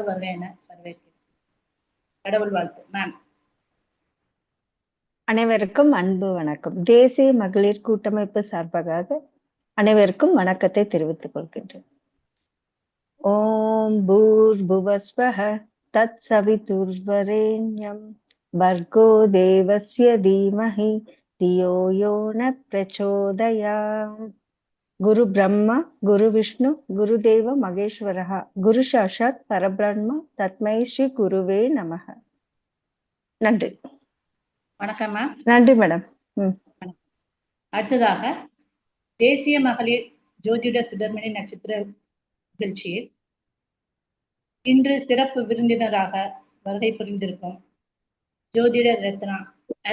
வருக என வரவேற்கிறேன். கடவுள் வாழ்த்து. மேம். அனைவருக்கும் அன்பு வணக்கம். தேசிய மகளிர் கூட்டமைப்பு சார்பாக அனைவருக்கும் வணக்கத்தை தெரிவித்துக் கொள்கின்றேன். ஓம் பூர்புவஸ்வஹ தத் சவிதுர்வரேண்யம் பர்கோ தேவஸ்ய தீமஹி தியோ யோ ந பிரச்சோதயாத். குரு பிரம்மா குரு விஷ்ணு குரு தேவ மகேஸ்வரஹ குரு சாட்சாத் பரபிரம்ம தஸ்மை ஸ்ரீ குருவே நமஹ. நன்றி. வணக்கம் மேம். நன்றி மேடம். அடுத்ததாக தேசிய மகளிர் ஜோதிட சுடர்மணி நட்சத்திர நிகழ்ச்சியில் இன்று சிறப்பு விருந்தினராக வருகை புரிந்திருக்கும் ஜோதிட ரத்னா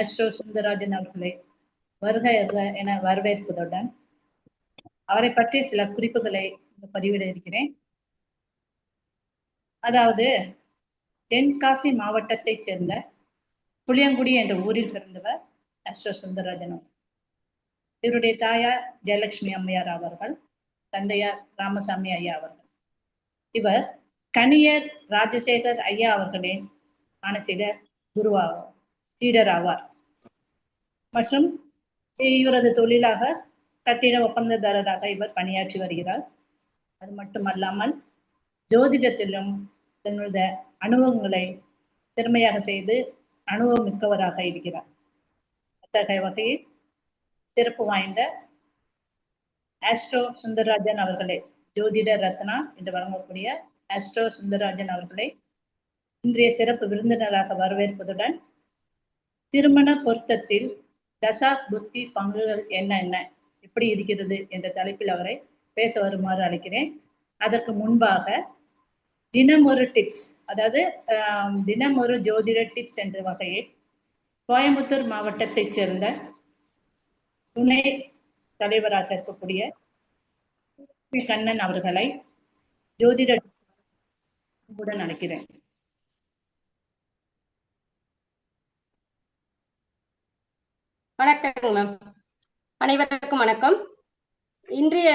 ஆஸ்ட்ரோ சுந்தரராஜன் அவர்களை வருக என வரவேற்பதுடன் அவரை பற்றி சில குறிப்புகளை பதிவிட இருக்கிறேன். அதாவது தென்காசி மாவட்டத்தைச் சேர்ந்த புளியங்குடி என்ற ஊரில் பிறந்தவர் ஆஸ்ட்ரோ சுந்தரராஜன். இவருடைய தாயார் ஜெயலட்சுமி அம்மையார் அவர்கள், தந்தையார் ராமசாமி ஐயா அவர்கள். இவர் கணியர் ராஜசேகர் ஐயா அவர்களின் மானசீக குருவாவார், சீடர் ஆவார். மற்றும் இவரது தொழிலாக கட்டிட ஒப்பந்ததாரராக இவர் பணியாற்றி வருகிறார். அது மட்டுமல்லாமல் ஜோதிடத்திலும் தன்னுடைய அனுபவங்களை திறமையாக செய்து அனுபவம் மிக்கவராக இருக்கிறார். அத்தகைய வகையில் சிறப்பு வாய்ந்த ஆஸ்ட்ரோ சுந்தரராஜன் அவர்களை, ஜோதிட ரத்னா என்று வழங்கக்கூடிய ஆஸ்ட்ரோ சுந்தரராஜன் அவர்களை இன்றைய சிறப்பு விருந்தினராக வரவேற்பதுடன் திருமண பொருத்தத்தில் தசா புத்தி பங்குகள் என்ன எப்படி இருக்கிறது என்ற தலைப்பில் அவரை பேச வருமாறு அழைக்கிறேன். அதற்கு முன்பாக தினம் ஒரு டிப்ஸ், அதாவது தினம் ஒரு ஜோதிட டிப்ஸ் என்ற வகையில் கோயம்புத்தூர் மாவட்டத்தைச் சேர்ந்த துணை தலைவராக இருக்கக்கூடிய கண்ணன் அவர்களை ஜோதிட அழைக்கிறேன். வணக்கம் மேம். அனைவருக்கும் வணக்கம். இன்றைய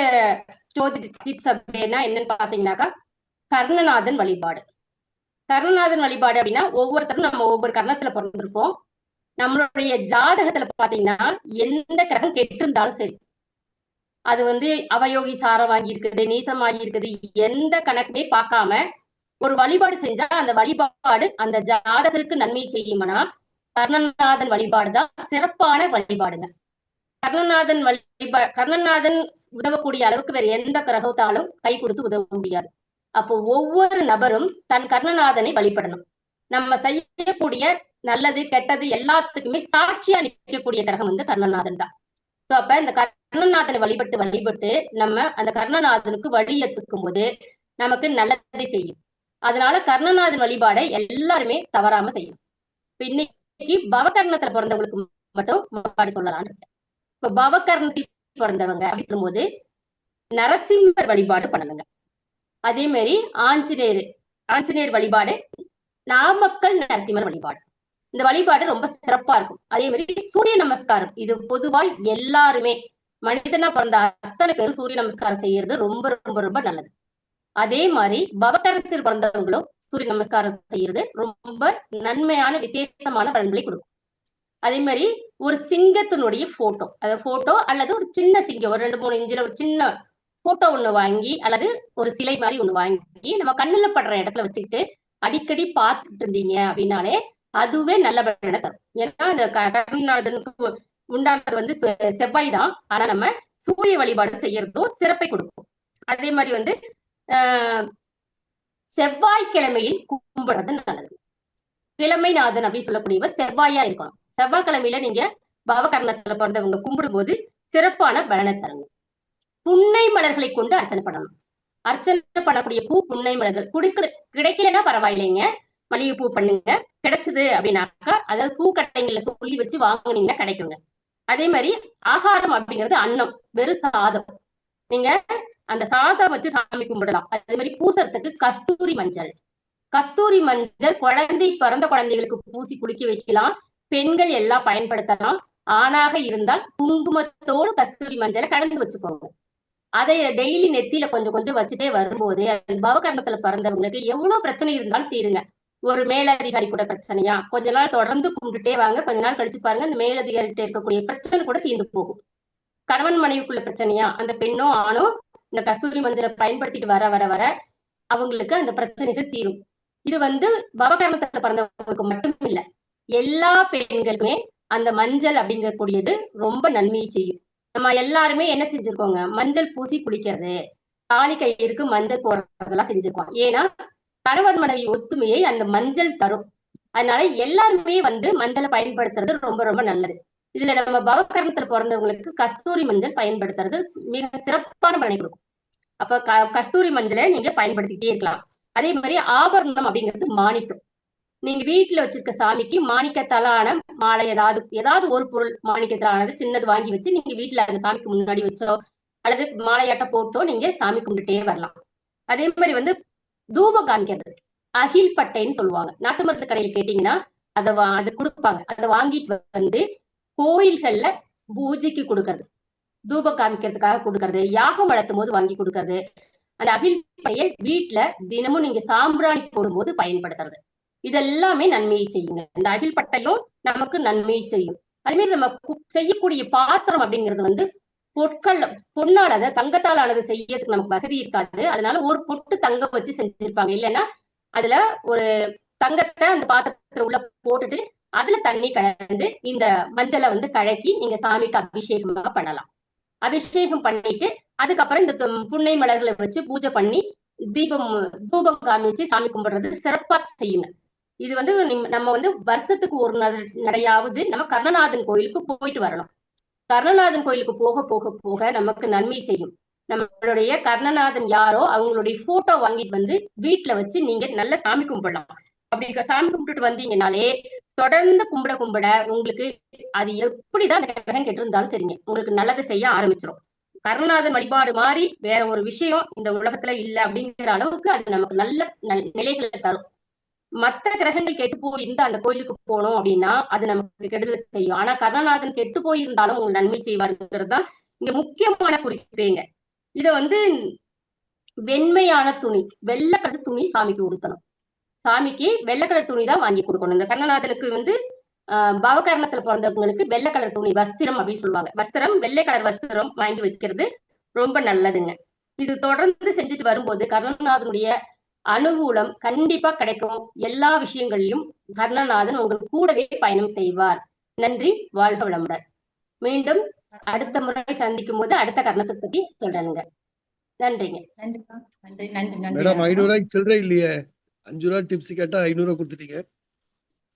ஜோதிட டிப்ஸ் அப்படின்னா என்னன்னு பாத்தீங்கன்னாக்கா, கர்ணநாதன் வழிபாடு. கர்ணநாதன் வழிபாடு அப்படின்னா ஒவ்வொருத்தரும் நம்ம ஒவ்வொரு கர்ணத்துல பிறந்திருப்போம். நம்மளுடைய ஜாதகத்துல பாத்தீங்கன்னா எந்த கிரகம் கெட்டிருந்தாலும் சரி, அது அவயோகி சாரமாகி இருக்குது, நீசமாகி இருக்குது, எந்த கணக்குமே பார்க்காம ஒரு வழிபாடு செஞ்சா அந்த வழிபாடு அந்த ஜாதகருக்கு நன்மை செய்யும்னா கர்ணநாதன் வழிபாடு தான் சிறப்பான வழிபாடுங்க. கர்ணநாதன் உதவக்கூடிய அளவுக்கு வேற எந்த கிரகத்தாலும் கை கொடுத்து உதவ முடியாது. அப்போ ஒவ்வொரு நபரும் தன் கர்ணநாதனை வழிபடணும். நம்ம செய்யக்கூடிய நல்லது கெட்டது எல்லாத்துக்குமே சாட்சியா நிற்கக்கூடிய கிரகம் கர்ணநாதன் தான். சோ அப்ப இந்த கர்ணநாதனை வழிபட்டு நம்ம அந்த கர்ணநாதனுக்கு வழியத்துக்கும் போது நமக்கு நல்லதை செய்யும். அதனால கர்ணநாதன் வழிபாடை எல்லாருமே தவறாம செய்யும். இன்னைக்கு பவகர்ணத்துல பிறந்தவங்களுக்கு மட்டும் வழிபாடு சொல்லலாம். இப்ப பவகர்ணத்தில் பிறந்தவங்க அப்படி சொல்லும்போது நரசிம்மர் வழிபாடு பண்ணணுங்க. அதே மாதிரி ஆஞ்சநேயர் வழிபாடு, நாமக்கல் நரசிம்மர் வழிபாடு, இந்த வழிபாடு ரொம்ப சிறப்பா இருக்கும். அதே மாதிரி சூரிய நமஸ்காரம், இது பொதுவாய் எல்லாருமே மனிதனா பிறந்த அத்தனை பேரும் சூரிய நமஸ்காரம் செய்யறது ரொம்ப ரொம்ப ரொம்ப நல்லது. அதே மாதிரி பவகர்ணத்தில் பிறந்தவங்களும் சூரிய நமஸ்காரம் செய்யறது ரொம்ப நன்மையான விசேஷமான பலன்களை கொடுக்கும். அதே மாதிரி ஒரு சிங்கத்தினுடைய போட்டோ அல்லது ஒரு சின்ன சிங்கம், ஒரு 2-3 இன்ச்சில் ஒரு சின்ன போட்டோ ஒண்ணு வாங்கி அல்லது ஒரு சிலை மாதிரி ஒண்ணு வாங்கி நம்ம கண்ணுல படுற இடத்துல வச்சுக்கிட்டு அடிக்கடி பார்த்துட்டு இருந்தீங்க அப்படின்னாலே அதுவே நல்ல பலனை தரும். ஏன்னா இந்த கர்ணநாதனுக்கு உண்டானது செவ்வாய் தான். ஆனா நம்ம சூரிய வழிபாடு செய்யறதும் சிறப்பை கொடுக்கும். அதே மாதிரி செவ்வாய்க்கிழமையில் கும்பிடுறது நல்லது. கிழமைநாதன் அப்படின்னு சொல்லக்கூடியவர் செவ்வாயா இருக்கணும். செவ்வாய்க்கிழமையில நீங்க பவகர்ணத்துல பிறந்தவங்க கும்பிடும் போது சிறப்பான பலனை தருங்க. புன்னை மலர்களை கொண்டு அர்ச்சனை பண்ணணும். அர்ச்சனை பண்ணக்கூடிய பூ புன்னை மலர்கள். கிடைக்கலன்னா பரவாயில்லைங்க, மல்லிகை பூ பண்ணுங்க. கிடைச்சது அப்படின்னாக்கா, அதாவது பூக்கட்டைங்கள்ல சொல்லி வச்சு வாங்கினீங்கன்னா கிடைக்குங்க. அதே மாதிரி ஆகாரம் அப்படிங்கிறது அன்னம், வெறும் சாதம். நீங்க அந்த சாதம் வச்சு சாமி கும்பிடலாம். அதே மாதிரி பூசறதுக்கு கஸ்தூரி மஞ்சள் பிறந்த குழந்தைகளுக்கு பூசி குளிக்க வைக்கலாம். பெண்கள் எல்லாம் பயன்படுத்தலாம். ஆணாக இருந்தால் குங்குமத்தோடு கஸ்தூரி மஞ்சளை கலந்து வச்சுக்கோங்க. அதை டெய்லி நெத்தியில கொஞ்சம் கொஞ்சம் வச்சுட்டே வரும்போது அது பவகரணத்துல பிறந்தவங்களுக்கு எவ்வளவு பிரச்சனை இருந்தாலும் தீருங்க. ஒரு மேலதிகாரி கூட பிரச்சனையா, கொஞ்ச நாள் தொடர்ந்து கும்பிட்டுட்டே வாங்க, கொஞ்ச நாள் கழிச்சு பாருங்க அந்த மேலதிகாரிகிட்ட இருக்கக்கூடிய பிரச்சனை கூட தீர்ந்து போகும். கணவன் மனைவிக்குள்ள பிரச்சனையா, அந்த பெண்ணோ ஆணோ இந்த கஸ்தூரி மஞ்சளை பயன்படுத்திட்டு வர வர வர அவங்களுக்கு அந்த பிரச்சனைகள் தீரும். இது வந்து பவகரணத்துல பிறந்தவங்களுக்கு மட்டும் இல்ல, எல்லா பெண்களுமே அந்த மஞ்சள் அப்படிங்கக்கூடியது ரொம்ப நன்மையை செய்யும். நம்ம எல்லாருமே என்ன செஞ்சிருக்கோங்க, மஞ்சள் பூசி குளிக்கிறது, தாலி கயிறுக்கு மஞ்சள் போடுறதெல்லாம் செஞ்சிருக்கோம். ஏன்னா கணவன் மனைவி ஒத்துமையை அந்த மஞ்சள் தரும். அதனால எல்லாருமே வந்து மஞ்சளை பயன்படுத்துறது ரொம்ப ரொம்ப நல்லது. இதுல நம்ம பவகரணத்துல பிறந்தவங்களுக்கு கஸ்தூரி மஞ்சள் பயன்படுத்துறது மிக சிறப்பான பலனை கொடுக்கும். அப்ப கஸ்தூரி மஞ்சளை நீங்க பயன்படுத்திட்டே இருக்கலாம். அதே மாதிரி ஆபரணம் அப்படிங்கிறது மாணிக்கம். நீங்க வீட்டுல வச்சிருக்க சாமிக்கு மாணிக்கத்தாலான மாலை ஏதாவது ஒரு பொருள் மாணிக்கத்தாலானது சின்னது வாங்கி வச்சு நீங்க வீட்டுல அந்த சாமிக்கு முன்னாடி வச்சோ அல்லது மாலையாட்ட போட்டோ நீங்க சாமி கும்பிட்டுட்டே வரலாம். அதே மாதிரி வந்து தூபம் காமிக்கிறது, அகில் பட்டைன்னு சொல்லுவாங்க. நாட்டு மருந்து கடையில் கேட்டீங்கன்னா அது கொடுப்பாங்க. அதை வாங்கிட்டு வந்து கோயில்கள்ல பூஜைக்கு கொடுக்கறது, தூபம் காமிக்கிறதுக்காக கொடுக்கறது, யாகம் வளர்த்தும் போது வாங்கி கொடுக்கறது, அந்த அகில் பட்டையை வீட்டுல தினமும் நீங்க சாம்பிராணி போடும்போது பயன்படுத்துறது, இதெல்லாமே நன்மையை செய்யுங்க. இந்த அகில் பட்டையும் நமக்கு நன்மையை செய்யும். அதே மாதிரி நம்ம செய்யக்கூடிய பாத்திரம் அப்படிங்கிறது வந்து பொன்னால் அதை தங்கத்தால் ஆனது செய்யறதுக்கு நமக்கு வசதி இருக்காது. அதனால ஒரு பொட்டு தங்கம் வச்சு செஞ்சிருப்பாங்க. இல்லைன்னா அதுல ஒரு தங்கத்தை அந்த பாத்திரத்துல உள்ள போட்டுட்டு அதுல தண்ணி கலந்து இந்த மஞ்சளை வந்து கலக்கி நீங்க சாமிக்கு அபிஷேகமா பண்ணலாம். அபிஷேகம் பண்ணிட்டு அதுக்கப்புறம் இந்த புன்னை மலர்களை வச்சு பூஜை பண்ணி தூபம் காமிச்சு சாமி கும்பிடுறது சிறப்பா செய்யுங்க. இது வந்து நம்ம வந்து வருஷத்துக்கு ஒரு நடையாவது நம்ம கர்ணநாதன் கோயிலுக்கு போயிட்டு வரணும். கர்ணநாதன் கோயிலுக்கு போக போக போக நமக்கு நன்மை செய்யும். நம்மளுடைய கர்ணநாதன் யாரோ அவங்களுடைய போட்டோ வாங்கிட்டு வந்து வீட்டுல வச்சு நீங்க நல்ல சாமி கும்பிடலாம். அப்படி சாமி கும்பிட்டுட்டு வந்தீங்கன்னாலே தொடர்ந்து கும்பிட கும்பிட உங்களுக்கு அது எப்படிதான் அந்த கிரகம் கெட்டு இருந்தாலும் சரிங்க, உங்களுக்கு நல்லதை செய்ய ஆரம்பிச்சிடும். கர்ணநாதன் வழிபாடு மாதிரி வேற ஒரு விஷயம் இந்த உலகத்துல இல்ல அப்படிங்கிற அளவுக்கு அது நமக்கு நல்ல நிலைகளை தரும். மற்ற கிரகங்கள் கெட்டு போயிருந்தா அந்த கோயிலுக்கு போனோம் அப்படின்னா அது நமக்கு கெடுதல் செய்யும். ஆனா கர்ணநாதன் கெட்டு போயிருந்தாலும் உங்களுக்கு நன்மை செய்வாருங்கிறது தான் இங்க முக்கியமான குறிப்பேங்க. இத வந்து வெண்மையான துணி, வெள்ளை கலர் துணி சாமிக்கு உடுத்தணும். சாமிக்கு வெள்ளை கலர் துணி தான் வாங்கி கொடுக்கணும். இந்த கர்ணநாதனுக்கு வந்து பவகரணத்துல பிறந்தவங்களுக்கு வெள்ளை கலர் துணி வஸ்திரம் அப்படின்னு சொல்லுவாங்க. வஸ்திரம், வெள்ளை கலர் வஸ்திரம் வாங்கி வைக்கிறது ரொம்ப நல்லதுங்க. இது தொடர்ந்து செஞ்சுட்டு வரும்போது கர்ணநாதனுடைய அனுகூலம் கண்டிப்பா கிடைக்கும். எல்லா விஷயங்களையும் கர்ணநாதன் உங்களுக்கு கூடவே பயணம் செய்வார். நன்றி, வாழ்க வளமுடன். மீண்டும் அடுத்த முறை சந்திக்கும் போது அடுத்த கர்ணத்தை பத்தி சொல்றேனுங்க. நன்றிங்க. நன்றி நன்றி நன்றி. மேடம் 500 ரூபாய்க்கு சில்லறை இல்லையே, 5 ரூபாய் டிப்ஸ் கேட்டா 500 ரூபாய் கொடுத்துட்டீங்க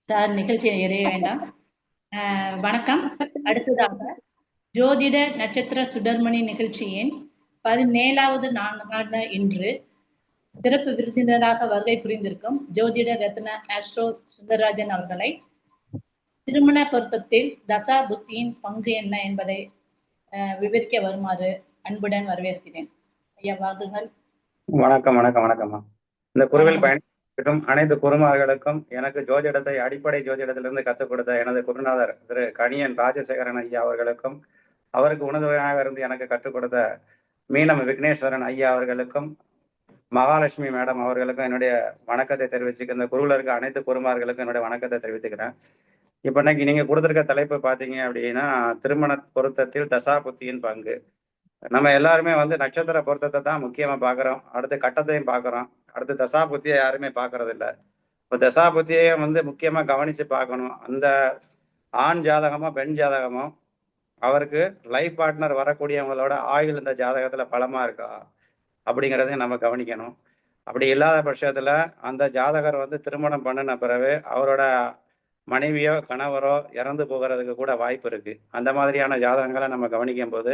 சார். நிகழ்ச்சியை எறைய வேண்டாம். வணக்கம். அடுத்ததாக ஜோதிட நட்சத்திர சுடர்மணி நிகழ்ச்சியின் 17வது நாள் இன்று சிறப்பு விருந்தினராக வருகை புரிந்திருக்கும் ஜோதிட ரத்ன ஆஸ்ட்ரோ சுந்தரராஜன் அவர்களை திருமண பொருத்தத்தில் தசா புத்தியின் பங்கு என்ன என்பதை விவரிக்க வருமாறு அன்புடன் வரவேற்கிறேன். ஐயா வாருங்கள். வணக்கம் வணக்கம் வணக்கம்மா. இந்த குருவில் பயணிக்கும் அனைத்து குருமார்களுக்கும் எனக்கு ஜோதிடத்தை அடிப்படை ஜோதிடத்திலிருந்து கற்றுக் கொடுத்த எனது குருநாதர் திரு கணியன் ராஜசேகரன் ஐயா அவர்களுக்கும், அவருக்கு உணர்வுயாக இருந்து எனக்கு கற்றுக் கொடுத்த மீனம் விக்னேஸ்வரன் ஐயா அவர்களுக்கும், மகாலட்சுமி மேடம் அவர்களுக்கும் என்னுடைய வணக்கத்தை தெரிவிச்சுக்க, இந்த குருவில் இருக்க அனைத்து குருமார்களுக்கும் என்னுடைய வணக்கத்தை தெரிவித்துக்கிறேன். இப்போ இன்னைக்கு நீங்க கொடுத்துருக்க தலைப்பு பார்த்தீங்க அப்படின்னா திருமண பொருத்தத்தில் தசாபுத்தியின் பங்கு. நம்ம எல்லாருமே வந்து நட்சத்திர பொருத்தத்தை தான் முக்கியமா பார்க்குறோம், அடுத்து கட்டத்தையும் பார்க்குறோம், அடுத்து தசாபுத்தியை யாருமே பார்க்கறது இல்லை. இப்போ தசாபுத்தியை வந்து முக்கியமா கவனிச்சு பார்க்கணும். அந்த ஆண் ஜாதகமோ பெண் ஜாதகமோ அவருக்கு லைஃப் பார்ட்னர் வரக்கூடியவங்களோட ஆயுள் இந்த ஜாதகத்துல பலமா இருக்கா அப்படிங்கிறதையும் நம்ம கவனிக்கணும். அப்படி இல்லாத பட்சத்துல அந்த ஜாதகர் வந்து திருமணம் பண்ணின பிறகு அவரோட மனைவியோ கணவரோ இறந்து போகிறதுக்கு கூட வாய்ப்பு இருக்கு. அந்த மாதிரியான ஜாதகங்களை நம்ம கவனிக்கும் போது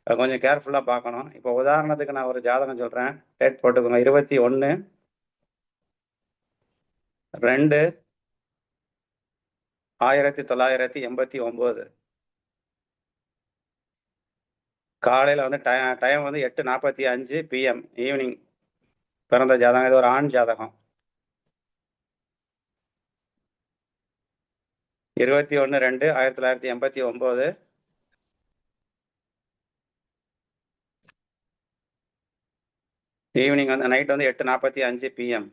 கொஞ்சம் கேர்ஃபுல்லா பார்க்கணும். இப்போ உதாரணத்துக்கு நான் ஒரு ஜாதகம் சொல்றேன், டேட் போட்டுக்கோங்க. 21/2/1989 காலையில வந்து டைம் வந்து 8:45 PM ஈவினிங் பிறந்த ஜாதகம். இது ஒரு ஆண் ஜாதகம். 21/2/1989 ஈவினிங் வந்து நைட் வந்து 8:45 PM.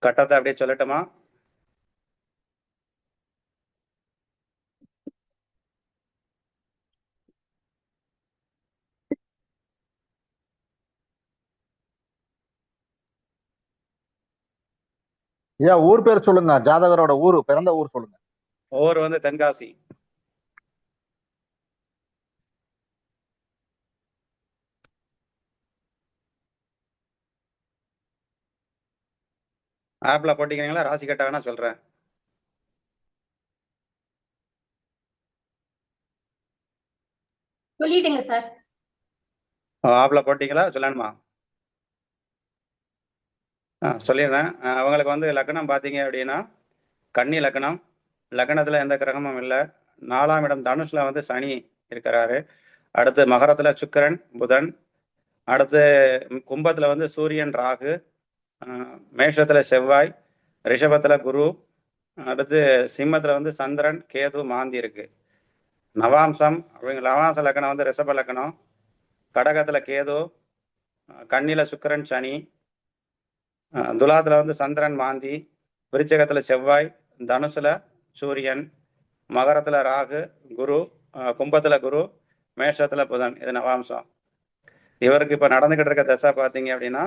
கட்டத்தை அப்படியே சொல்லட்டுமா? ஏன் ஊர் பேர் சொல்லுங்க, ஜாதகரோட ஊரு, பிறந்த ஊர் சொல்லுங்க. ஊர் வந்து தென்காசி. ஆப்ல போட்டிக்கிறீங்களா? ராசி கட்ட வேணா சொல்றேன். சொல்லிடுங்க சார். ஆப்ல போட்டிங்களா? சொல்லணுமா? சொல்லிடுறேன். அவங்களுக்கு வந்து லக்னம் பார்த்தீங்க அப்படின்னா கன்னி லக்னம். லக்னத்துல எந்த கிரகமும் இல்லை. 4ஆம் இடம் தனுஷ்ல வந்து சனி இருக்கிறாரு. அடுத்து மகரத்துல சுக்கிரன் புதன். அடுத்து கும்பத்துல வந்து சூரியன் ராகு. மேஷத்துல செவ்வாய். ரிஷபத்துல குரு. அடுத்து சிம்மத்துல வந்து சந்திரன் கேது மாந்தி இருக்கு. நவாம்சம் நவாம்ச லக்னம் வந்து ரிஷப லக்னம். கடகத்துல கேது. கன்னில சுக்கிரன் சனி. துலாத்துல வந்து சந்திரன் மாந்தி. விருச்சகத்துல செவ்வாய். தனுசுல சூரியன். மகரத்துல ராகு குரு. கும்பத்துல குரு. மேஷத்துல புதன். இது நவாம்சம். இவருக்கு இப்ப நடந்துகிட்டு இருக்க தசை பார்த்தீங்க அப்படின்னா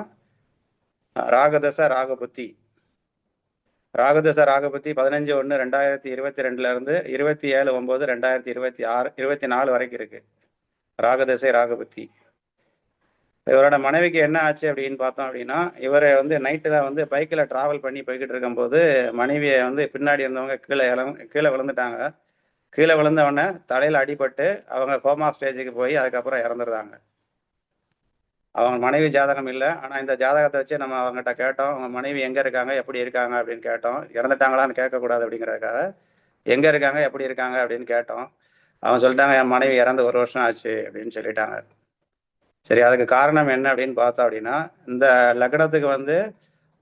ராகதசை ராகபுத்தி. ராகதசை ராகபுத்தி 15/1/2022 இருந்து 27/9/2024 வரைக்கும் இருக்கு. ராகதசை ராகபுத்தி. இவரோட மனைவிக்கு என்ன ஆச்சு அப்படின்னு பார்த்தோம் அப்படின்னா, இவரை வந்து நைட்டுல வந்து பைக்கில் டிராவல் பண்ணி போய்கிட்டு இருக்கும்போது மனைவியை வந்து பின்னாடி இருந்தவங்க கீழே விழுந்துட்டாங்க. கீழே விழுந்தவொடனே தலையில அடிபட்டு அவங்க கோமா ஸ்டேஜுக்கு போய் அதுக்கப்புறம் இறந்துருந்தாங்க. அவங்க மனைவி ஜாதகம் இல்லை. ஆனால் இந்த ஜாதகத்தை வச்சு நம்ம அவங்ககிட்ட கேட்டோம், அவங்க மனைவி எங்கே இருக்காங்க எப்படி இருக்காங்க அப்படின்னு கேட்டோம். இறந்துட்டாங்களான்னு கேட்கக்கூடாது அப்படிங்கிறதுக்காக எங்கே இருக்காங்க எப்படி இருக்காங்க அப்படின்னு கேட்டோம். அவங்க சொல்லிட்டாங்க, என் மனைவி இறந்து 1 வருஷம் ஆச்சு அப்படின்னு சொல்லிட்டாங்க. சரி, அதுக்கு காரணம் என்ன அப்படின்னு பார்த்தோம் அப்படின்னா, இந்த லக்னத்துக்கு வந்து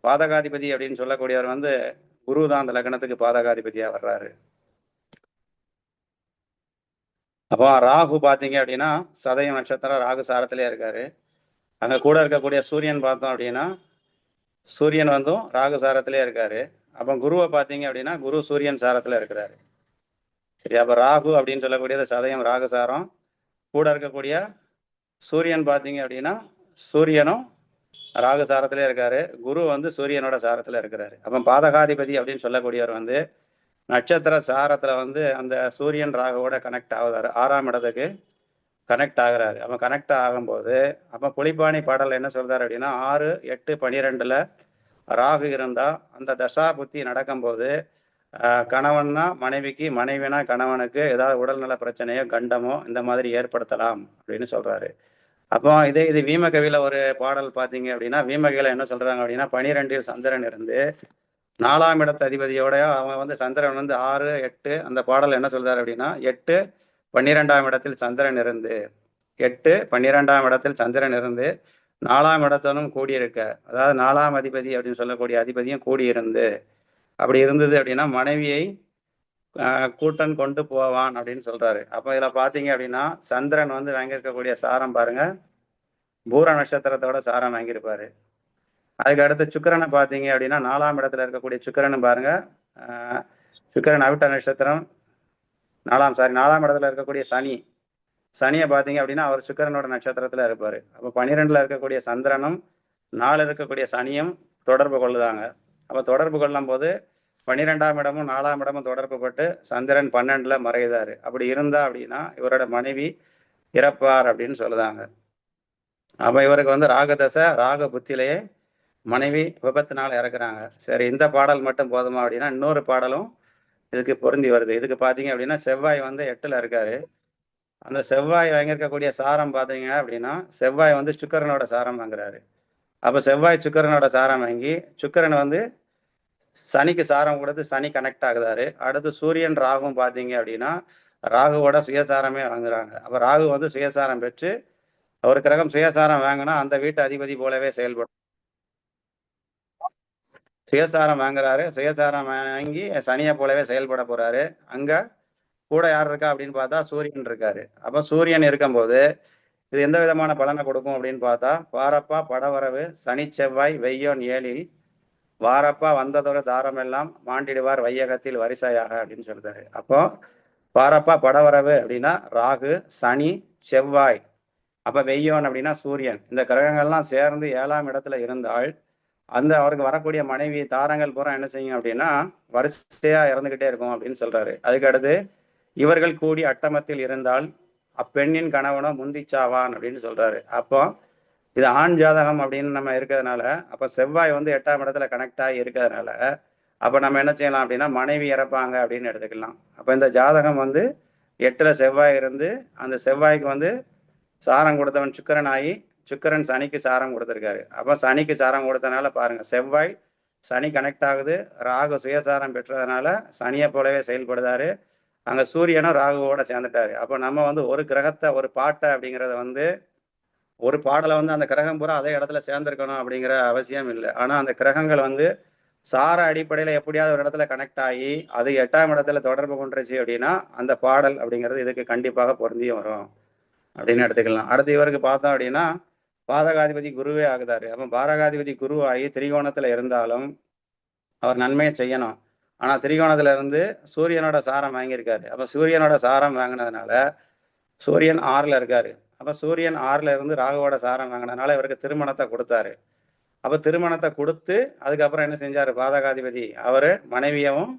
பாதகாதிபதி அப்படின்னு சொல்லக்கூடியவர் வந்து குரு தான் அந்த லக்னத்துக்கு பாதகாதிபதியா வர்றாரு. அப்போ ராகு பார்த்தீங்க அப்படின்னா சதயம் நட்சத்திரம் ராகு சாரத்திலே இருக்காரு. அங்க கூட இருக்கக்கூடிய சூரியன் பார்த்தோம் அப்படின்னா சூரியன் வந்தும் ராகு சாரத்திலே இருக்காரு. அப்போ குருவை பார்த்தீங்க அப்படின்னா குரு சூரியன் சாரத்துல இருக்கிறாரு. சரி, அப்ப ராகு அப்படின்னு சொல்லக்கூடியது சதயம் ராகு சாரம். கூட இருக்கக்கூடிய சூரியன் பார்த்தீங்க அப்படின்னா சூரியனும் ராகு சாரத்திலே இருக்காரு. குரு வந்து சூரியனோட சாரத்துல இருக்கிறாரு. அப்போ பாதகாதிபதி அப்படின்னு சொல்லக்கூடியவர் வந்து நட்சத்திர சாரத்துல வந்து அந்த சூரியன் ராகுவோட கனெக்ட் ஆகுதாரு. 6ஆம் இடத்துக்கு கனெக்ட் ஆகுறாரு. அப்போ கனெக்ட் ஆகும்போது அப்போ புலிப்பாணி பாடல் என்ன சொல்றாரு அப்படின்னா 6, 8, 12 ராகு இருந்தா அந்த தசா புத்தி நடக்கும்போது கணவன்னா மனைவிக்கு, மனைவினா கணவனுக்கு ஏதாவது உடல்நல பிரச்சனையோ கண்டமோ இந்த மாதிரி ஏற்படுத்தலாம் அப்படின்னு சொல்றாரு. அப்போ இது வீமகவியில ஒரு பாடல் பார்த்தீங்க அப்படின்னா வீமகவியில என்ன சொல்றாங்க அப்படின்னா 12 சந்திரன் இருந்து 4ஆம் இடத்து அதிபதியோட அவன் வந்து சந்திரன் வந்து 6, 8 அந்த பாடல் என்ன சொல்றாரு அப்படின்னா 8, 12ஆம் இடத்தில் சந்திரன் இருந்து 8, 12ஆம் இடத்தில் சந்திரன் இருந்து 4ஆம் இடத்தனும் கூடியிருக்க, அதாவது 4ஆம் அதிபதி அப்படின்னு சொல்லக்கூடிய அதிபதியும் கூடியிருந்து அப்படி இருந்தது அப்படின்னா மனைவியை கூட்டன் கொண்டு போவான் அப்படின்னு சொல்றாரு. அப்போ இதுல பாத்தீங்க அப்படின்னா சந்திரன் வந்து வாங்கியிருக்கக்கூடிய சாரம் பாருங்க, பூர நட்சத்திரத்தோட சாரம் வாங்கியிருப்பாரு. அதுக்கு அடுத்து சுக்கிரனை பார்த்தீங்க அப்படின்னா 4ஆம் இடத்துல இருக்கக்கூடிய சுக்கிரன் பாருங்க, சுக்கிரன் அவிட்ட நட்சத்திரம் 4ஆம் இடத்துல இருக்கக்கூடிய சனியை பார்த்தீங்க அப்படின்னா அவர் சுக்கிரனோட நட்சத்திரத்துல இருப்பாரு. அப்போ 12ல இருக்கக்கூடிய சந்திரனும் 4 இருக்கக்கூடிய சனியும் தொடர்பு கொள்ளுதாங்க. அப்போ தொடர்பு கொள்ளும் போது 12ஆம் இடமும் 4ஆம் இடமும் தொடர்பு பட்டு சந்திரன் 12ல மறையுதாரு. அப்படி இருந்தா அப்படின்னா இவரோட மனைவி இறப்பார் அப்படின்னு சொல்லுதாங்க. அப்ப இவருக்கு வந்து ராகதசை ராக புத்திலேயே மனைவி விபத்தினால இறக்குறாங்க. சரி, இந்த பாடல் மட்டும் போதுமா அப்படின்னா இன்னொரு பாடலும் இதுக்கு பொருந்தி வருது. இதுக்கு பாத்தீங்க அப்படின்னா செவ்வாய் வந்து 8ல இருக்காரு. அந்த செவ்வாய் வாங்கியிருக்கக்கூடிய சாரம் பார்த்தீங்க அப்படின்னா செவ்வாய் வந்து சுக்கிரனோட சாரம் வாங்குறாரு. அப்போ செவ்வாய் சுக்கிரனோட சாரம் வாங்கி சுக்கிரன் வந்து சனிக்கு சாரம் கொடுத்து சனி கனெக்ட் ஆகுதாரு. அடுத்து சூரியன் ராகுவும் பார்த்தீங்க அப்படின்னா ராகுவோட சுயசாரமே வாங்குறாங்க. அப்போ ராகு வந்து சுயசாரம் பெற்று ஒரு கிரகம் சுயசாரம் வாங்கினா அந்த வீட்டு அதிபதி போலவே செயல்படும். சுயசாரம் வாங்குறாரு, சுயசாரம் வாங்கி சனியை போலவே செயல்பட போறாரு. அங்க கூட யார் இருக்கா அப்படின்னு பார்த்தா சூரியன் இருக்காரு. அப்போ சூரியன் இருக்கும்போது இது எந்த விதமான பலனை கொடுக்கும் அப்படின்னு பார்த்தா, பாரப்பா படவரவு சனி செவ்வாய் வெய்யோன் 7ல் வாரப்பா வந்ததொரு தாரமெல்லாம் மாண்டிடுவார் வையகத்தில் வரிசையாக அப்படின்னு சொல்றாரு. அப்போ பாரப்பா படவரவு அப்படின்னா ராகு, சனி, செவ்வாய், அப்ப வெய்யோன் அப்படின்னா சூரியன், இந்த கிரகங்கள்லாம் சேர்ந்து 7ஆம் இடத்துல இருந்தால் அந்த அவருக்கு வரக்கூடிய மனைவி தாரங்கள் பூரா என்ன செய்யும் அப்படின்னா வரிசையா இறந்துகிட்டே இருக்கும் அப்படின்னு சொல்றாரு. அதுக்கு அடுத்து இவர்கள் கூடி அட்டமத்தில் இருந்தால் அப்பெண்ணின் கணவனோ முந்திச்சாவான் அப்படின்னு சொல்றாரு. அப்போ இது ஆண் ஜாதகம் அப்படின்னு நம்ம இருக்கிறதுனால, அப்ப செவ்வாய் வந்து 8ஆம் இடத்துல கனெக்ட் ஆகி இருக்கிறதுனால, அப்ப நம்ம என்ன செய்யலாம் அப்படின்னா மனைவி இறப்பாங்க அப்படின்னு எடுத்துக்கலாம். அப்ப இந்த ஜாதகம் வந்து 8ல செவ்வாய் இருந்து அந்த செவ்வாய்க்கு வந்து சாரம் கொடுத்தவன் சுக்கிரன் ஆகி சுக்கிரன் சனிக்கு சாரம் கொடுத்திருக்காரு. அப்ப சனிக்கு சாரம் கொடுத்தனால பாருங்க, செவ்வாய் சனி கனெக்ட் ஆகுது, ராகு சுயசாரம் பெற்றதுனால சனியை போலவே செயல்படுதாரு. அங்க சூரியனும் ராகுவோட சேர்ந்துட்டாரு. அப்ப நம்ம வந்து ஒரு கிரகத்தை ஒரு பாட்டை அப்படிங்கிறத வந்து ஒரு பாடலை வந்து அந்த கிரகம் பூரா அதே இடத்துல சேர்ந்திருக்கணும் அப்படிங்கிற அவசியம் இல்லை. ஆனா அந்த கிரகங்கள் வந்து சார அடிப்படையில எப்படியாவது ஒரு இடத்துல கனெக்ட் ஆகி அது 8ஆம் இடத்துல தொடர்பு கொண்டுருச்சு அப்படின்னா அந்த பாடல் அப்படிங்கிறது இதுக்கு கண்டிப்பாக பொருந்தியும் வரும் அப்படின்னு எடுத்துக்கலாம். அடுத்து இவருக்கு பார்த்தோம் அப்படின்னா பாதகாதிபதி குருவே ஆகுதாரு. அப்ப பாரகாதிபதி குரு ஆகி திரிகோணத்துல இருந்தாலும் அவர் நன்மையை செய்யணும். ஆனா திரிகோணத்துல இருந்து சூரியனோட சாரம் வாங்கியிருக்காரு. அப்ப சூரியனோட சாரம் வாங்கினதுனால சூரியன் 6ல இருக்காரு. அப்ப சூரியன் 6ல இருந்து ராகுவோட சாரம் வாங்கினதுனால இவருக்கு திருமணத்தை கொடுத்தாரு. அப்ப திருமணத்தை கொடுத்து அதுக்கப்புறம் என்ன செஞ்சாரு பாதகாதிபதி, அவரு மனைவியவும்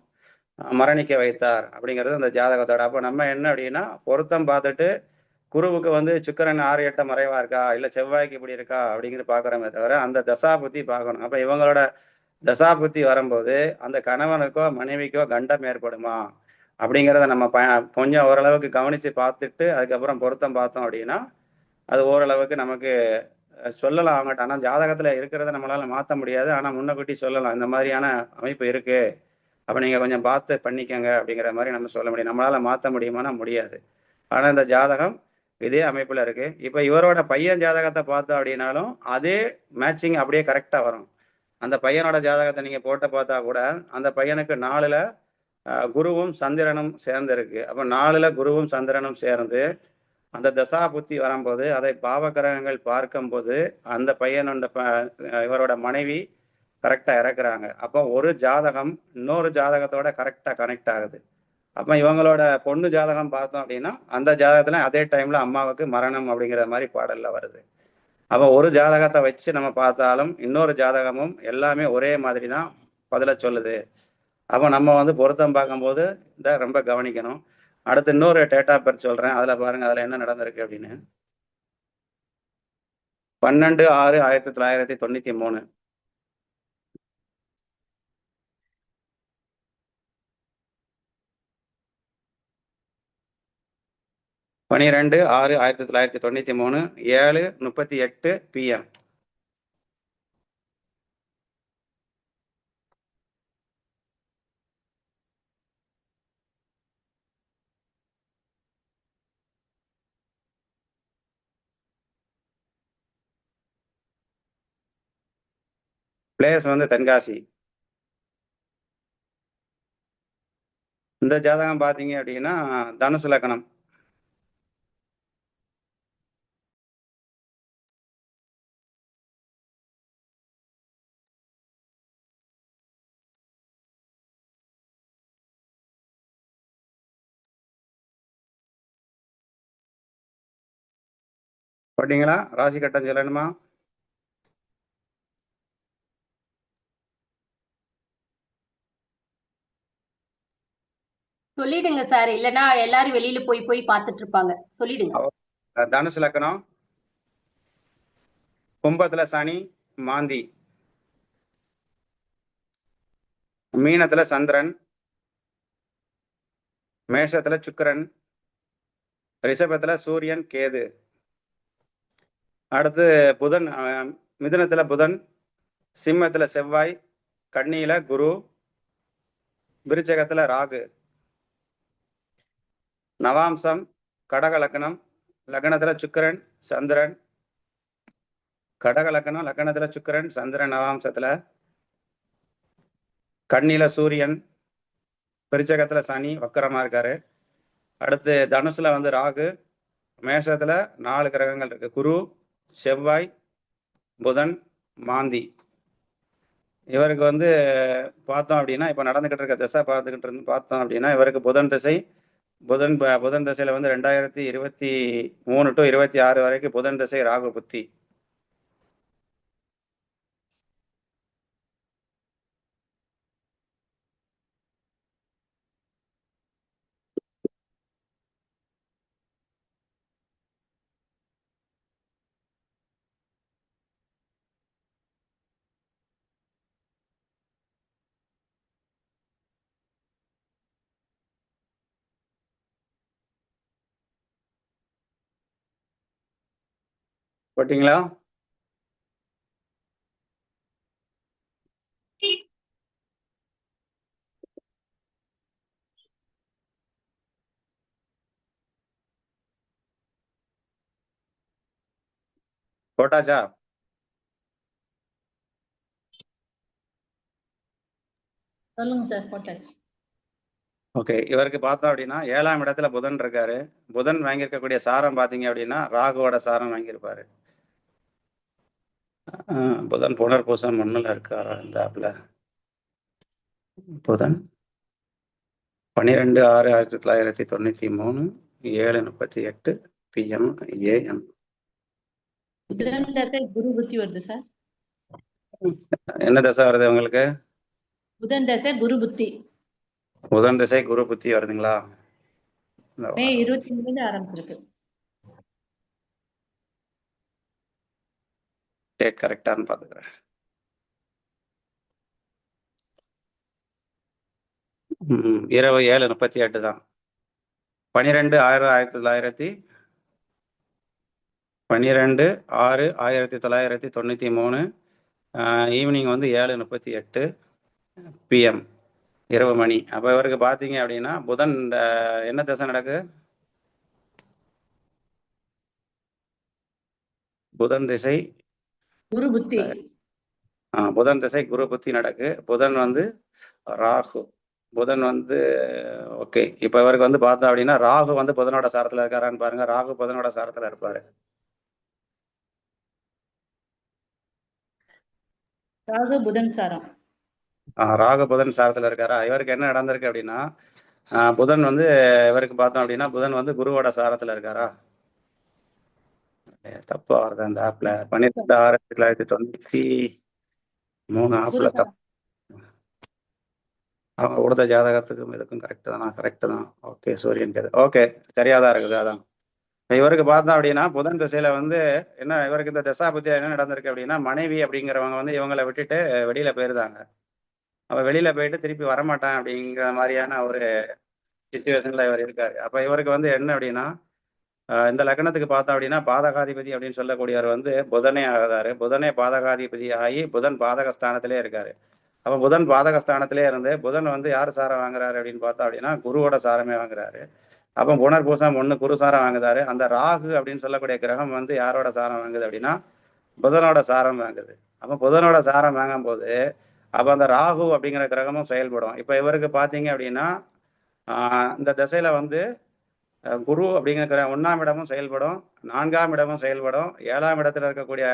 மரணிக்க வைத்தார் அப்படிங்கிறது அந்த ஜாதகத்தோட. அப்ப நம்ம என்ன அப்படின்னா பொருத்தம் பார்த்துட்டு குருவுக்கு வந்து சுக்கிரன் 6 8 மறைவா இருக்கா, இல்ல செவ்வாய்க்கு இப்படி இருக்கா அப்படிங்கிற பாக்குறோமே தவிர அந்த தசாபுத்தி பார்க்கணும். அப்ப இவங்களோட தசாபுத்தி வரும்போது அந்த கணவனுக்கோ மனைவிக்கோ கண்டம் ஏற்படுமா அப்படிங்கிறத நம்ம கொஞ்சம் ஓரளவுக்கு கவனிச்சு பார்த்துட்டு அதுக்கப்புறம் பொருத்தம் பார்த்தோம் அப்படின்னா அது ஓரளவுக்கு நமக்கு சொல்லலாம் அவங்ககிட்ட. ஆனா ஜாதகத்துல இருக்கிறத நம்மளால மாற்ற முடியாது. ஆனா முன்னக்கூட்டி சொல்லலாம், இந்த மாதிரியான அமைப்பு இருக்கு, அப்ப நீங்க கொஞ்சம் பார்த்து பண்ணிக்கங்க அப்படிங்கிற மாதிரி நம்ம சொல்ல முடியும். நம்மளால மாற்ற முடியுமானா முடியாது. ஆனா இந்த ஜாதகம் இதே அமைப்புல இருக்கு. இப்ப இவரோட பையன் ஜாதகத்தை பார்த்தோம் அப்படின்னாலும் அதே மேட்சிங் அப்படியே கரெக்டா வரும். அந்த பையனோட ஜாதகத்தை நீங்க போட்டு பார்த்தா கூட அந்த பையனுக்கு 4ல குருவும் சந்திரனும் சேர்ந்து இருக்கு. அப்ப 4ல குருவும் சந்திரனும் சேர்ந்து அந்த தசா புத்தி வரும்போது அதை பாவகிரகங்கள் பார்க்கும்போது அந்த பையனோட இவரோட மனைவி கரெக்டா இறக்குறாங்க. அப்போ ஒரு ஜாதகம் இன்னொரு ஜாதகத்தோட கரெக்டா கனெக்ட் ஆகுது. அப்ப இவங்களோட பொண்ணு ஜாதகம் பார்த்தோம் அப்படின்னா அந்த ஜாதகத்துல அதே டைம்ல அம்மாவுக்கு மரணம் அப்படிங்கிற மாதிரி பாடல்ல வருது. அப்ப ஒரு ஜாதகத்தை வச்சு நம்ம பார்த்தாலும் இன்னொரு ஜாதகமும் எல்லாமே ஒரே மாதிரி தான் பதில சொல்லுது. அப்ப நம்ம வந்து பொருத்தம் பார்க்கும்போது இதை ரொம்ப கவனிக்கணும். அடுத்து இன்னொரு டேட் ஆஃப் பர்த் சொல்றேன், அதுல பாருங்க அதுல என்ன நடந்திருக்கு அப்படின்னு. 12/6/1993 12/6/1993 7:38 PM. பிளேஸ் வந்து தென்காசி. இந்த ஜாதகம் பாத்தீங்க அப்படின்னா தனுசு லக்னம். போட்டீங்களா? ராசி கட்டம் சொல்லணுமா? சொல்லிடுங்க சார், இல்லைன்னா எல்லாரும் வெளியில போய் போய் பார்த்துட்டு இருப்பாங்க. சொல்லிடுங்க. தனுசு லக்னம், கும்பத்துல சனி மாந்தி, மீனத்துல சந்திரன், மேஷத்துல சுக்கிரன், ரிஷபத்துல சூரியன் கேது. அடுத்து புதன், மிதுனத்துல புதன், சிம்மத்துல செவ்வாய், கன்னியில குரு, விருச்சகத்துல ராகு. நவாம்சம் கடக லக்னம், லக்னத்துல சுக்கிரன் சந்திரன், கடக லக்னம் லக்னத்துல சுக்கிரன் சந்திரன் நவாம்சத்துல, கன்னியில சூரியன், விருச்சகத்துல சனி வக்கரமா இருக்காரு. அடுத்து தனுசுல வந்து ராகு, மேஷத்துல 4 கிரகங்கள் இருக்கு. குரு, செவ்வாய், புதன், மாந்தி. இவருக்கு வந்து பார்த்தோம் அப்படின்னா இப்ப நடந்துகிட்டு இருக்க திசை பார்த்தோம் அப்படின்னா இவருக்கு புதன் திசை. புதன் திசையில வந்து 2023 டு 26 வரைக்கும் புதன் திசை ராகு புத்தி. போட்டீங்களா? போட்டாச்சா? சொல்லுங்க சார், போட்டாச்சு. ஓகே, இவருக்கு பார்த்தோம் அப்படின்னா 7ஆம் இடத்துல புதன் இருக்காரு. புதன் வாங்கியிருக்கக்கூடிய சாரம் பார்த்தீங்க அப்படின்னா ராகுவோட சாரம் வாங்கியிருப்பாரு. புதன் புனர்பூசம் 1ல இருக்காரா இந்த ஆப்ல? புதன் 12/6/1993 7:38 PM AM. புதன் தசை குரு புத்தி வருது சார். என்ன தசை வருது உங்களுக்கு? புதன் தசை குரு புத்தி புதன் திசை குரு புத்தி வருதுங்களா? மே 23 ஆரம்பிச்சிருக்கு. டேட் கரெக்டான்னு பாத்துக்கிறேன். இரவு 7:38 தான். 12/6/1993 ஈவினிங் வந்து 7:38 PM இரவு மணி. அப்ப இவருக்கு பாத்தீங்க அப்படின்னா புதன் என்ன திசை நடக்கு? புதன் திசை குரு புத்தி. புதன் திசை குரு புத்தி நடக்கு. புதன் வந்து ராகு. புதன் வந்து ஓகே. இப்ப இவருக்கு வந்து பார்த்தோம் அப்படின்னா ராகு வந்து புதனோட சாரத்துல இருக்காரான்னு பாருங்க. ராகு புதனோட சாரத்துல இருப்பாரு. ராகு புதன் சாரம். ராகு புதன் சாரத்துல இருக்காரா? இவருக்கு என்ன நடந்திருக்கு அப்படின்னா புதன் வந்து இவருக்கு பார்த்தோம் அப்படின்னா புதன் வந்து குருவோட சாரத்துல இருக்காரா? தப்பா வருது அந்த ஆப்ல. 12/6/1993 ஆப்ல தப்பு. அவங்க கொடுத்த ஜாதகத்துக்கும் இதுக்கும் கரெக்ட் தானா? கரெக்ட் தான். ஓகே, சூரியன் கேது. ஓகே, சரியாதான் இருக்குது. அதான் இவருக்கு பார்த்தோம் அப்படின்னா புதன் திசையில வந்து என்ன இவருக்கு இந்த தசா புத்தியா என்ன நடந்திருக்கு அப்படின்னா மனைவி அப்படிங்கிறவங்க வந்து இவங்களை விட்டுட்டு வெளியில போயிருந்தாங்க. அவ வெளியில போயிட்டு திருப்பி வரமாட்டான் அப்படிங்கிற மாதிரியான ஒரு சிச்சுவேஷன்ல இவர் இருக்காரு. அப்ப இவருக்கு வந்து என்ன அப்படின்னா இந்த லக்னத்துக்கு பார்த்தோம் அப்படின்னா பாதகாதிபதி அப்படின்னு சொல்லக்கூடியவர் வந்து புதனே ஆகுதாரு. புதனே பாதகாதிபதி ஆகி புதன் பாதகஸ்தானத்திலே இருக்காரு. அப்ப புதன் பாதகஸ்தானத்திலே இருந்து புதன் வந்து யார் சாரம் வாங்குறாரு அப்படின்னு பார்த்தோம் அப்படின்னா குருவோட சாரமே வாங்குறாரு. அப்போ புனர்பூசம் 1 குரு சாரம் வாங்குதாரு. அந்த ராகு அப்படின்னு சொல்லக்கூடிய கிரகம் வந்து யாரோட சாரம் வாங்குது அப்படின்னா புதனோட சாரம் வாங்குது. அப்போ புதனோட சாரம் வாங்கும் போது அப்ப அந்த ராகு அப்படிங்கிற கிரகமும் செயல்படும். இப்ப இவருக்கு பாத்தீங்க அப்படின்னா இந்த திசையில வந்து குரு அப்படிங்கிற 1ஆம் இடமும் செயல்படும், 4ஆம் இடமும் செயல்படும், 7ஆம் இடத்துல இருக்கக்கூடிய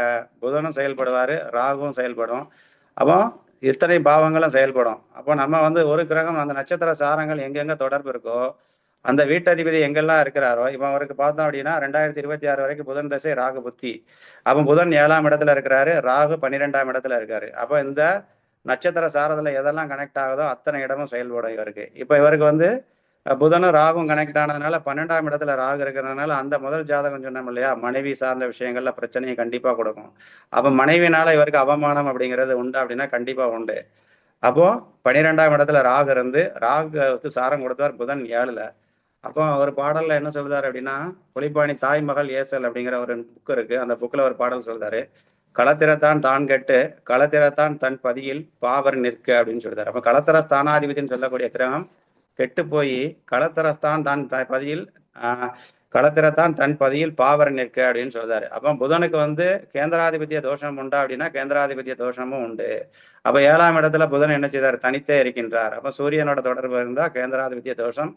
புதனும் செயல்படுவாரு, ராகுவும் செயல்படும். அப்போ இத்தனை பாவங்களும் செயல்படும். அப்போ நம்ம வந்து ஒரு கிரகம் அந்த நட்சத்திர சாரங்கள் எங்கெங்க தொடர்பு இருக்கோ அந்த வீட்டதிபதி எங்கெல்லாம் இருக்கிறாரோ இப்போ அவருக்கு பார்த்தோம் அப்படின்னா 2026 வரைக்கும் புதன் தசை ராகு புத்தி. அப்போ புதன் 7ஆம் இடத்துல இருக்கிறாரு, ராகு 12ஆம் இடத்துல இருக்காரு. அப்போ இந்த நட்சத்திர சாரத்துல எதெல்லாம் கனெக்ட் ஆகுதோ அத்தனை இடமும் செயல்படும் இவருக்கு. இப்போ இவருக்கு வந்து புதனும் ராகும் கனெக்ட் ஆனதுனால 12ஆம் இடத்துல ராகு இருக்கிறதுனால அந்த முதல் ஜாதகம் சொன்னோம் இல்லையா, மனைவி சார்ந்த விஷயங்கள்ல பிரச்சனையை கண்டிப்பா கொடுக்கும். அப்ப மனைவினால இவருக்கு அவமானம் அப்படிங்கிறது உண்டு அப்படின்னா கண்டிப்பா உண்டு. அப்போ 12ஆம் இடத்துல ராகு இருந்து ராகு சாரம் கொடுத்தார் புதன் 7ல. அப்போ ஒரு பாடல்ல என்ன சொல்றாரு அப்படின்னா புலிப்பாணி தாய் மகள் ஏசல் அப்படிங்கிற ஒரு புக் இருக்கு. அந்த புக்ல ஒரு பாடல் சொல்றாரு, களத்திரத்தான் தான் கெட்டு களத்திரத்தான் தன் பதியில் பாவர் நிற்க அப்படின்னு சொல்றாரு. அப்ப களத்திர ஸ்தானாதிபதினு சொல்லக்கூடிய கிரகம் கெட்டு போய் களத்திரஸ்தான் தான் பதியில் களத்திரத்தான் தன் பதியில் பாவர் நிற்க அப்படின்னு சொல்றாரு. அப்போ புதனுக்கு வந்து கேந்திராதிபத்திய தோஷம் உண்டா அப்படின்னா கேந்திராதிபத்திய தோஷமும் உண்டு. அப்ப 7ஆம் இடத்துல புதன் என்ன செய்தார்? தனித்தே இருக்கின்றார். அப்ப சூரியனோட தொடர்பு இருந்தா கேந்திராதிபத்திய தோஷம்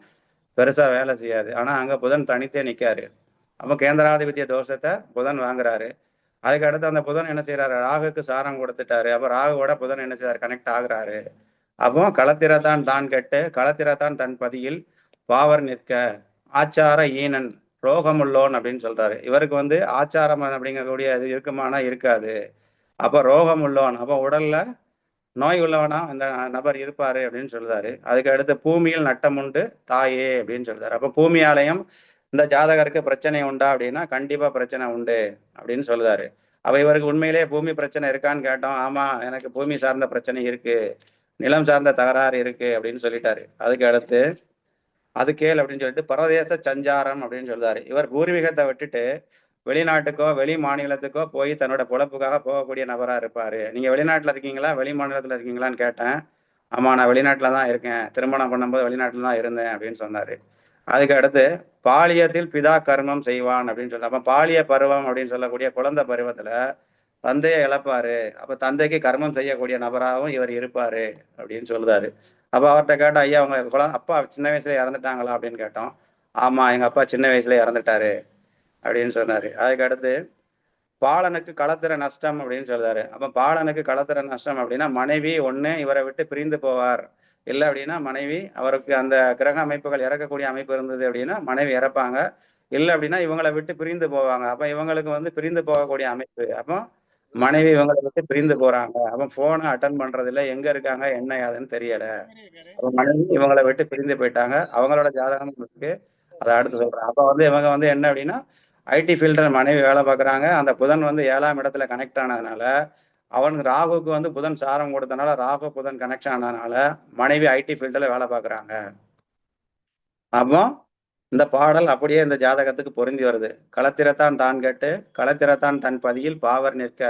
பெருசா வேலை செய்யாது. ஆனா அங்க புதன் தனித்தே நிக்காரு. அப்போ கேந்திராதிபத்திய தோஷத்தை புதன் வாங்குறாரு. அதுக்கு அடுத்து அந்த புதன் என்ன செய்யறாரு, ராகுக்கு சாரம் கொடுத்துட்டாரு. அப்போ ராகுவோட புதன் என்ன செய்யறாரு, கனெக்ட் ஆகுறாரு. அப்போ களத்திரத்தான் தான் கெட்டு களத்திரத்தான் தன் பதியில் பாவர் நிற்க ஆச்சார ஈனன் ரோகமுள்ளோன் அப்படின்னு சொல்றாரு. இவருக்கு வந்து ஆச்சாரம் அப்படிங்கக்கூடிய இது இருக்குமானா இருக்காது. அப்போ ரோகம் உள்ளோன், அப்போ உடல்ல நோய் உள்ளவனா அந்த நபர் இருப்பாரு அப்படின்னு சொல்றாரு. அதுக்கு அடுத்து பூமியில் நட்டம் உண்டு தாயே அப்படின்னு சொல்றாரு. அப்போ பூமியாலயம் இந்த ஜாதகருக்கு பிரச்சனை உண்டா அப்படின்னா கண்டிப்பா பிரச்சனை உண்டு அப்படின்னு சொல்லுதாரு. அப்ப இவருக்கு உண்மையிலேயே பூமி பிரச்சனை இருக்கான்னு கேட்டோம். ஆமா, எனக்கு பூமி சார்ந்த பிரச்சனை இருக்கு, நிலம் சார்ந்த தகராறு இருக்கு அப்படின்னு சொல்லிட்டாரு. அதுக்கு அடுத்து அது கேள் அப்படின்னு சொல்லிட்டு பரதேச சஞ்சாரம் அப்படின்னு சொல்றாரு. இவர் பூர்வீகத்தை விட்டுட்டு வெளிநாட்டுக்கோ வெளி மாநிலத்துக்கோ போய் தன்னோட பொழப்புக்காக போகக்கூடிய நபரா இருப்பாரு. நீங்க வெளிநாட்டுல இருக்கீங்களா வெளி மாநிலத்துல இருக்கீங்களான்னு கேட்டேன். ஆமா, நான் வெளிநாட்டுல தான் இருக்கேன், திருமணம் பண்ணும்போது வெளிநாட்டுல தான் இருந்தேன் அப்படின்னு சொன்னாரு. அதுக்கு அடுத்து பாலியத்தில் பிதா கர்மம் செய்வான் அப்படின்னு சொல்றாரு. அப்ப பாலிய பருவம் அப்படின்னு சொல்லக்கூடிய குழந்தை பருவத்துல தந்தையை இழப்பாரு. அப்ப தந்தைக்கு கர்மம் செய்யக்கூடிய நபராகவும் இவர் இருப்பாரு அப்படின்னு சொல்லுதாரு. அப்ப அவர்கிட்ட கேட்டோம், ஐயா உங்க அப்பா சின்ன வயசுல இறந்துட்டாங்களா அப்படின்னு கேட்டோம். ஆமா, எங்க அப்பா சின்ன வயசுல இறந்துட்டாரு அப்படின்னு சொன்னாரு. அதுக்கு அடுத்து பாலனுக்கு களத்திர நஷ்டம் அப்படின்னு சொல்றாரு. அப்ப பாலனுக்கு களத்திர நஷ்டம் அப்படின்னா மனைவி ஒண்ணு இவரை விட்டு பிரிந்து போவார், இல்லை அப்படின்னா மனைவி அவருக்கு அந்த கிரக அமைப்புகள் இறக்கக்கூடிய அமைப்பு இருந்தது அப்படின்னா மனைவி இறப்பாங்க, இல்லை அப்படின்னா இவங்களை விட்டு பிரிந்து போவாங்க. அப்ப இவங்களுக்கு வந்து பிரிந்து போகக்கூடிய அமைப்பு. அப்போ மனைவி இவங்களை விட்டு பிரிந்து போறாங்க. அப்ப போனை அட்டன் பண்றது இல்லை, எங்க இருக்காங்க என்ன யாதுன்னு தெரியல. அப்ப மனைவி இவங்களை விட்டு பிரிந்து போயிட்டாங்க, அவங்களோட ஜாதகம் இருக்கு, அதை அடுத்து சொல்றேன். அப்ப வந்து இவங்க வந்து என்ன அப்படின்னா ஐடி ஃபீல்ட்ல மனைவி வேலை பார்க்குறாங்க. அந்த புதன் வந்து 7ஆம் இடத்துல கனெக்ட் ஆனதுனால அவனுக்கு ராகுக்கு வந்து புதன் சாரம் கொடுத்தனால ராகு புதன் கனெக்ஷன் ஆனதுனால மனைவி ஐடி ஃபீல்டில் வேலை பார்க்குறாங்க. அப்போ இந்த பாடல் அப்படியே இந்த ஜாதகத்துக்கு பொருந்தி வருது. களத்திரத்தான் தான் கேட்டு களத்திரத்தான் தன் பதியில் பாவர் நிற்க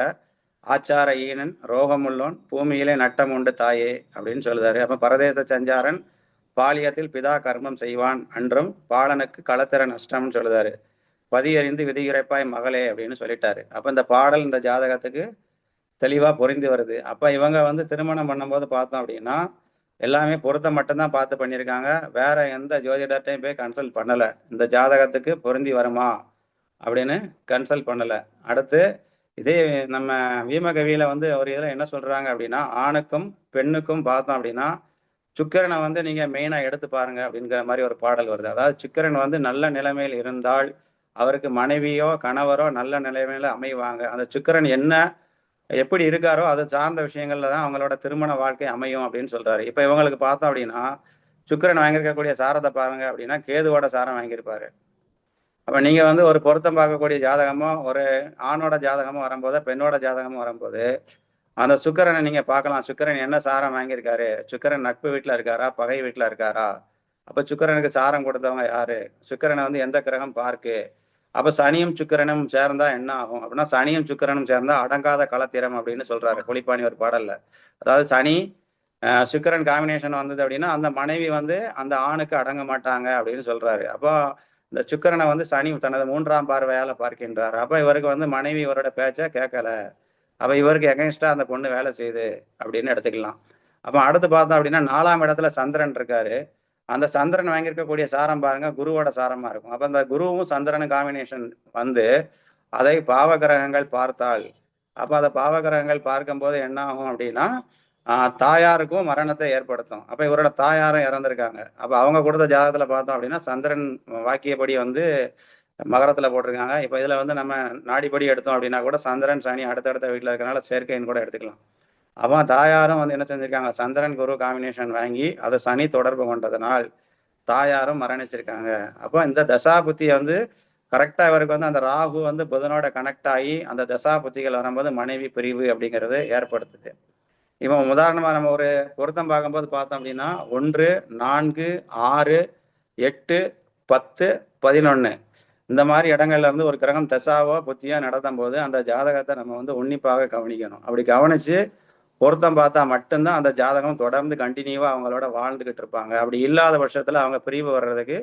ஆச்சார ஈனன் ரோகமுள்ளோன் பூமியிலே நட்டம் உண்டு தாயே அப்படின்னு சொல்லுதாரு. அப்ப பரதேச சஞ்சாரன் பாலியத்தில் பிதா கர்மம் செய்வான் அன்றும் பாலனுக்கு களத்திர நஷ்டம்னு சொல்லுதாரு. பதியறிந்து விதியுரைப்பாய் மகளே அப்படின்னு சொல்லிட்டாரு. அப்ப இந்த பாடல் இந்த ஜாதகத்துக்கு தெளிவா பொருந்தி வருது. அப்ப இவங்க வந்து திருமணம் பண்ணும்போது பார்த்தோம் அப்படின்னா எல்லாமே பொருத்தம் மட்டும்தான் பார்த்து பண்ணியிருக்காங்க, வேற எந்த ஜோதிடர்ட்டையும் போய் கன்சல்ட் பண்ணல. இந்த ஜாதகத்துக்கு பொருந்தி வருமா அப்படின்னு கன்சல்ட் பண்ணல. அடுத்து இதே நம்ம வீமகவியில வந்து ஒரு இதுல என்ன சொல்றாங்க அப்படின்னா ஆணுக்கும் பெண்ணுக்கும் பார்த்தோம் அப்படின்னா சுக்கிரனை வந்து நீங்க மெயினா எடுத்து பாருங்க அப்படிங்கிற மாதிரி ஒரு பாடல் வருது. அதாவது சுக்கிரன் வந்து நல்ல நிலைமையில் இருந்தால் அவருக்கு மனைவியோ கணவரோ நல்ல நிலைமையில அமைவாங்க. அந்த சுக்கிரன் என்ன எப்படி இருக்காரோ அது சார்ந்த விஷயங்கள்ல தான் அவங்களோட திருமண வாழ்க்கை அமையும் அப்படின்னு சொல்றாரு. இப்ப இவங்களுக்கு பார்த்தோம் அப்படின்னா சுக்கிரன் வாங்கியிருக்கக்கூடிய சாரத்தை பாருங்க அப்படின்னா கேதுவோட சாரம் வாங்கியிருப்பாரு. அப்ப நீங்க வந்து ஒரு பொருத்தம் பார்க்கக்கூடிய ஜாதகமோ ஒரு ஆணோட ஜாதகமோ வரும்போது பெண்ணோட ஜாதகமோ வரும்போது அந்த சுக்கிரனை நீங்க பார்க்கலாம். சுக்கிரன் என்ன சாரம் வாங்கியிருக்காரு, சுக்கிரன் நட்பு வீட்டுல இருக்காரா பகை வீட்டுல இருக்காரா, அப்ப சுக்கிரனுக்கு சாரம் கொடுத்தவங்க யாரு, சுக்கிரனை வந்து எந்த கிரகம் பார்க்கு. அப்ப சனியும் சுக்கிரனும் சேர்ந்தா என்ன ஆகும் அப்படின்னா சனியும் சுக்கிரனும் சேர்ந்தா அடங்காத களத்திரம் அப்படின்னு சொல்றாரு புலிப்பாணி ஒரு பாடல்ல. அதாவது சனி சுக்கிரன் காம்பினேஷன் வந்தது அப்படின்னா அந்த மனைவி வந்து அந்த ஆணுக்கு அடங்க மாட்டாங்க அப்படின்னு சொல்றாரு. அப்போ இந்த சுக்கிரனை வந்து சனி தனது 3ஆம் பார்வையால பார்க்கின்றார். அப்ப இவருக்கு வந்து மனைவி இவரோட பேச்ச கேட்கல, அப்ப இவருக்கு எகென்ஸ்டா அந்த பொண்ணு வேலை செய்யுது அப்படின்னு எடுத்துக்கலாம். அப்ப அடுத்து பார்த்தோம் அப்படின்னா 4ஆம் இடத்துல சந்திரன் இருக்காரு. அந்த சந்திரன் வாங்கியிருக்கக்கூடிய சாரம் பாருங்க குருவோட சாரமா இருக்கும். அப்ப அந்த குருவும் சந்திரனும் காம்பினேஷன் வந்து அதை பாவகிரகங்கள் பார்த்தால் அப்ப அந்த பாவகிரகங்கள் பார்க்கும்போது என்ன ஆகும் அப்படின்னா தாயாருக்கும் மரணத்தை ஏற்படுத்தும். அப்ப இவரோட தாயாரும் இறந்திருக்காங்க. அப்ப அவங்க கொடுத்த ஜாதகத்துல பார்த்தோம் அப்படின்னா சந்திரன் வாக்கியப்படி வந்து மகரத்துல போட்டிருக்காங்க. இப்ப இதுல வந்து நம்ம நாடிப்படி எடுத்தோம் அப்படின்னா கூட சந்திரன் சனி அடுத்தடுத்த வீட்டுல இருக்கனால சேர்க்கைன்னு கூட எடுத்துக்கலாம். அப்போ தாயாரும் வந்து என்ன செஞ்சிருக்காங்க சந்திரன் குரு காம்பினேஷன் வாங்கி அதை சனி தொடர்பு கொண்டதனால் தாயாரும் மரணிச்சிருக்காங்க. அப்போ இந்த தசாபுத்தியை வந்து கரெக்டா இவருக்கு வந்து அந்த ராகு வந்து புதனோட கனெக்ட் ஆகி அந்த தசாபுத்திகள் வரும்போது மனைவி பிரிவு அப்படிங்கிறது ஏற்படுத்துது. இப்போ உதாரணமா நம்ம ஒரு பொருத்தம் பார்க்கும்போது பார்த்தோம் அப்படின்னா 1, 4, 6, 8, 10, 11 இந்த மாதிரி இடங்கள்ல இருந்து ஒரு கிரகம் தசாவோ புத்தியோ நடத்தும் போது அந்த ஜாதகத்தை நம்ம வந்து உன்னிப்பாக கவனிக்கணும். அப்படி கவனிச்சு பொருத்தம் பார்த்தா மட்டும்தான் அந்த ஜாதகம் தொடர்ந்து கண்டினியூவா அவங்களோட வாழ்ந்துகிட்டு இருப்பாங்க. அப்படி இல்லாத பட்சத்துல அவங்க பிரிவு வர்றதுக்கு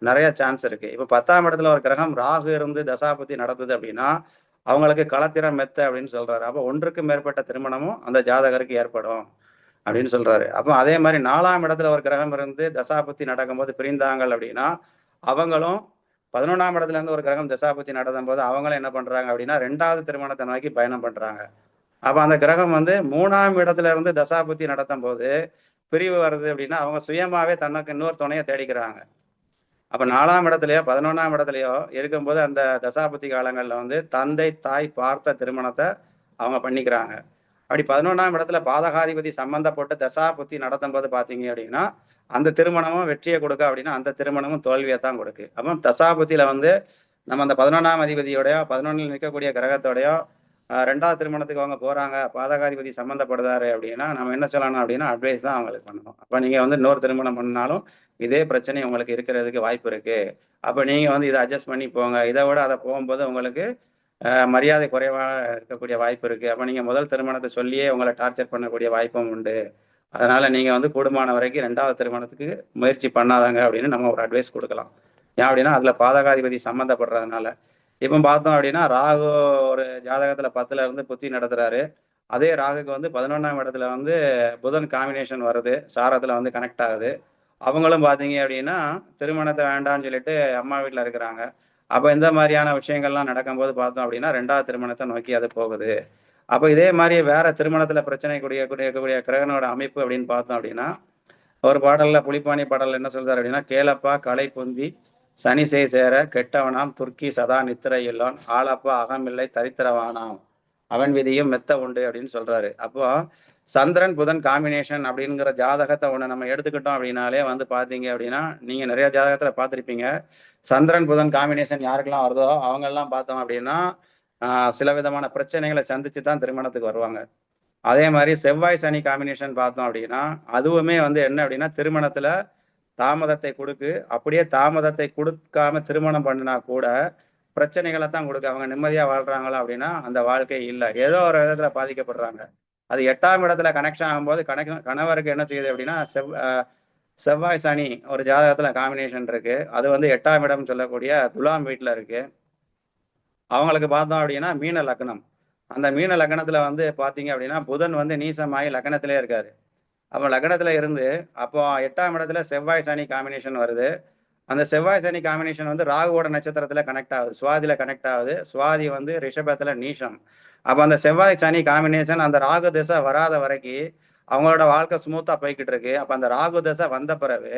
நிறைய சான்ஸ் இருக்கு. இப்ப 10ஆம் இடத்துல ஒரு கிரகம் ராகு இருந்து தசாபுத்தி நடத்துது அப்படின்னா அவங்களுக்கு களத்திரம் மெத்த அப்படின்னு சொல்றாரு. அப்போ 1க்கு மேற்பட்ட திருமணமும் அந்த ஜாதகருக்கு ஏற்படும் அப்படின்னு சொல்றாரு. அப்போ அதே மாதிரி 4ஆம் இடத்துல ஒரு கிரகம் இருந்து தசாபுத்தி நடக்கும்போது பிரிந்தாங்கள் அப்படின்னா அவங்களும் 11ஆம் இடத்துல இருந்து ஒரு கிரகம் தசாபுத்தி நடத்தும் போது அவங்களும் என்ன பண்றாங்க அப்படின்னா 2வது திருமணத்தை நோக்கி பயணம் பண்றாங்க. அப்ப அந்த கிரகம் வந்து 3ஆம் இடத்துல இருந்து தசாபுத்தி நடத்தும் போது பிரிவு வருது அப்படின்னா அவங்க சுயமாவே தனக்கு இன்னொரு துணையை தேடிக்கிறாங்க. அப்ப 4ஆம் இடத்துலயோ 11ஆம் இடத்துலயோ இருக்கும்போது அந்த தசாபுத்தி காலங்கள்ல வந்து தந்தை தாய் பார்த்த திருமணத்தை அவங்க பண்ணிக்கிறாங்க. அப்படி 11ஆம் இடத்துல பாதகாதிபதி சம்பந்தப்பட்டு தசாபுத்தி நடத்தும் போது பாத்தீங்க அப்படின்னா அந்த திருமணமும் வெற்றியை கொடுக்க அப்படின்னா அந்த திருமணமும் தோல்வியை தான் கொடுக்கு. அப்போ தசாபுத்தியில வந்து நம்ம அந்த 11ஆம் அதிபதியோடயோ 11ல் நிற்கக்கூடிய கிரகத்தோடயோ 2வது திருமணத்துக்கு அவங்க போறாங்க, பாதகாதிபதி சம்மந்தப்படுதாரு அப்படின்னா நம்ம என்ன சொல்லணும் அப்படின்னா அட்வைஸ் தான் அவங்களுக்கு பண்ணணும். அப்ப நீங்க வந்து இன்னொரு திருமணம் பண்ணாலும் இதே பிரச்சனை உங்களுக்கு இருக்கிறதுக்கு வாய்ப்பு இருக்கு. அப்ப நீங்க வந்து இதை அட்ஜஸ்ட் பண்ணி போங்க. இதை விட அதை போகும்போது உங்களுக்கு மரியாதை குறைவாக இருக்கக்கூடிய வாய்ப்பு இருக்கு. அப்ப நீங்க முதல் திருமணத்தை சொல்லியே உங்களை டார்ச்சர் பண்ணக்கூடிய வாய்ப்பும் உண்டு. அதனால நீங்க வந்து கூடுமான வரைக்கும் 2வது திருமணத்துக்கு முயற்சி பண்ணாதாங்க அப்படின்னு நம்ம ஒரு அட்வைஸ் கொடுக்கலாம். ஏன் அப்படின்னா அதுல பாதகாதிபதி சம்மந்தப்படுறதுனால. இப்ப பார்த்தோம் அப்படின்னா ராகு ஒரு ஜாதகத்துல 10ல இருந்து புத்தி நடத்துறாரு. அதே ராகுக்கு வந்து 11ஆம் இடத்துல வந்து புதன் காம்பினேஷன் வருது, சாரத்துல வந்து கனெக்ட் ஆகுது. அவங்களும் பாத்தீங்க அப்படின்னா திருமணத்தை வேண்டாம்னு சொல்லிட்டு அம்மா வீட்டுல இருக்கிறாங்க. அப்ப இந்த மாதிரியான விஷயங்கள்லாம் நடக்கும்போது பார்த்தோம் அப்படின்னா 2வது திருமணத்தை நோக்கி அது போகுது. அப்ப இதே மாதிரி வேற திருமணத்துல பிரச்சனை கூடிய கிரகனோட அமைப்பு அப்படின்னு பார்த்தோம் அப்படின்னா ஒரு பாடல்ல புலிப்பாணி பாடல் என்ன சொல்றாரு அப்படின்னா கேளப்பா கலை பொந்தி சனி சேர கெட்டவனாம் துர்க்கி சதா நித்திரை இல்லான் ஆளப்பா அகமில்லை தரித்திரவானாம் அவன் விதியும் மெத்த உண்டு அப்படின்னு சொல்றாரு. அப்போ சந்திரன் புதன் காம்பினேஷன் அப்படிங்கிற ஜாதகத்தை ஒண்ணு நம்ம எடுத்துக்கிட்டோம் அப்படின்னாலே வந்து பாத்தீங்க அப்படின்னா நீங்க நிறைய ஜாதகத்துல பார்த்திருப்பீங்க. சந்திரன் புதன் காம்பினேஷன் யாருக்கெல்லாம் வருதோ அவங்க எல்லாம் பார்த்தோம் அப்படின்னா சில விதமான பிரச்சனைகளை சந்திச்சு தான் திருமணத்துக்கு வருவாங்க. அதே மாதிரி செவ்வாய் சனி காம்பினேஷன் பார்த்தோம் அப்படின்னா அதுவுமே வந்து என்ன அப்படின்னா திருமணத்துல தாமதத்தை கொடுக்கு. அப்படியே தாமதத்தை கொடுக்காம திருமணம் பண்ணினா கூட பிரச்சனைகளை தான் கொடுக்கு. அவங்க நிம்மதியா வாழ்றாங்களா அப்படின்னா அந்த வாழ்க்கை இல்லை, ஏதோ ஒரு விதத்துல பாதிக்கப்படுறாங்க. அது 8ஆம் இடத்துல கனெக்ஷன் ஆகும்போது கணவருக்கு என்ன செய்யுது அப்படின்னா செவ்வாய் சனி ஒரு ஜாதகத்துல காம்பினேஷன் இருக்கு. அது வந்து 8ஆம் இடம் சொல்லக்கூடிய துலாம் வீட்டுல இருக்கு. அவங்களுக்கு பார்த்தோம் அப்படின்னா மீன லக்னம். அந்த மீன லக்னத்துல வந்து பாத்தீங்க அப்படின்னா புதன் வந்து நீசமாயி லக்னத்திலே இருக்காரு. அப்போ லக்னத்துல இருந்து அப்போ 8ஆம் இடத்துல செவ்வாய் சனி காம்பினேஷன் வருது. அந்த செவ்வாய் சனி காம்பினேஷன் வந்து ராகுவோட நட்சத்திரத்துல கனெக்ட் ஆகுது, சுவாதியில கனெக்ட் ஆகுது. சுவாதி வந்து ரிஷபத்துல நீசம். அப்ப அந்த செவ்வாய் சனி காம்பினேஷன் அந்த ராகு திசை வராத வரைக்கும் அவங்களோட வாழ்க்கை ஸ்மூத்தா போய்கிட்டு இருக்கு. அப்ப அந்த ராகு திசை வந்த பிறகு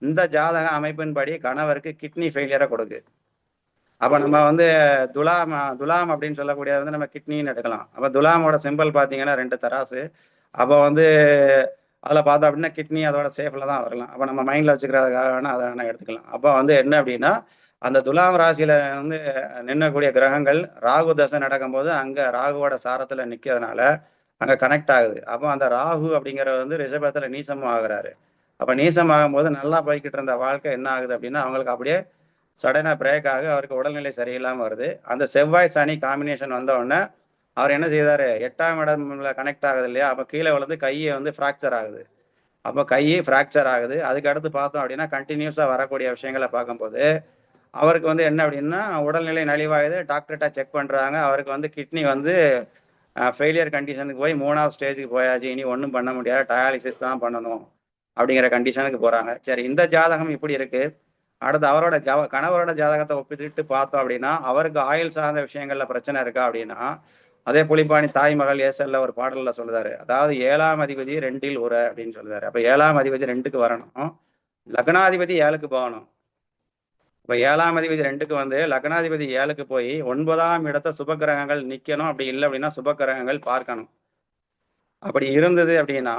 இந்த ஜாதக அமைப்பின்படி கணவருக்கு கிட்னி ஃபெயிலியரை கொடுக்கு. அப்ப நம்ம வந்து துலாம் அப்படின்னு சொல்லக்கூடியது வந்து நம்ம கிட்னின்னு எடுக்கலாம். அப்ப துலாமோட சிம்பிள் பாத்தீங்கன்னா 2 தராசு. அப்போ வந்து அதுல பார்த்தோம் அப்படின்னா கிட்னி அதோட சேஃப்ல தான் வரலாம். அப்ப நம்ம மைண்ட்ல வச்சுக்கிறதுக்காக வேணா அதை வேணா எடுத்துக்கலாம். அப்ப வந்து என்ன அப்படின்னா அந்த துலாம் ராசியில வந்து நின்னக்கூடிய கிரகங்கள் ராகு தசை நடக்கும்போது அங்க ராகுவோட சாரத்துல நிக்கிறதுனால அங்க கனெக்ட் ஆகுது. அப்போ அந்த ராகு அப்படிங்கிறது வந்து ரிஷபத்துல நீசமும் ஆகுறாரு. அப்ப நீசம் ஆகும்போது நல்லா போய்கிட்டு இருந்த வாழ்க்கை என்ன ஆகுது அப்படின்னா அவங்களுக்கு அப்படியே சடனா பிரேக் ஆக அவருக்கு உடல்நிலை சரியில்லாம வருது. அந்த செவ்வாய் சனி காம்பினேஷன் வந்த உடனே அவர் என்ன செய்தாரு, 8ஆம் இடம்ல கனெக்ட் ஆகுது இல்லையா, அப்ப கீழே விழுந்து கையை வந்து ஃப்ராக்சர் ஆகுது. அப்போ கையை ஃப்ராக்சர் ஆகுது. அதுக்கு அடுத்து பார்த்தோம் அப்படின்னா கண்டினியூஸா வரக்கூடிய விஷயங்களை பார்க்கும்போது அவருக்கு வந்து என்ன அப்படின்னா உடல்நிலை நலிவாகுது. டாக்டர்கிட்ட செக் பண்றாங்க, அவருக்கு வந்து கிட்னி வந்து ஃபெயிலியர் கண்டிஷனுக்கு போய் 3வது ஸ்டேஜுக்கு போயாச்சு, இனி ஒன்றும் பண்ண முடியாது, டயாலிசிஸ் தான் பண்ணணும் அப்படிங்கிற கண்டிஷனுக்கு போறாங்க. சரி, இந்த ஜாதகம் இப்படி இருக்கு. அடுத்து அவரோட கணவரோட ஜாதகத்தை ஒப்பிட்டு பார்த்தோம் அப்படின்னா அவருக்கு ஆயுள் சார்ந்த விஷயங்கள்ல பிரச்சனை இருக்கா அப்படின்னா அதே புலிப்பாணி தாய் மகள் ஏசல்ல ஒரு பாடல்ல சொல்லுதாரு. அதாவது 7ஆம் அதிபதி 2ல் உர அப்படின்னு சொல்லுதாரு. அப்ப 7ஆம் அதிபதி 2க்கு வரணும், லக்னாதிபதி 7க்கு போகணும். இப்ப 7ஆம் அதிபதி 2க்கு வந்து லக்னாதிபதி 7க்கு போய் 9ஆம் இடத்த சுபகிரகங்கள் நிக்கணும். அப்படி இல்லை அப்படின்னா சுபகிரகங்கள் பார்க்கணும். அப்படி இருந்தது அப்படின்னா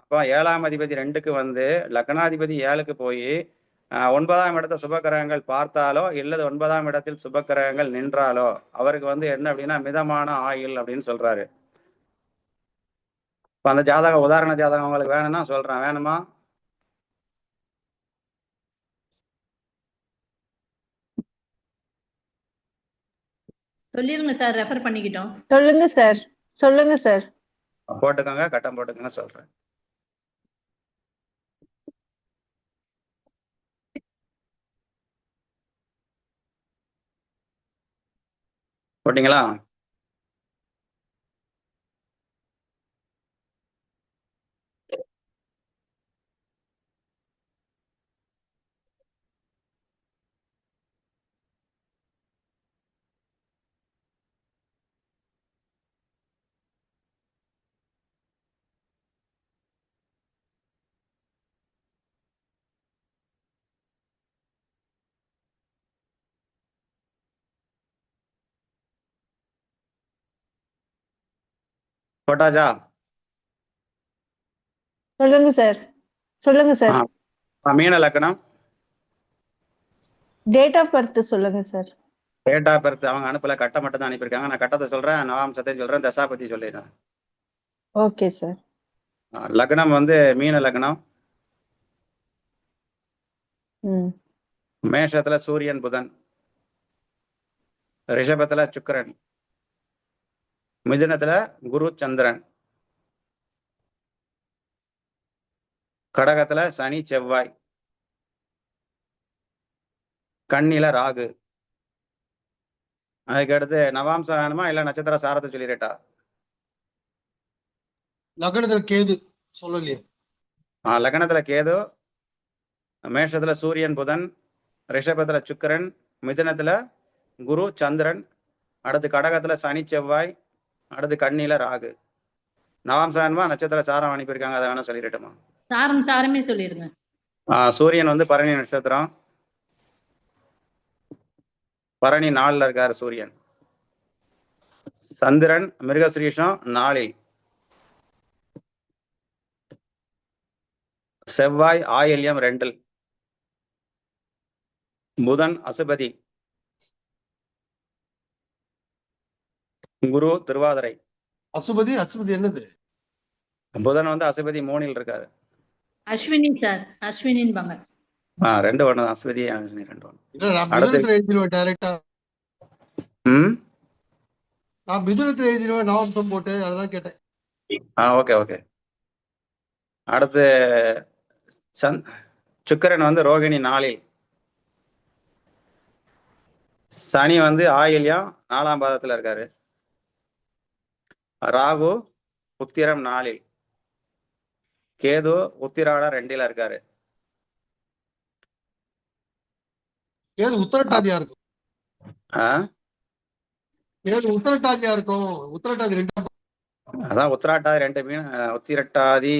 அப்போ 7ஆம் அதிபதி 2க்கு வந்து லக்னாதிபதி 7க்கு போய் 9ஆம் இடத்த சுபகிரகங்கள் பார்த்தாலோ இல்லது 9ஆம் இடத்தில் சுபகிரகங்கள் நின்றாலோ அவருக்கு வந்து என்ன அப்படின்னா மிதமான ஆயுள் அப்படின்னு சொல்றாரு. இப்ப அந்த ஜாதகம் உதாரண ஜாதகம் உங்களுக்கு வேணும்னா சொல்றேன், வேணுமா? சொல்லிருங்க சார், ரெஃபர் பண்ணிக்கிட்டோம். சொல்லுங்க சார், சொல்லுங்க சார். போட்டுக்கோங்க, கட்டம் போட்டுக்கோங்க, சொல்றேன். போட்டீங்களா? போட்டாச்சா? சொல்லுங்க சார். சொல்லுங்க சார். மீன லக்னம். டேட் ஆஃப் பர்த் சொல்லுங்க சார். டேட் ஆஃப் பர்த் அவங்க அனுப்பல, கட்டம் மட்டும் தான் அனுப்பியிருக்காங்க. நான் கட்டத்தை சொல்றேன், நவாம்சத்தையும் சொல்றேன், தசா பத்தி சொல்லிடுறேன். Okay sir. லக்னம் வந்து மீன லக்னம். மேஷத்துல சூரியன் புதன், ரிஷபத்துல சுக்கிரன், மிதுனத்துல குரு சந்திரன், கடகத்துல சனி செவ்வாய், கன்னில ராகு. அதுக்கு அடுத்து நவாம்சம் வேணுமா இல்ல நட்சத்திர சாரத்தை சொல்லிடட்டா? லக்னத்துல கேது சொல்லலையே. லக்னத்துல கேது, மேஷத்துல சூரியன் புதன், ரிஷபத்துல சுக்கிரன், மிதுனத்துல குரு சந்திரன், அடுத்து கடகத்துல சனி செவ்வாய், அடுத்து கன்னில ராகு. நவாம்சம் வேணுமா நட்சத்திர சாரம் அனுப்பியிருக்காங்க, அதை வேணா சொல்லிடட்டுமா? சாரமே சொல்லிடுங்க. சூரியன் வந்து பரணி நட்சத்திரம், பரணி 4ல் இருக்காரு சூரியன். சந்திரன் மிருகசிரீஷம் 4ல், செவ்வாய் ஆயில்யம் 2ல், புதன் அசுபதி, குரு திருவாதிரை. அசுபதி என்னது? புதன் வந்து அசுபதி 3ல் இருக்காரு. அஸ்வினி சார், அஸ்வினின் பாங்க. 2 ஒண்ணு தான், அஸ்வதி அஸ்வினி 2 ஒண்ணு. நான் மிதுனத்துல எழுதிடுவேன் டைரக்டா. நான் மிதுனத்துல எழுதிடுவேன் நவாம்சம் போட்டு, அதெல்லாம் கேட்டேன். Okay okay. அடுத்து சுக்கிரன் வந்து ரோகிணி 4ல், சனி வந்து ஆயில்யம் 4ஆம் பாதத்துல இருக்காரு, ராகு உத்திரம் 4ல், கேது உத்திராட 2ல் இருக்காரு. கேது உத்தரட்டாதியா இருக்கும். கேது உத்தரட்டாதியா இருக்கும். உத்தரட்டாதி 2. அதான் உத்திராட்டாதி 2 மீன். உத்திரட்டாதி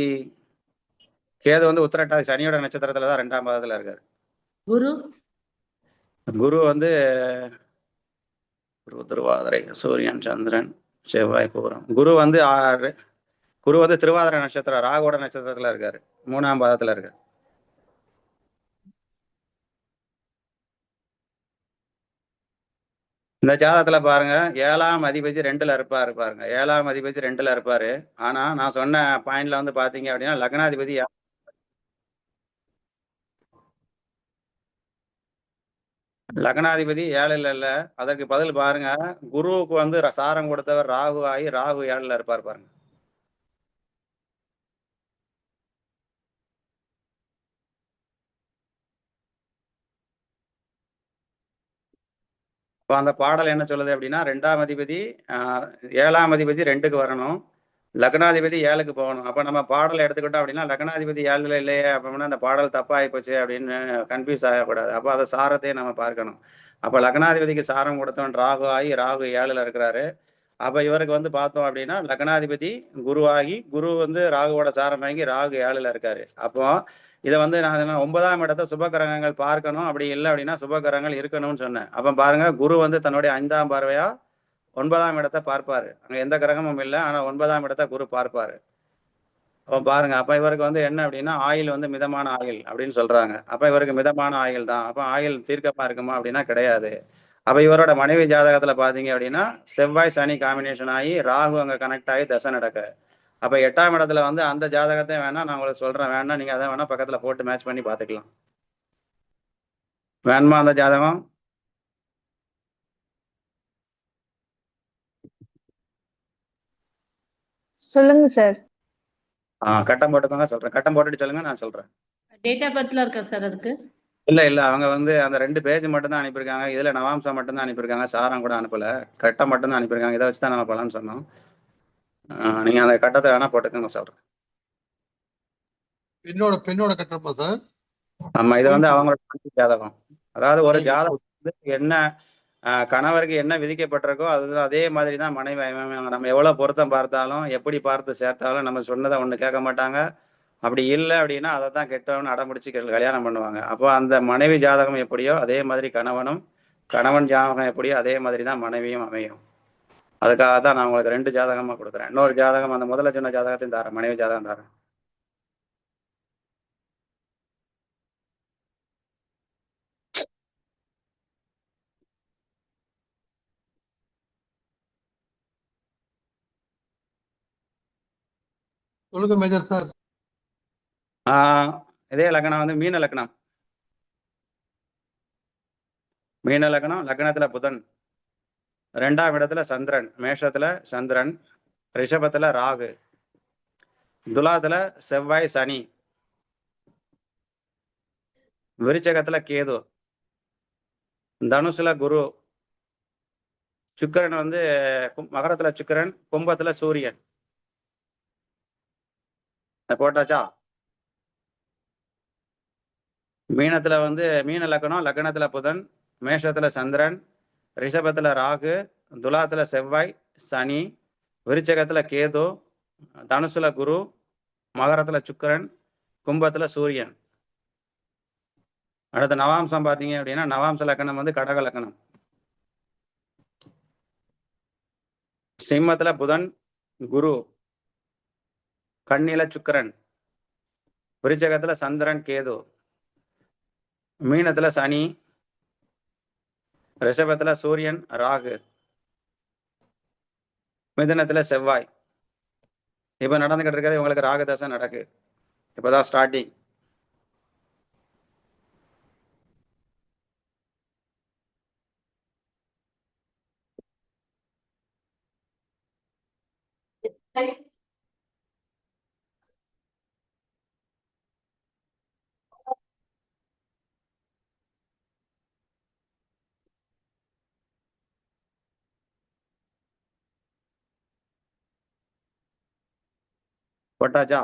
கேது வந்து உத்திரட்டாதி சனியோட நட்சத்திரத்துலதான் 2ஆம் பாதத்துல இருக்காரு. குரு வந்து திருவாதிரை, சூரியன் சந்திரன் செவ்வாய் பூரம். குரு வந்து திருவாதிரை நட்சத்திரம், ராகுவோட நட்சத்திரத்துல இருக்காரு, 3ஆம் பாதத்துல இருக்காரு. இந்த ஜாதகத்துல பாருங்க, 7ஆம் அதிபதி 2ல் இருப்பாரு. பாருங்க 7ஆம் அதிபதி 2ல் இருப்பாரு. ஆனா நான் சொன்ன பாயிண்ட்ல வந்து பாத்தீங்க அப்படின்னா லக்னாதிபதி லக்னாதிபதி 7ல் இல்ல. அதற்கு பதில் பாருங்க, குருவுக்கு வந்து சாரம் கொடுத்தவர் ராகு ஆகி ராகு 7ல் இருப்பார். பாருங்க இப்போ அந்த பாடல் என்ன சொல்லுது அப்படின்னா, 2ஆம் அதிபதி 7ஆம் அதிபதி 2க்கு வரணும், லக்னாதிபதி 7க்கு போகணும். அப்ப நம்ம பாடல் எடுத்துக்கிட்டோம் அப்படின்னா லக்னாதிபதி 7ல் இல்லையே அப்படின்னா அந்த பாடல் தப்பாகி போச்சு அப்படின்னு கன்ஃபியூஸ் ஆகக்கூடாது. அப்போ அதை சாரத்தையும் நம்ம பார்க்கணும். அப்ப லக்னாதிபதிக்கு சாரம் கொடுத்தவன் ராகு ஆகி ராகு 7ல் இருக்கிறாரு. அப்ப இவருக்கு வந்து பார்த்தோம் அப்படின்னா லக்னாதிபதி குருவாகி குரு வந்து ராகுவோட சாரம் வாங்கி ராகு 7ல் இருக்காரு. அப்போ இதை வந்து நான் 9ஆம் இடத்தை சுபகிரகங்கள் பார்க்கணும், அப்படி இல்லை அப்படின்னா சுபகிரகங்கள் இருக்கணும்னு சொன்னேன். அப்ப பாருங்க, குரு வந்து தன்னுடைய 5ஆம் பார்வையா 9ஆம் இடத்தை பார்ப்பாரு. அங்க எந்த கிரகமும் இல்லை, ஆனா 9ஆம் இடத்தை குரு பார்ப்பாரு. அப்ப பாருங்க, அப்ப இவருக்கு வந்து என்ன அப்படின்னா ஆயில் வந்து மிதமான ஆயில் அப்படின்னு சொல்றாங்க. அப்ப இவருக்கு மிதமான ஆயில் தான். அப்ப ஆயில் தீர்க்கமா இருக்குமா அப்படின்னா கிடையாது. அப்ப இவரோட மனைவி ஜாதகத்துல பாத்தீங்க அப்படின்னா செவ்வாய் சனி காம்பினேஷன் ஆகி ராகு அங்க கனெக்ட் ஆகி தசை நடக்க. அப்ப 8ஆம் இடத்துல வந்து அந்த ஜாதகத்தை வேணா நான் உங்களுக்கு சொல்றேன், வேணா நீங்க அதை வேணா பக்கத்துல போட்டு மேட்ச் பண்ணி பாத்துக்கலாம். வேணுமா அந்த ஜாதகம்? சொல்லுங்க சார். கட்டம் போட்டுக்கோங்க, சொல்றேன். கட்டம் போட்டுட்டு சொல்லுங்க, நான் சொல்றேன். டேட் ஆஃப் பர்த்ல இருக்கா சார் அதுக்கு? இல்ல அவங்க வந்து அந்த 2 பேஜ் மட்டும் தான் அனுப்பியிருக்காங்க. இதுல நவாம்சம் மட்டும் தான் அனுப்பியிருக்காங்க, சாரம் கூட அனுப்பல. கட்டம் மட்டும் தான் அனுப்பியிருக்காங்க. இதை வச்சுதான் நம்ம பலன்னு சொன்னோம். நீங்க அந்த கட்டத்தை வேணா போட்டுக்கோங்க, சொல்றேன். பெண்ணோட கட்டமா சார்? ஆமா, இது வந்து அவங்களோட ஜாதகம். அதாவது ஒரு ஜாதகம் வந்து என்ன கணவருக்கு என்ன விதிக்கப்பட்டிருக்கோ அதுதான் அதே மாதிரி தான் மனைவி. நம்ம எவ்வளவு பொருத்தம் பார்த்தாலும் எப்படி பார்த்து சேர்த்தாலும் நம்ம சொன்னதை ஒண்ணு கேட்க மாட்டாங்க. அப்படி இல்லை அப்படின்னா அதை தான் கெட்டவன் அடம்பிடிச்சு கல்யாணம் பண்ணுவாங்க. அப்போ அந்த மனைவி ஜாதகம் எப்படியோ அதே மாதிரி கணவன் ஜாதகம் எப்படியோ அதே மாதிரி தான் மனைவியும் அமையும். அதுக்காக தான் நான் உங்களுக்கு 2 ஜாதகமா கொடுக்குறேன். இன்னொரு ஜாதகம் அந்த முதல்ல சொன்ன ஜாதகத்தையும் தரேன், மனைவி ஜாதகம் தரேன். சொல்லுங்க மேஜர் சார். இதே லக்னம் வந்து மீன லக்னம். மீன லக்னம், லக்னத்துல புதன், 2ஆம் இடத்துல சந்திரன், மேஷத்துல சந்திரன், ரிஷபத்துல ராகு, துலாத்துல செவ்வாய் சனி, விருச்சகத்துல கேது, தனுசுல குரு, சுக்கிரன் வந்து மகரத்துல சுக்கிரன், கும்பத்துல சூரியன். போட்டாச்சா? மீனத்துல வந்து மீன லக்னம், லக்னத்துல புதன், மேஷத்துல சந்திரன், ரிஷபத்துல ராகு, துலாத்துல செவ்வாய் சனி, விருச்சகத்துல கேது, தனுசுல குரு, மகரத்துல சுக்கிரன், கும்பத்துல சூரியன். அடுத்த நவாம்சம் பார்த்தீங்க அப்படின்னா நவாம்ச லக்னம் வந்து கடக லக்னம். சிம்மத்துல புதன் குரு, கன்னியில சுக்கிரன், விருச்சகத்துல சந்திரன் கேது, மீனத்துல சனி, ரிஷபத்துல சூரியன் ராகு, மிதுனத்துல செவ்வாய். இப்ப நடந்துகிட்டு இருக்கிறது உங்களுக்கு ராகு தசை நடக்கு. இப்பதான் ஸ்டார்டிங். போட்டாச்சா?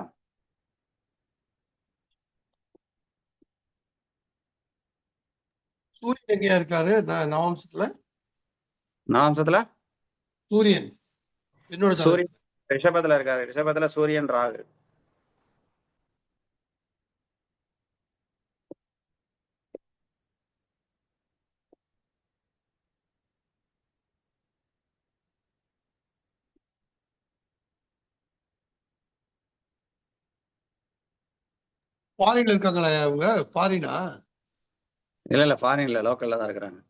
சூரியன் எங்கேயா இருக்காரு நவம்சத்துல? நவாம்சத்துல சூரியன் என்னோட சூரியன் ரிஷபத்துல இருக்காரு. ரிஷபத்துல சூரியன் ராகு. ஃபாரின்ல இருக்காங்களா அவங்க? ஃபாரினா? இல்ல ஃபாரின்ல, லோக்கல்ல தான் இருக்கிறாங்க.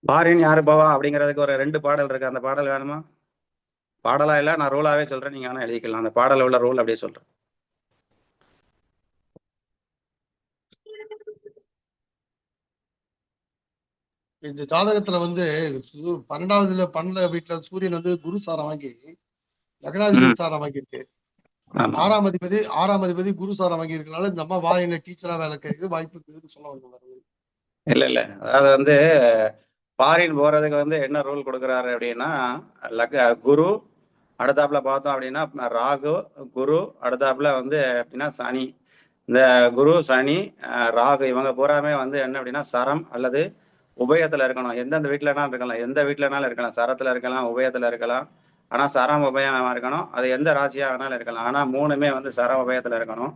ஃபாரின் யாரு போவா அப்படிங்கிறதுக்கு ஒரு 2 பாடல் இருக்கு. அந்த பாடல் வேணுமா? பாடலா இல்ல, நான் ரூலாவே சொல்றேன், நீங்க வேணா எழுதிக்கலாம். அந்த பாடல உள்ள ரூல் அப்படியே சொல்றேன். இந்த ஜாதகத்துல வந்து 12வது வீட்டுல சூரியன் வந்து குரு சாரம் வாங்கி லக்னாதிபதி சாரம் வாங்கியிருக்கு. ஆமா. 6ஆம் அதிபதி குரு சாரம் வாங்கி இருக்கனால இந்த அம்மா வாரியில டீச்சரா வேலை கேட்குது, வாய்ப்பு இருக்குதுன்னு சொல்ல வந்தாங்க. இல்ல அதாவது வந்து ஃபாரின் போறதுக்கு வந்து என்ன ரூல் கொடுக்குறாரு அப்படின்னா, குரு அடுத்தாப்புல பார்த்தோம் அப்படின்னா ராகு, குரு அடுத்தாப்புல வந்து அப்படின்னா சனி. இந்த குரு சனி ராகு இவங்க பூராமே வந்து என்ன அப்படின்னா சரம் அல்லது உபயத்துல இருக்கணும். எந்தெந்த வீட்டுலனாலும் இருக்கலாம், எந்த வீட்டுலனாலும் இருக்கலாம், சரத்துல இருக்கலாம், உபயத்துல இருக்கலாம். ஆனா சரம் உபயமா இருக்கணும். அது எந்த ராசியா வேணாலும் இருக்கலாம். ஆனா 3மே வந்து சரம் உபயத்துல இருக்கணும்.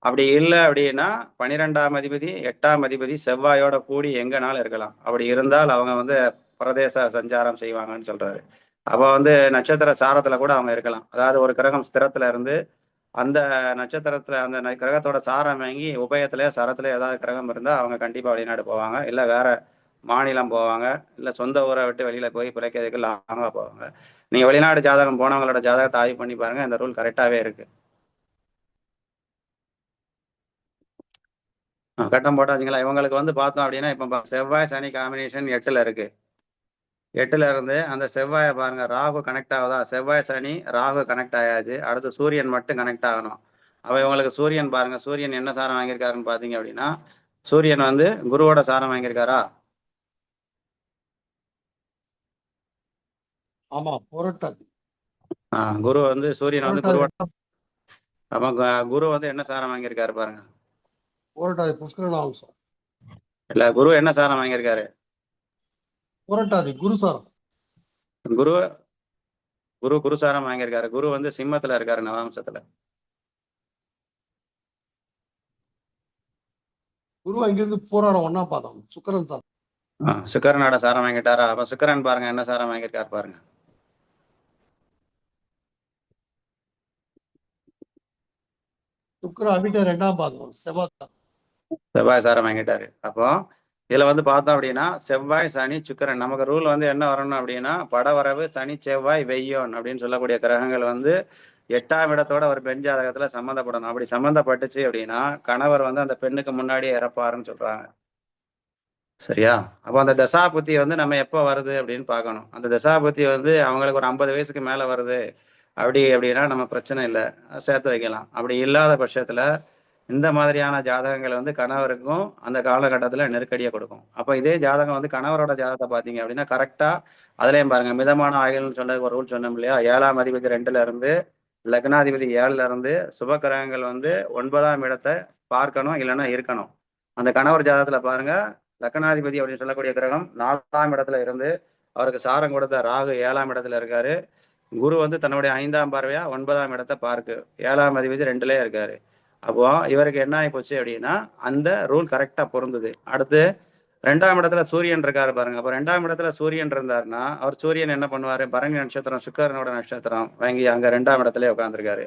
அப்படி இல்லை அப்படின்னா 12ஆம் அதிபதி 8ஆம் அதிபதி செவ்வாயோட கூடி எங்கனாலும் இருக்கலாம். அப்படி இருந்தால் அவங்க வந்து பிரதேச சஞ்சாரம் செய்வாங்கன்னு சொல்றாரு. அப்ப வந்து நட்சத்திர சாரத்துல கூட அவங்க இருக்கலாம். அதாவது ஒரு கிரகம் ஸ்திரத்துல இருந்து அந்த நட்சத்திரத்துல அந்த கிரகத்தோட சாரம் வாங்கி உபயத்திலேயோ சரத்துல ஏதாவது கிரகம் இருந்தா அவங்க கண்டிப்பா வெளிநாடு போவாங்க, இல்ல வேற மாநிலம் போவாங்க, இல்ல சொந்த ஊரை விட்டு வெளியில போய் பிழைக்கிறதுக்கு லாங்கா போவாங்க. நீங்க வெளிநாடு ஜாதகம் போனவங்களோட ஜாதகத்தை ஆய்வு பண்ணி பாருங்க, இந்த ரூல் கரெக்டாவே இருக்கு. கட்டம் போட்டாச்சுங்களா? இவங்களுக்கு வந்து பார்த்தோம் அப்படின்னா இப்ப செவ்வாய் சனி காம்பினேஷன் 8ல இருக்கு. 8ல இருந்து அந்த செவ்வாயை பாருங்க, ராகு கனெக்ட் ஆகுதா? செவ்வாய் சனி ராகு கனெக்ட் ஆயாச்சு. அடுத்து சூரியன் மட்டும் கனெக்ட் ஆகணும். அவ இவங்களுக்கு சூரியன் பாருங்க, சூரியன் என்ன சாரம் வாங்கியிருக்காருன்னு பாத்தீங்க அப்படின்னா சூரியன் வந்து குருவோட சாரம் வாங்கியிருக்காரா? ஆமா, புரட்டாதி. குரு வந்து சூரியன் வந்து குருவோட, அப்ப குரு வந்து என்ன சாரம் வாங்கியிருக்காரு பாருங்க. புரட்டாதி புஷ்கரநாம்சம். இல்ல, குரு என்ன சாரம் வாங்கியிருக்காரு? புரட்டாதி குருசாரம். குரு குருசாரம் வாங்கியிருக்காரு. குரு வந்து சிம்மத்துல இருக்காரு நவாம்சத்துல. குரு அங்கிருந்து போராடம் 1ஆம் பாதம் சுக்கிரன் சார். சுக்கிரனோட சாரம் வாங்கிட்டாரா? அப்ப சுக்கிரன் பாருங்க என்ன சாரம் வாங்கியிருக்காரு பாருங்க. சுக்கிரன் அவிட்ட 2ஆம் பாதம் செவ்வாய் சாரம் வாங்கிட்டாரு. அப்போ இதுல வந்து பார்த்தோம் அப்படின்னா செவ்வாய் சனி சுக்கிரன் நமக்கு ரூல் வந்து என்ன வரணும் அப்படின்னா படவரவு சனி செவ்வாய் வெய்யோன் அப்படின்னு சொல்லக்கூடிய கிரகங்கள் வந்து 8ஆம் இடத்தோட ஒரு பெண் ஜாதகத்துல சம்மந்தப்படணும். அப்படி சம்மந்தப்பட்டுச்சு அப்படின்னா கணவர் வந்து அந்த பெண்ணுக்கு முன்னாடியே இறப்பாருன்னு சொல்றாங்க. சரியா? அப்போ அந்த தசாபுத்தி வந்து நம்ம எப்போ வருது அப்படின்னு பார்க்கணும். அந்த தசாபுத்தி வந்து அவங்களுக்கு ஒரு 50 வயசுக்கு மேல வருது அப்படின்னா நம்ம பிரச்சனை இல்லை, சேர்த்து வைக்கலாம். அப்படி இல்லாத பட்சத்துல இந்த மாதிரியான ஜாதகங்கள் வந்து கணவருக்கும் அந்த காலகட்டத்துல நெருக்கடியை கொடுக்கும். அப்ப இதே ஜாதகம் வந்து கணவரோட ஜாதகத்தை பாத்தீங்க அப்படின்னா கரெக்டா அதுலயும் பாருங்க மிதமான ஆயுள்னு சொன்ன ஒரு ரூல் சொன்னோம் இல்லையா? 7ஆம் அதிபதி 2ல இருந்து லக்னாதிபதி 7ல இருந்து சுப கிரகங்கள் வந்து 9ஆம் இடத்தை பார்க்கணும், இல்லைன்னா இருக்கணும். அந்த கணவர் ஜாதகத்துல பாருங்க லக்னாதிபதி அப்படின்னு சொல்லக்கூடிய கிரகம் 4ஆம் இடத்துல இருந்து அவருக்கு சாரம் கொடுத்த ராகு 7ஆம் இடத்துல இருக்காரு. குரு வந்து தன்னுடைய 5ஆம் பார்வையா 9ஆம் இடத்தை பார்க்கு. 7ஆம் அதிபதி 2லயே இருக்காரு. அப்போ இவருக்கு என்ன ஆகி போச்சு அப்படின்னா அந்த ரூல் கரெக்டா பொருந்தது. அடுத்து 2ஆம் இடத்துல சூரியன் இருக்காரு பாருங்க. அப்ப 2ஆம் இடத்துல சூரியன் இருந்தாருன்னா அவர் சூரியன் என்ன பண்ணுவாரு? பரணி நட்சத்திரம் சுக்கிரனோட நட்சத்திரம் வாங்கி அங்க 2ஆம் இடத்துல உட்கார்ந்துருக்காரு.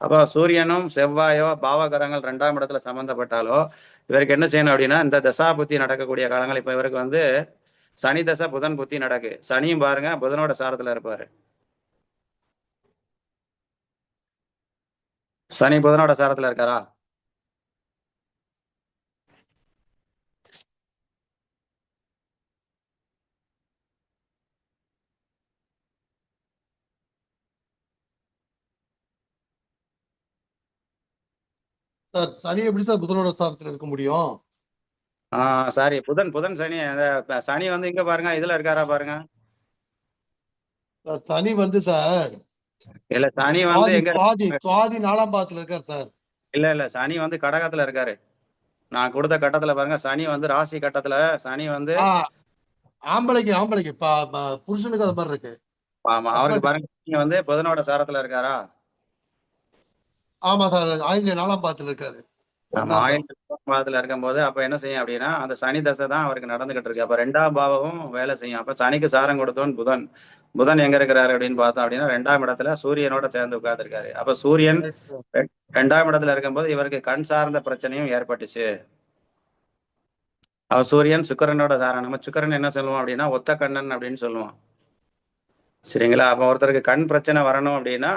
அப்போ சூரியனும் செவ்வாயோ பாவகரங்கள் 2ஆம் இடத்துல சம்பந்தப்பட்டாலோ இவருக்கு என்ன செய்யணும் அப்படின்னா இந்த தசா புத்தி நடக்கக்கூடிய காலங்கள் இப்ப இவருக்கு வந்து சனி தசை புதன் புத்தி நடக்கு. சனியும் பாருங்க புதனோட சாரத்துல இருப்பாரு. சனி புதனோட சாரத்துல இருக்காரா? சார் சனி எப்படி சார் புதனோட சாரத்துல இருக்க முடியும்? சாரி புதன் சனி சனி வந்து இங்க பாருங்க இதுல இருக்காரா பாருங்க. சனி வந்து சார் இல்ல சனி வந்து எங்க சுவாதி 4ஆம் பாதத்துல இருக்காரு சார். இல்ல சனி வந்து கடகத்துல இருக்காரு. நான் கொடுத்த கட்டத்துல பாருங்க சனி வந்து ராசி கட்டத்துல சனி வந்து ஆம்பளைக்கு புருஷனுக்கு அது மாதிரி இருக்கு. ஆமா அவருக்கு பாருங்க சனி வந்து புதனோட சாரத்துல இருக்காரா? ஆமா சார் ஆயுள் 4ஆம் பாதத்துல இருக்காரு. ஆயுள் பாவத்துல இருக்கும் போது அப்ப என்ன செய்யும் அப்படின்னா அந்த சனி தசை தான் அவருக்கு நடந்துகிட்டு இருக்கு. அப்ப 2ஆம் பாவமும் வேலை செய்யும். அப்ப சனிக்கு சாரம் கொடுத்தவன் புதன் எங்க இருக்கிறாரு அப்படின்னு பார்த்தோம் அப்படின்னா 2ஆம் இடத்துல சூரியனோட சேர்ந்து உட்கார்ந்துருக்காரு. அப்ப சூரியன் 2ஆம் இடத்துல இருக்கும்போது இவருக்கு கண் சார்ந்த பிரச்சனையும் ஏற்பட்டுச்சு. அவ சூரியன் சுக்கிரனோட சாரம். நம்ம சுக்கிரன் என்ன சொல்லுவோம் அப்படின்னா ஒத்த கண்ணன் அப்படின்னு சொல்லுவோம். சரிங்களா? அப்ப ஒருத்தருக்கு கண் பிரச்சனை வரணும் அப்படின்னா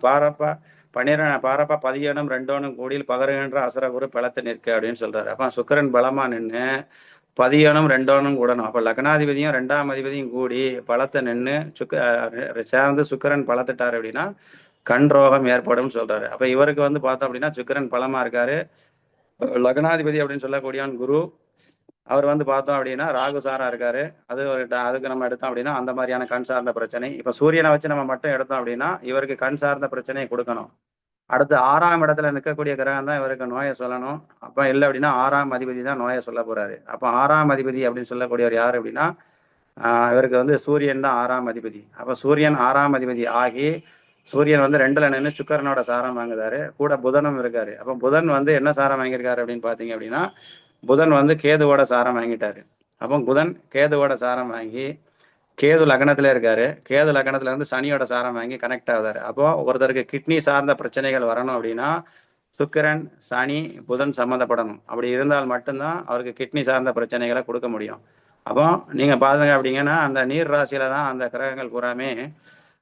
பாரப்பா 10 2 கூடியில் பகருகின்ற அசுரகுரு பலத்தை நிற்க அப்படின்னு சொல்றாரு. அப்ப சுக்கிரன் பலமா நின்று 10 2 கூடணும். அப்ப லக்னாதிபதியும் 2ஆம் அதிபதியும் கூடி பலத்தை நின்று சேர்ந்து சுக்கிரன் பலத்துட்டாரு அப்படின்னா கண் ரோகம் ஏற்படும் சொல்றாரு. அப்ப இவருக்கு வந்து பார்த்தோம் அப்படின்னா சுக்கிரன் பலமா இருக்காரு. லக்னாதிபதி அப்படின்னு சொல்லக்கூடியவன் குரு. அவர் வந்து பார்த்தோம் அப்படின்னா ராகு சாரா இருக்காரு. அதுக்கு நம்ம எடுத்தோம் அப்படின்னா அந்த மாதிரியான கண் சார்ந்த பிரச்சனை. இப்ப சூரியனை வச்சு நம்ம மட்டும் எடுத்தோம் அப்படின்னா இவருக்கு கண் சார்ந்த பிரச்சனையை கொடுக்கணும். அடுத்து 6ஆம் இடத்துல நிற்கக்கூடிய கிரகம் தான் இவருக்கு நோயை சொல்லணும். அப்ப இல்லை அப்படின்னா 6ஆம் அதிபதி தான் நோயை சொல்ல போறாரு. அப்ப 6ஆம் அதிபதி அப்படின்னு சொல்லக்கூடியவர் யாரு அப்படின்னா இவருக்கு வந்து சூரியன் தான் 6ஆம் அதிபதி. அப்ப சூரியன் 6ஆம் அதிபதி ஆகி சூரியன் வந்து 2ல நின்று சுக்கிரனோட சாரம் வாங்குதாரு. கூட புதனும் இருக்காரு. அப்ப புதன் வந்து என்ன சாரம் வாங்கியிருக்காரு அப்படின்னு பாத்தீங்க அப்படின்னா புதன் வந்து கேதுவோட சாரம் வாங்கிட்டாரு. அப்போ புதன் கேதுவோட சாரம் வாங்கி கேது லக்னத்துல இருக்காரு. கேது லக்னத்துல இருந்து சனியோட சாரம் வாங்கி கனெக்ட் ஆகுதாரு. அப்போ ஒருத்தருக்கு கிட்னி சார்ந்த பிரச்சனைகள் வரணும் அப்படின்னா சுக்கிரன் சனி புதன் சம்மந்தப்படணும். அப்படி இருந்தால் மட்டும்தான் அவருக்கு கிட்னி சார்ந்த பிரச்சனைகளை கொடுக்க முடியும். அப்போ நீங்க பாருங்க அப்படிங்கன்னா அந்த நீர் ராசியில தான் அந்த கிரகங்கள் பூராமே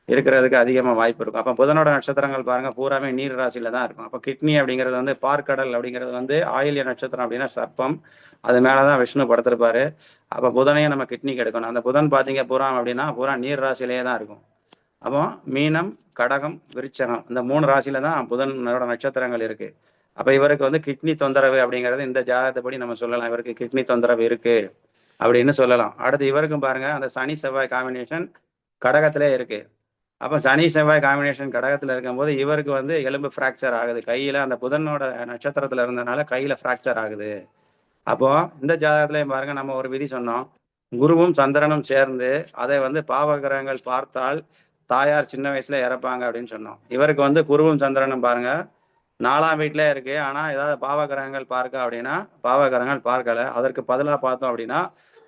இருக்கிறதுக்கு அதிகமா வாய்ப்பு இருக்கும். அப்ப புதனோட நட்சத்திரங்கள் பாருங்க பூராமே நீர் ராசியில தான் இருக்கும். அப்ப கிட்னி அப்படிங்கிறது வந்து பார்க்கடல் அப்படிங்கிறது வந்து ஆயில்ய நட்சத்திரம் அப்படின்னா சர்ப்பம், அது மேலதான் விஷ்ணு படுத்திருப்பாரு. அப்ப புதனையும் நம்ம கிட்னிக்கு எடுக்கணும். அந்த புதன் பாத்தீங்க பூரா அப்படின்னா பூரா நீர் ராசியிலேயே தான் இருக்கும். அப்போ மீனம் கடகம் விருச்சகம் இந்த 3 ராசியில தான் புதனோட நட்சத்திரங்கள் இருக்கு. அப்ப இவருக்கு வந்து கிட்னி தொந்தரவு அப்படிங்கிறது இந்த ஜாதகத்தைப்படி நம்ம சொல்லலாம். இவருக்கு கிட்னி தொந்தரவு இருக்கு அப்படின்னு சொல்லலாம். அடுத்து இவருக்கும் பாருங்க அந்த சனி செவ்வாய் காம்பினேஷன் கடகத்திலே இருக்கு. அப்ப சனி செவ்வாய் காம்பினேஷன் கடகத்துல இருக்கும்போது இவருக்கு வந்து எலும்பு ஃப்ராக்சர் ஆகுது. கையில அந்த புதனோட நட்சத்திரத்துல இருந்ததுனால கையில ஃப்ராக்சர் ஆகுது. அப்போ இந்த ஜாதகத்திலையும் பாருங்க நம்ம ஒரு விதி சொன்னோம். குருவும் சந்திரனும் சேர்ந்து அதை வந்து பாவகிரகங்கள் பார்த்தால் தாயார் சின்ன வயசுல இறப்பாங்க அப்படின்னு சொன்னோம். இவருக்கு வந்து குருவும் சந்திரனும் பாருங்க 4ஆம் வீட்டிலே இருக்கு. ஆனா ஏதாவது பாவகிரகங்கள் பார்க்க அப்படின்னா பாவகிரகங்கள் பார்க்கல. அதற்கு பதிலா பார்த்தோம் அப்படின்னா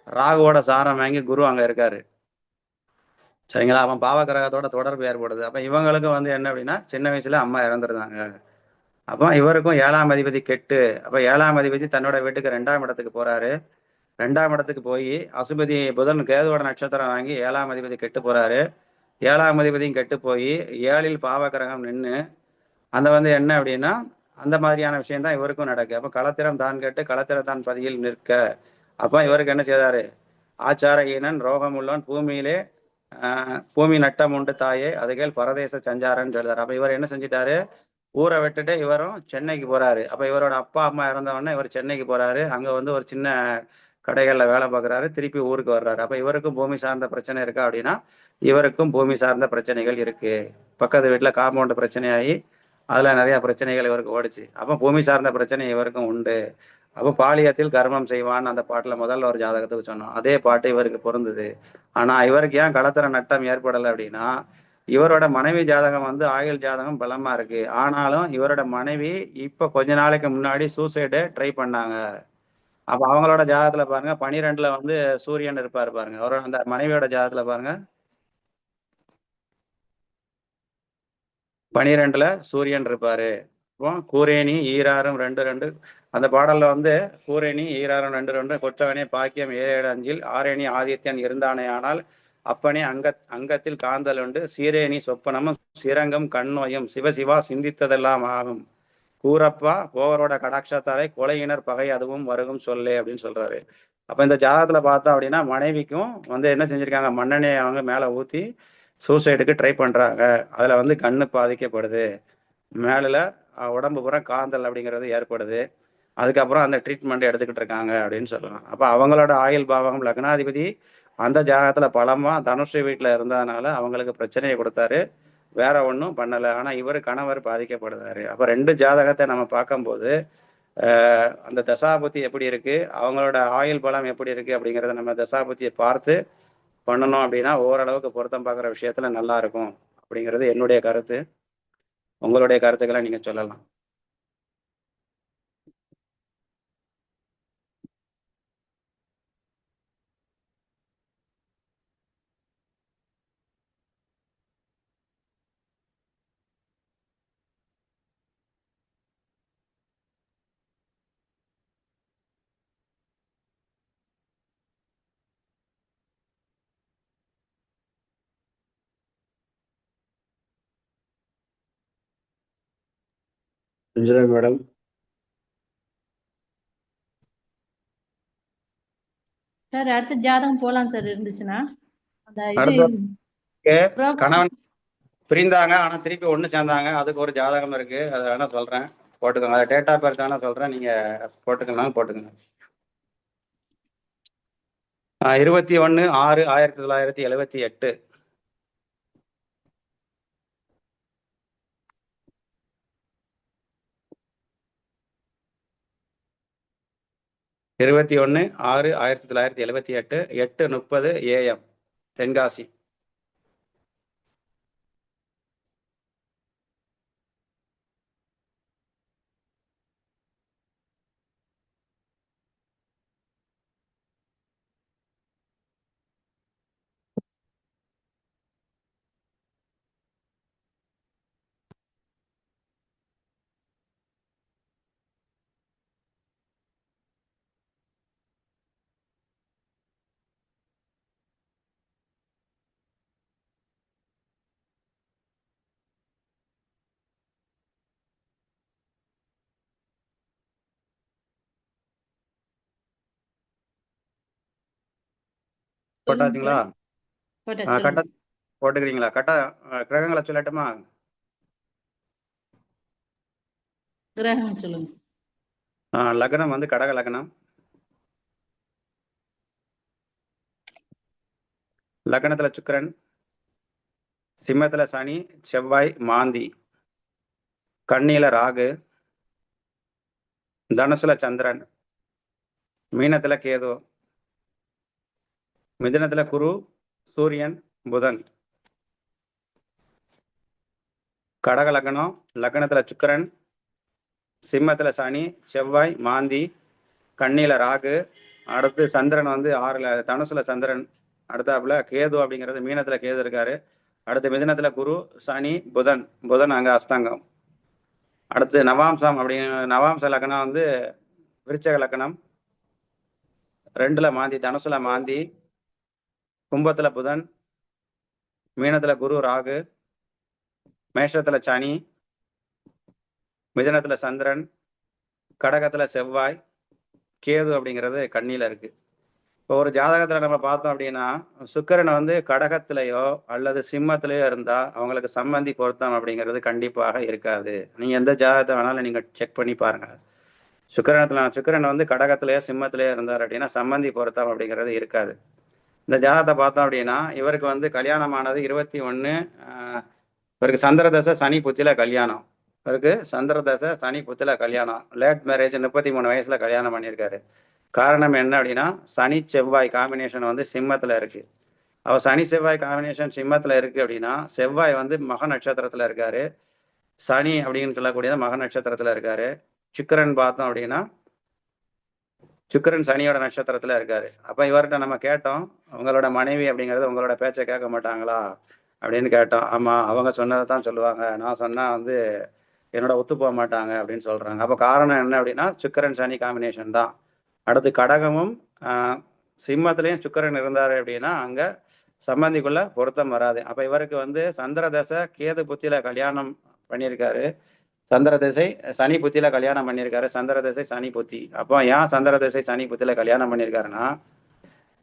ராகுவோட சாரம் வாங்கி குரு அங்க இருக்காரு. சரிங்களா? அவன் பாவகிரகத்தோட தொடர்பு ஏற்படுது. அப்ப இவங்களுக்கு வந்து என்ன அப்படின்னா சின்ன வயசுல அம்மா இறந்துருந்தாங்க. அப்போ இவருக்கும் 7ஆம் அதிபதி கெட்டு. அப்ப 7ஆம் அதிபதி தன்னோட வீட்டுக்கு 2ஆம் இடத்துக்கு போறாரு. 2ஆம் இடத்துக்கு போய் அசுபதி புதன் கேதுவோட நட்சத்திரம் வாங்கி 7ஆம் அதிபதி கெட்டு போறாரு. 7ஆம் அதிபதியும் கெட்டு போய் 7ல் பாவகிரகம் நின்று அந்த வந்து என்ன அப்படின்னா அந்த மாதிரியான விஷயம் தான் இவருக்கும் நடக்கு. அப்ப களத்திரம் தான் கேட்டு களத்திரம் தான் பதியில் நிற்க. அப்ப இவருக்கு என்ன செய்தாரு? ஆச்சார ஈனன் ரோகம் உள்ளவன் பூமியிலே பூமி நட்டம் உண்டு தாயே அதுகேல் பரதேச சஞ்சாரன்னு சொல்றாரு. அப்ப இவர் என்ன செஞ்சிட்டாரு? ஊரை விட்டுட்டு இவரும் சென்னைக்கு போறாரு. அப்ப இவரோட அப்பா அம்மா இறந்தவொடனே இவர் சென்னைக்கு போறாரு. அங்க வந்து ஒரு சின்ன கடைகள்ல வேலை பார்க்குறாரு. திருப்பி ஊருக்கு வர்றாரு. அப்ப இவருக்கும் பூமி சார்ந்த பிரச்சனை இருக்கா அப்படின்னா இவருக்கும் பூமி சார்ந்த பிரச்சனைகள் இருக்கு. பக்கத்து வீட்டுல காம்பவுண்ட் பிரச்சனையாகி அதுல நிறைய பிரச்சனைகள் இவருக்கு ஓடிச்சு. அப்ப பூமி சார்ந்த பிரச்சனை இவருக்கும் உண்டு. அப்போ பாலியத்தில் கர்மம் செய்வான்னு அந்த பாட்டுல முதல்ல ஒரு ஜாதகத்துக்கு சொன்னோம். அதே பாட்டு இவருக்கு பொருந்தது. ஆனா இவருக்கு ஏன் களத்திர நட்டம் ஏற்படலை அப்படின்னா இவரோட மனைவி ஜாதகம் வந்து ஆயுள் ஜாதகம் பலமா இருக்கு. ஆனாலும் இவரோட மனைவி இப்ப கொஞ்ச நாளைக்கு முன்னாடி சூசைடு ட்ரை பண்ணாங்க. அப்ப அவங்களோட ஜாதகத்துல பாருங்க 12ல வந்து சூரியன் இருப்பாரு பாருங்க. அவரோட அந்த மனைவியோட ஜாதகத்துல பாருங்க 12ல சூரியன் இருப்பாரு. இப்போ கூரேணி ஈராறும் 2 அந்த பாடல்ல வந்து கூரேணி ஈராறும் 2 கொற்றவனே பாக்கியம் 7 5 ஆரேணி ஆதித்யன் இருந்தானே ஆனால் அப்பனே அங்கத்தில் காந்தல் உண்டு சீரேணி சொப்பனமும் சிரங்கம் கண்ணோயும் சிவசிவா சிந்தித்ததெல்லாம் ஆகும் கூறப்பா கோவரோட கடாட்சத்தாலே கொலையினர் பகை அதுவும் வருகும் சொல்லே அப்படின்னு சொல்றாரு. அப்ப இந்த ஜாதகத்துல பார்த்தோம் அப்படின்னா மனைவிக்கும் வந்து என்ன செஞ்சிருக்காங்க? மண்ணெண்ணெயை அவங்க மேல ஊத்தி சூசைடுக்கு ட்ரை பண்றாங்க. அதுல வந்து கண்ணு பாதிக்கப்படுது. மேல உடம்பு பூரா காந்தல் அப்படிங்கிறது ஏற்படுது. அதுக்கப்புறம் அந்த ட்ரீட்மெண்ட் எடுத்துக்கிட்டு இருக்காங்க அப்படின்னு சொல்லலாம். அப்ப அவங்களோட ஆயுள் பாவகம் லக்னாதிபதி அந்த ஜாதகத்துல பலமா தனுஷ் வீட்டுல இருந்ததுனால அவங்களுக்கு பிரச்சனையை கொடுத்தாரு. வேற ஒன்றும் பண்ணல. ஆனா இவர் கணவர் பாதிக்கப்படுறாரு. அப்ப 2 ஜாதகத்தை நம்ம பார்க்கும்போது அந்த தசாபுத்தி எப்படி இருக்கு, அவங்களோட ஆயுள் பலம் எப்படி இருக்கு அப்படிங்கிறத நம்ம தசாபுத்தியை பார்த்து பண்ணணும் அப்படின்னா ஓரளவுக்கு பொருத்தம் பார்க்குற விஷயத்துல நல்லா இருக்கும் அப்படிங்கிறது என்னுடைய கருத்து. உங்களுடைய கருத்துக்களை நீங்க சொல்லலாம். மேடம் சார் அடுத்த ஜாதகம் போலாம் சார் இருந்துச்சுன்னா. அந்த இது அடுத்த கணவன் பிரிந்தாங்க ஆனா திருப்பி ஒண்ணு சேர்ந்தாங்க. அதுக்கு ஒரு ஜாதகம் இருக்கு. அதை வேணா சொல்றேன், போட்டுக்கோங்க. அதை டேட் ஆஃப் பர்த் வேணா சொல்றேன், நீங்க போட்டுக்கலாம் போட்டுக்கோங்க. 21/6/1978. 21/6/1978 8:30 AM தென்காசி. போட்டாச்சுங்களா? கட்ட போட்டுக்கிறீங்களா? கட்ட கிரகங்களை சொல்லட்டுமா? கிரகம் சொல்லுங்க. லக்னம் வந்து கடக லக்னம். லக்னத்துல சுக்கிரன், சிம்மத்துல சனி, செவ்வாய், மாந்தி, கன்னியில ராகு, தனுசுல சந்திரன், மீனத்துல கேது, மிதுனத்துல குரு, சூரியன், புதன். கடக லக்னம், லக்னத்துல சுக்கிரன், சிம்மத்துல சனி, செவ்வாய், மாந்தி, கன்னியில ராகு, அடுத்து சந்திரன் வந்து 6ல தனுசுல சந்திரன், அடுத்தாப்புல கேது அப்படிங்கிறது மீனத்துல கேது இருக்காரு, அடுத்து மிதுனத்துல குரு, சனி, புதன். புதன் அங்க அஸ்தங்கம். அடுத்து நவாம்சம் அப்படின்னு நவாம்ச லக்னம் வந்து விருச்சக லக்னம், 2ல மாந்தி, தனுசுல மாந்தி, கும்பத்துல புதன், மீனத்துல குரு ராகு, மேஷத்துல சனி, மிதுனத்துல சந்திரன், கடகத்துல செவ்வாய், கேது அப்படிங்கிறது கன்னியில இருக்கு. இப்போ ஒரு ஜாதகத்துல நம்ம பார்த்தோம் அப்படின்னா சுக்கிரன் வந்து கடகத்திலேயோ அல்லது சிம்மத்திலேயோ இருந்தா அவங்களுக்கு சம்பந்தி பொருத்தம் அப்படிங்கிறது கண்டிப்பாக இருக்காது. நீங்க எந்த ஜாதகத்தை வேணாலும் நீங்க செக் பண்ணி பாருங்க. சுக்கிரன் வந்து கடகத்திலேயோ சிம்மத்திலேயோ இருந்தார் அப்படின்னா சம்பந்தி பொருத்தம் அப்படிங்கிறது இருக்காது. இந்த ஜாதகத்தை பார்த்தோம் அப்படின்னா இவருக்கு வந்து கல்யாணமானது 21 இவருக்கு சந்திர தசை சனி புத்தியில கல்யாணம். இவருக்கு சந்திர தசை சனி புத்தியில கல்யாணம். லேட் மேரேஜ் 33 வயசுல கல்யாணம் பண்ணியிருக்காரு. காரணம் என்ன அப்படின்னா சனி செவ்வாய் காம்பினேஷன் வந்து சிம்மத்துல இருக்கு. அவ சனி செவ்வாய் காம்பினேஷன் சிம்மத்துல இருக்கு அப்படின்னா செவ்வாய் வந்து மக நட்சத்திரத்துல இருக்காரு, சனி அப்படின்னு சொல்லக்கூடியது மக நட்சத்திரத்துல இருக்காரு. சுக்கிரன் பார்த்தோம் அப்படின்னா சுக்கிரன் சனியோட நட்சத்திரத்துல இருக்காரு. அப்ப இவர்கிட்ட நம்ம கேட்டோம், உங்களோட மனைவி அப்படிங்கிறது உங்களோட பேச்சை கேட்க மாட்டாங்களா அப்படின்னு கேட்டோம். ஆமா, அவங்க சொன்னதை தான் சொல்லுவாங்க, நான் சொன்னா வந்து என்னோட ஒத்து போக மாட்டாங்க அப்படின்னு சொல்றாங்க. அப்ப காரணம் என்ன அப்படின்னா சுக்கிரன் சனி காம்பினேஷன் தான். அடுத்து கடகமும் சிம்மத்திலையும் சுக்கிரன் இருந்தாரு அப்படின்னா அங்க சம்பந்திக்குள்ள பொருத்தம் வராது. அப்ப இவருக்கு வந்து சந்திர தசை கேது புத்தியில கல்யாணம் பண்ணியிருக்காரு, சந்திர திசை சனி புத்தியில கல்யாணம் பண்ணியிருக்காரு, சந்திர திசை சனி புத்தி. அப்போ ஏன் சந்திர திசை சனி புத்தியில கல்யாணம் பண்ணியிருக்காருன்னா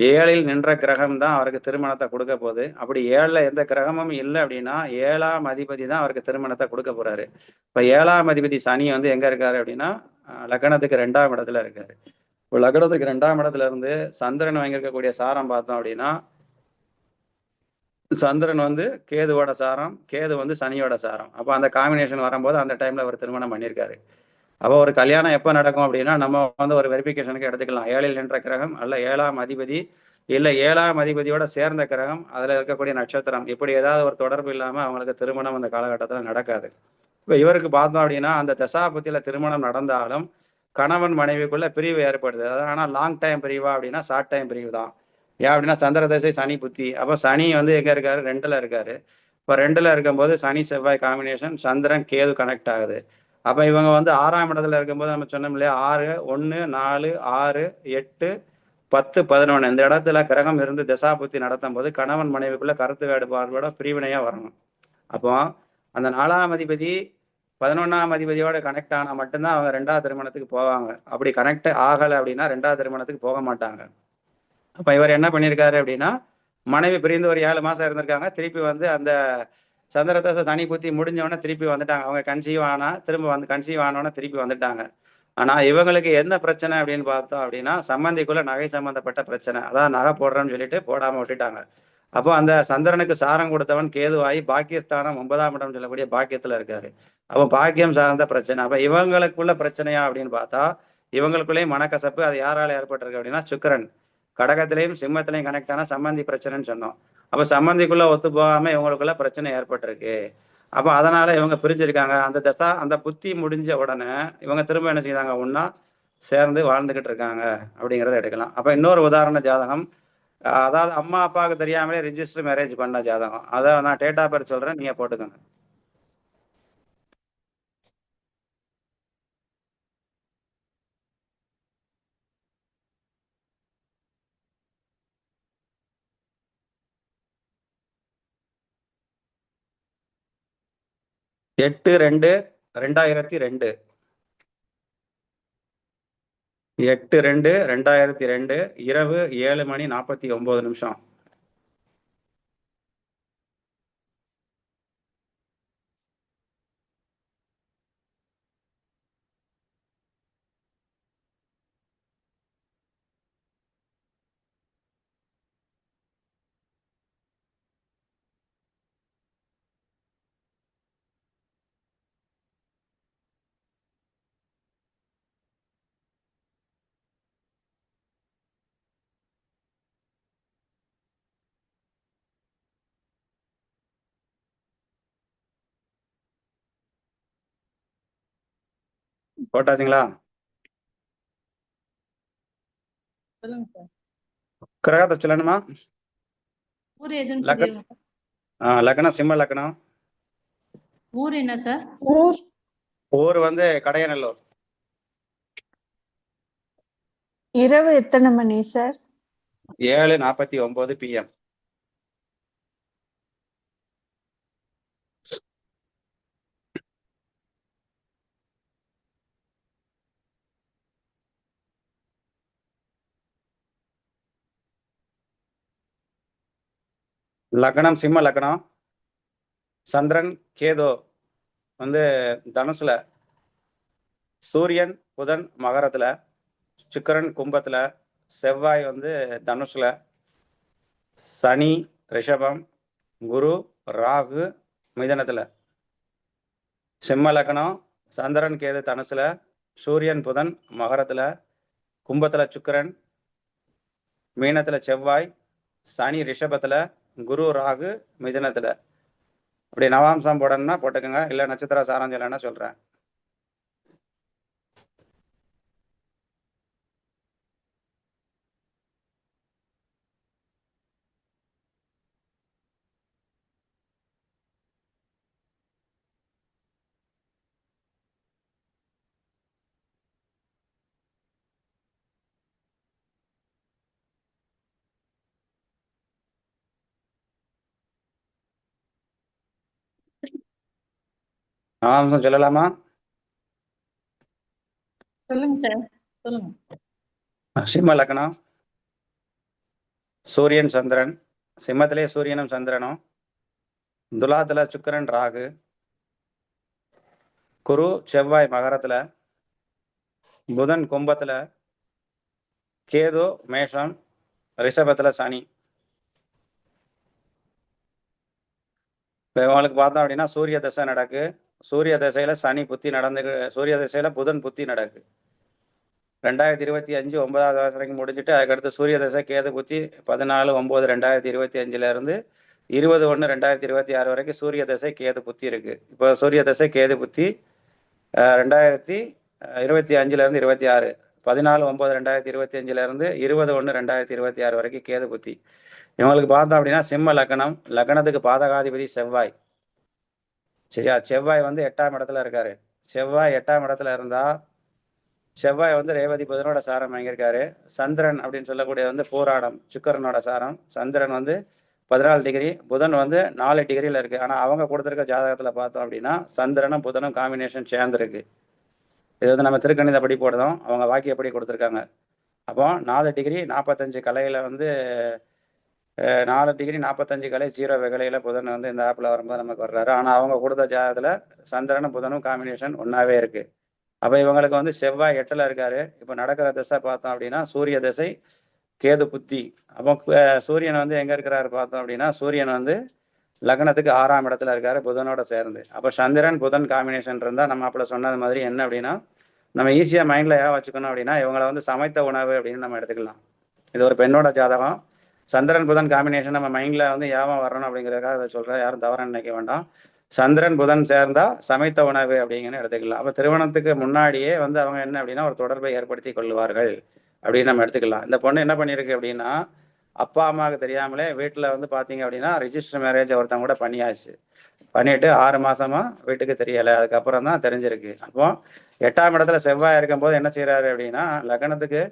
7ல் நின்ற கிரகம் தான் அவருக்கு திருமணத்தை கொடுக்க போகுது. அப்படி 7ல எந்த கிரகமும் இல்லை அப்படின்னா 7ஆம் அதிபதி தான் அவருக்கு திருமணத்தை கொடுக்க போறாரு. இப்ப 7ஆம் அதிபதி சனி வந்து எங்க இருக்காரு அப்படின்னா லக்னத்துக்கு 2ஆம் இடத்துல இருக்காரு. இப்போ லக்னத்துக்கு 2ஆம் இடத்துல இருந்து சந்திரன் வாங்கியிருக்கக்கூடிய சாரம் பார்த்தோம் அப்படின்னா சந்திரன் வந்து கேதுவோட சாரம், கேது வந்து சனியோட சாரம். அப்போ அந்த காம்பினேஷன் வரும்போது அந்த டைம்ல அவர் திருமணம் பண்ணியிருக்காரு. அப்போ ஒரு கல்யாணம் எப்போ நடக்கும் அப்படின்னா நம்ம வந்து ஒரு வெரிஃபிகேஷனுக்கு எடுத்துக்கலாம். 7ல் நின்ற கிரகம் அல்ல 7ஆம் அதிபதி இல்லை 7ஆம் அதிபதியோட சேர்ந்த கிரகம், அதுல இருக்கக்கூடிய நட்சத்திரம், இப்படி ஏதாவது ஒரு தொடர்பு இல்லாம அவங்களுக்கு திருமணம் அந்த காலகட்டத்தில் நடக்காது. இப்போ இவருக்கு பார்த்தோம் அப்படின்னா அந்த தசாபுத்தியில திருமணம் நடந்தாலும் கணவன் மனைவிக்குள்ள பிரிவு ஏற்படுது. ஆனால் லாங் டைம் பிரிவா அப்படின்னா ஷார்ட் டைம் பிரிவு தான். ஏன் அப்படின்னா சந்திர தசை சனி புத்தி. அப்போ சனி வந்து எங்க இருக்காரு 2ல இருக்காரு. இப்போ 2ல இருக்கும்போது சனி செவ்வாய் காம்பினேஷன், சந்திரன் கேது கனெக்ட் ஆகுது. அப்ப இவங்க வந்து 6ஆம் இடத்துல இருக்கும்போது நம்ம சொன்னோம் இல்லையா 6 1 4 6 8 10 11 இந்த இடத்துல கிரகம் இருந்து தசாபுத்தி நடத்தும் போது கணவன் மனைவிக்குள்ள கருத்து வேறுபாடோட பிரிவினையா வரணும். அப்போ அந்த 4ஆம் அதிபதி 11ஆம் அதிபதியோட கனெக்ட் ஆனா மட்டும்தான் அவங்க 2வது திருமணத்துக்கு போவாங்க. அப்படி கனெக்ட் ஆகலை அப்படின்னா 2வது திருமணத்துக்கு போக மாட்டாங்க. அப்ப இவர் என்ன பண்ணியிருக்காரு அப்படின்னா மனைவி பிரிந்து ஒரு 7 மாசம் இருந்திருக்காங்க. திருப்பி வந்து அந்த சந்திரதசை சனி புத்தி முடிஞ்சவொடனே திருப்பி வந்துட்டாங்க. அவங்க கன்சீவ் ஆனா திரும்ப வந்து கன்சீவ் ஆனோடனே திருப்பி வந்துட்டாங்க. ஆனா இவங்களுக்கு என்ன பிரச்சனை அப்படின்னு பார்த்தோம் அப்படின்னா சம்பந்திக்குள்ள நகை சம்பந்தப்பட்ட பிரச்சனை. அதான் நகை போடுறேன்னு சொல்லிட்டு போடாம விட்டுட்டாங்க. அப்போ அந்த சந்திரனுக்கு சாரம் கொடுத்தவன் கேதுவாகி பாக்கியஸ்தானம் 9ஆம் இடம் சொல்லக்கூடிய பாக்கியத்துல இருக்காரு. அப்போ பாக்கியம் சார்ந்த பிரச்சனை. அப்ப இவங்களுக்குள்ள பிரச்சனையா அப்படின்னு பார்த்தா இவங்களுக்குள்ளேயும் மனக்கசப்பு. அது யாரால ஏற்பட்டிருக்கு அப்படின்னா சுக்கிரன் கடகத்திலையும் சிம்மத்திலையும் கனெக்ட் ஆனா சம்பந்தி பிரச்சனைன்னு சொன்னோம். அப்ப சம்பந்திக்குள்ள ஒத்து போகாம இவங்களுக்குள்ள பிரச்சனை ஏற்பட்டிருக்கு. அப்ப அதனால இவங்க பிரிஞ்சிருக்காங்க. அந்த தசா அந்த புத்தி முடிஞ்ச உடனே இவங்க திரும்ப என்ன செய்தாங்க ஒன்னா சேர்ந்து வாழ்ந்துகிட்டு இருக்காங்க அப்படிங்கிறத எடுக்கலாம். அப்ப இன்னொரு உதாரண ஜாதகம், அதாவது அம்மா அப்பாவுக்கு தெரியாமலே ரிஜிஸ்டர் மேரேஜ் பண்ண ஜாதகம். அதை நான் டேட் ஆஃப் பர்த் சொல்றேன், நீங்க போட்டுக்கோங்க. எட்டு 2 2002 8/2/2002 இரவு 7:49. போட்டாச்சுங்களா? சொல்லுங்க சார். கிரகத்தை சொல்லணுமா? ஊர் எதுன்னு லக்ன சொல்லிடுங்க. லக்னம் சிம்ம லக்னம். ஊர் என்ன சார்? ஊர் ஊர் வந்து கடையநல்லூர். இரவு எத்தனை மணி சார்? 7:49 PM. லக்னம் சிம்ம லக்னம். சந்திரன் கேது வந்து தனுசுல, சூரியன் புதன் மகரத்துல, சுக்கிரன் கும்பத்துல, செவ்வாய் வந்து தனுசுல, சனி ரிஷபம், குரு ராகு மிதனத்துல. சிம்ம லக்னம் சந்திரன் கேது தனுசுல, சூரியன் புதன் மகரத்துல, கும்பத்துல சுக்கிரன், மீனத்துல செவ்வாய், சனி ரிஷபத்துல, குரு ராகு மிதனத்துல. அப்படி நவாம்சம் போடணும்னா போட்டுக்கோங்க, இல்ல நட்சத்திர சாரம் சொல்லணும்னா சொல்றேன். நவாம்சம் சொல்லலாமா? சொல்லுங்க சார். சொல்லுங்க. சிம்ம லக்னம் சூரியன் சந்திரன், சிம்மத்திலே சூரியனும் சந்திரனும், துலாத்துல சுக்கிரன் ராகு, குரு செவ்வாய் மகரத்துல, புதன் கும்பத்துல, கேது மேஷம், ரிஷபத்துல சனி. இப்போ இவங்களுக்கு பார்த்தோம் அப்படின்னா சூரிய தசை நடக்கு. சூரிய தசையில சனி புத்தி நடந்து, சூரிய தசையில புதன் புத்தி நடக்கு. 2025 9வது வரைக்கும் முடிஞ்சுட்டு அதுக்கடுத்து சூரிய தசை கேது புத்தி 14/9/2025 இருந்து 20/1/2026 வரைக்கும் சூரிய தசை கேது புத்தி இருக்கு. இப்போ சூரிய தசை கேது புத்தி 2025 இருந்து 26, 14/9/2025 இருந்து 20/1/2026 வரைக்கும் கேது புத்தி. இவங்களுக்கு பார்த்தோம் அப்படின்னா சிம்ம லக்னம், லக்னத்துக்கு பாதகாதிபதி செவ்வாய். சரியா? செவ்வாய் வந்து 8ஆம் இடத்துல இருக்காரு. செவ்வாய் 8ஆம் இடத்துல இருந்தா, செவ்வாய் வந்து ரேவதி புதனோட சாரம் வாங்கியிருக்காரு. சந்திரன் அப்படின்னு சொல்லக்கூடிய வந்து போராடம் சுக்கரனோட சாரம். சந்திரன் வந்து 14 டிகிரி, புதன் வந்து 4 டிகிரியில இருக்கு. ஆனா அவங்க கொடுத்துருக்க ஜாதகத்துல பார்த்தோம் அப்படின்னா சந்திரனும் புதனும் காம்பினேஷன் சேர்ந்துருக்கு. இது வந்து நம்ம திருக்கணித படி போடுறோம், அவங்க வாக்கியப்படி கொடுத்துருக்காங்க. அப்போ 4 டிகிரி 45 கலையில வந்து 4 டிகிரி 45 கலை 0 வெகலையில புதன் வந்து இந்த ஆப்ல வரும்போது நமக்கு வர்றாரு. ஆனா அவங்க கொடுத்த ஜாதகத்துல சந்திரனும் புதனும் காம்பினேஷன் ஒன்னாவே இருக்கு. அப்ப இவங்களுக்கு வந்து செவ்வாய் 8ல இருக்காரு. இப்ப நடக்கிற திசை பார்த்தோம் அப்படின்னா சூரிய திசை கேது புத்தி. அப்போ சூரியன் வந்து எங்க இருக்கிறாரு பார்த்தோம் அப்படின்னா சூரியன் வந்து லக்னத்துக்கு 6ஆம் இடத்துல இருக்காரு புதனோட சேர்ந்து. அப்ப சந்திரன் புதன் காம்பினேஷன் இருந்தா நம்ம அப்பல சொன்னது மாதிரி என்ன அப்படின்னா நம்ம ஈஸியா மைண்ட்ல ஏன் வச்சுக்கணும் அப்படின்னா இவங்களை வந்து சமைத்த உணவு அப்படின்னு நம்ம எடுத்துக்கலாம். இது ஒரு பெண்ணோட ஜாதகம். சந்திரன் புதன் காம்பினேஷன் நம்ம மைண்ட்ல வந்து ஏன் வரணும் அப்படிங்கிறதுக்காக அதை சொல்றேன், யாரும் தவறாக நினைக்க வேண்டாம். சந்திரன் புதன் சேர்ந்தா சமைத்த உணவு அப்படிங்கன்னு எடுத்துக்கலாம். அப்ப திருமணத்துக்கு முன்னாடியே வந்து அவங்க என்ன அப்படின்னா ஒரு தொடர்பை ஏற்படுத்தி கொள்வார்கள் அப்படின்னு நம்ம எடுத்துக்கலாம். இந்த பொண்ணு என்ன பண்ணிருக்கு அப்படின்னா அப்பா அம்மாவுக்கு தெரியாமலே வீட்டுல வந்து பாத்தீங்க அப்படின்னா ரிஜிஸ்டர் மேரேஜ் ஒருத்தவங்க கூட பண்ணியாச்சு. பண்ணிட்டு 6 மாசமா வீட்டுக்கு தெரியல, அதுக்கப்புறம் தான் தெரிஞ்சிருக்கு. அப்போ 8ஆம் இடத்துல செவ்வாய் இருக்கும் போது என்ன செய்யறாரு அப்படின்னா லக்னத்துக்கு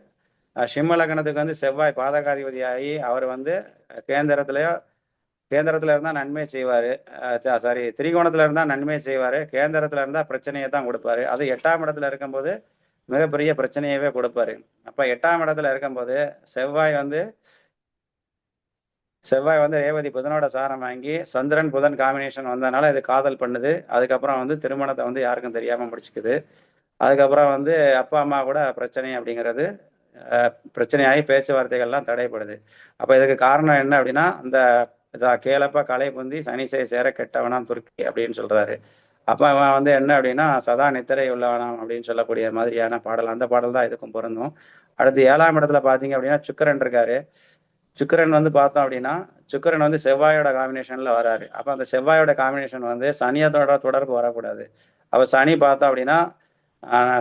சிம்ம லக்னத்துக்கு வந்து செவ்வாய் பாதகாதிபதி ஆகி அவர் வந்து கேந்திரத்துல இருந்தா நன்மை செய்வாரு. சாரி, திரிகோணத்துல இருந்தா நன்மை செய்வாரு. கேந்திரத்துல இருந்தா பிரச்சனையை தான் கொடுப்பாரு. அது 8ஆம் இடத்துல இருக்கும்போது மிகப்பெரிய பிரச்சனையவே கொடுப்பாரு. அப்ப 8ஆம் இடத்துல இருக்கும்போது செவ்வாய் வந்து ரேவதி புதனோட சாரம் வாங்கி சந்திரன் புதன் காம்பினேஷன் வந்ததுனால இது காதல் பண்ணுது. அதுக்கப்புறம் வந்து திருமணத்தை வந்து யாருக்கும் தெரியாம முடிச்சுக்குது. அதுக்கப்புறம் வந்து அப்பா அம்மா கூட பிரச்சனை அப்படிங்கிறது பிரச்சனையாகி பேச்சுவார்த்தைகள்லாம் தடைப்படுது. அப்ப இதுக்கு காரணம் என்ன அப்படின்னா இந்த கேளப்பா கலை புந்தி சனிசை சேர கெட்டவனாம் துர்க்கி அப்படின்னு சொல்றாரு. அப்ப அவன் வந்து என்ன அப்படின்னா சதா நித்திரை உள்ளவனாம் அப்படின்னு சொல்லக்கூடிய மாதிரியான பாடல், அந்த பாடல் தான் இதுக்கும் பொருந்தும். அடுத்து 7ஆம் இடத்துல பாத்தீங்க அப்படின்னா சுக்கிரன் இருக்காரு. சுக்கிரன் வந்து பார்த்தோம் அப்படின்னா சுக்கிரன் வந்து செவ்வாயோட காம்பினேஷன்ல வராரு. அப்ப அந்த செவ்வாயோட காம்பினேஷன் வந்து சனியத்தோட தொடர்பு வரக்கூடாது. அப்ப சனி பார்த்தோம் அப்படின்னா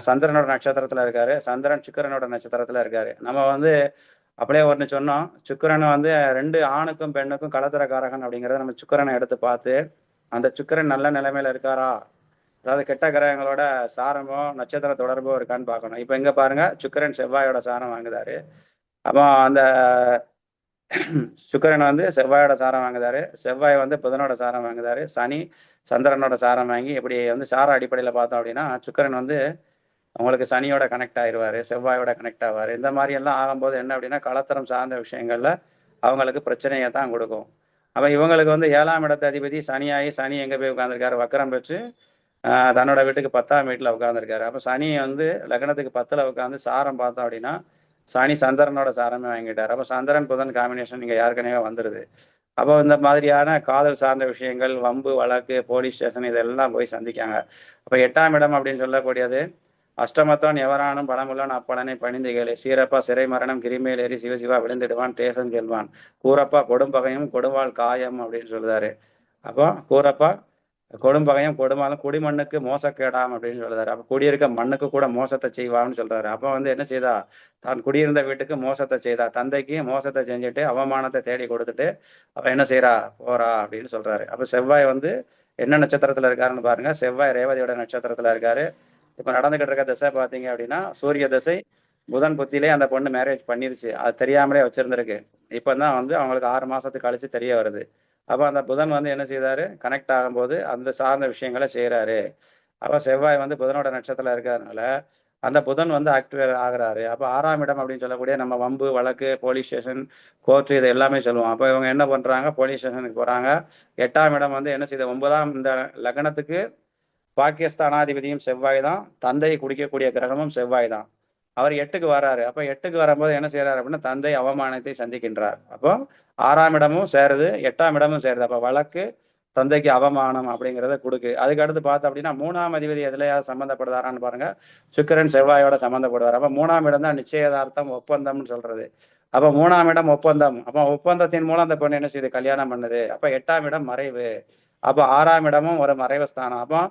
சந்திரனோட நட்சத்திரத்துல இருக்காரு, சந்திரன் சுக்கிரனோட நட்சத்திரத்துல இருக்காரு. நம்ம வந்து அப்படியே ஒன்று சொன்னோம், சுக்கிரன் வந்து 2 ஆணுக்கும் பெண்ணுக்கும் கலத்திரக்காரகன் அப்படிங்கிறத நம்ம சுக்கிரனை எடுத்து பார்த்து அந்த சுக்கிரன் நல்ல நிலைமையில இருக்காரா, அதாவது கெட்ட கிரகங்களோட சாரமோ நட்சத்திர தொடர்போ இருக்கான்னு பார்க்கணும். இப்போ இங்க பாருங்க, சுக்கிரன் செவ்வாயோட சாரம் வாங்குதாரு. அப்போ அந்த சுக்கிரன் வந்து செவ்வாயோட சாரம் வாங்குதாரு, செவ்வாய் வந்து புதனோட சாரம் வாங்குதாரு, சனி சந்திரனோட சாரம் வாங்கி இப்படி வந்து சார அடிப்படையில பார்த்தோம் அப்படின்னா சுக்கிரன் வந்து உங்களுக்கு சனியோட கனெக்ட் ஆயிடுவாரு, செவ்வாயோட கனெக்ட் ஆவாரு. இந்த மாதிரி எல்லாம் ஆகும்போது என்ன அப்படின்னா கலத்தரம் சார்ந்த விஷயங்கள்ல அவங்களுக்கு பிரச்சனையை தான் கொடுக்கும். அப்ப இவங்களுக்கு வந்து 7ஆம் இடத்து அதிபதி சனியாகி, சனி எங்க போய் உட்கார்ந்துருக்காரு, வக்கரம் பெற்று தன்னோட வீட்டுக்கு 10ஆம் வீட்டுல உட்கார்ந்துருக்காரு. அப்ப சனி வந்து லக்னத்துக்கு 10ல உட்காந்து சாரம் பார்த்தோம் அப்படின்னா சனி சந்திரனோட சாரமே வாங்கிட்டாரு. அப்ப சந்திரன் புதன் காம்பினேஷன் இங்க ஏற்கனவே வந்துருது. அப்போ இந்த மாதிரியான காதல் சார்ந்த விஷயங்கள், வம்பு வழக்கு, போலீஸ் ஸ்டேஷன் இதெல்லாம் போய் சந்திக்காங்க. அப்ப 8ஆம் இடம் அப்படின்னு சொல்லக்கூடியது அஷ்டமத்தான் எவரானும் பணமுள்ளன் அப்பலனை பணிந்து கேளு, சீரப்பா சிறை மரணம் கிரிமேல் ஏறி சிவசிவா விழுந்துடுவான் தேசம் செல்வான், கூறப்பா கொடும்பகையும் கொடுவாள் காயம் அப்படின்னு சொல்லுதாரு. அப்போ கூறப்பா கொடும்பகையும் கொடுமாலும் குடிமண்ணுக்கு மோசக்கேடாம் அப்படின்னு சொல்றாரு. அப்ப குடியிருக்க மண்ணுக்கு கூட மோசத்தை செய்வான்னு சொல்றாரு. அப்ப வந்து என்ன செய்தா, தான் குடியிருந்த வீட்டுக்கு மோசத்தை செய்தா, தந்தைக்கு மோசத்தை செஞ்சுட்டு அவமானத்தை தேடி கொடுத்துட்டு அவ என்ன செய்யறா, போறா அப்படின்னு சொல்றாரு. அப்ப செவ்வாய் வந்து என்ன நட்சத்திரத்துல இருக்காருன்னு பாருங்க, செவ்வாய் ரேவதியோட நட்சத்திரத்துல இருக்காரு. இப்ப நடந்துகிட்டு இருக்க திசை பாத்தீங்க அப்படின்னா சூரிய திசை. புதன் புத்திலே அந்த பொண்ணு மேரேஜ் பண்ணிருச்சு, அது தெரியாமலே வச்சிருந்திருக்கு. இப்பதான் வந்து அவங்களுக்கு 6 மாசத்துக்கு கழிச்சு தெரிய வருது. அப்ப அந்த புதன் வந்து என்ன செய்தாரு, கனெக்ட் ஆகும்போது அந்த சார்ந்த விஷயங்களை செய்யறாரு. அப்ப செவ்வாய் வந்து புதனோட நட்சத்திரத்துல இருக்கிறதுனால அந்த புதன் வந்து ஆக்டிவேட் ஆகுறாரு. அப்ப 6ஆம் இடம் அப்படின்னு சொல்லக்கூடிய நம்ம வம்பு வழக்கு, போலீஸ் ஸ்டேஷன், கோர்ட்டு இது எல்லாமே சொல்லுவோம். அப்ப இவங்க என்ன பண்றாங்க, போலீஸ் ஸ்டேஷனுக்கு போறாங்க. 8ஆம் இடம் வந்து என்ன செய்யுது, 9ஆம் இந்த லக்னத்துக்கு பாக்கியஸ்தானாதிபதியும் செவ்வாய் தான், தந்தையை குடிக்கக்கூடிய கிரகமும் செவ்வாய் தான். அவர் 8க்கு வர்றாரு. அப்ப 8க்கு வரும்போது என்ன செய்யறாரு அப்படின்னா தந்தை அவமானத்தை சந்திக்கின்றார். அப்போ 6ஆம் இடமும் சேருது, 8ஆம் இடமும் சேருது. அப்ப வழக்கு தந்தைக்கு அவமானம் அப்படிங்கிறத கொடுக்கு. அதுக்கு அடுத்து பார்த்தோம் அப்படின்னா 3ஆம் அதிபதி எதுலையாவது சம்மந்தப்படுதாரான்னு பாருங்க, சுக்கிரன் செவ்வாயோட சம்மந்தப்படுவார். அப்ப 3ஆம் இடம் தான் நிச்சயதார்த்தம் ஒப்பந்தம்னு சொல்றது. அப்ப 3ஆம் இடம் ஒப்பந்தம். அப்ப ஒப்பந்தத்தின் மூலம் அந்த பொண்ணு என்ன செய்யுது, கல்யாணம் பண்ணுது. அப்ப 8ஆம் இடம் மறைவு. அப்ப 6ஆம் இடமும் ஒரு மறைவு ஸ்தானம். அப்போ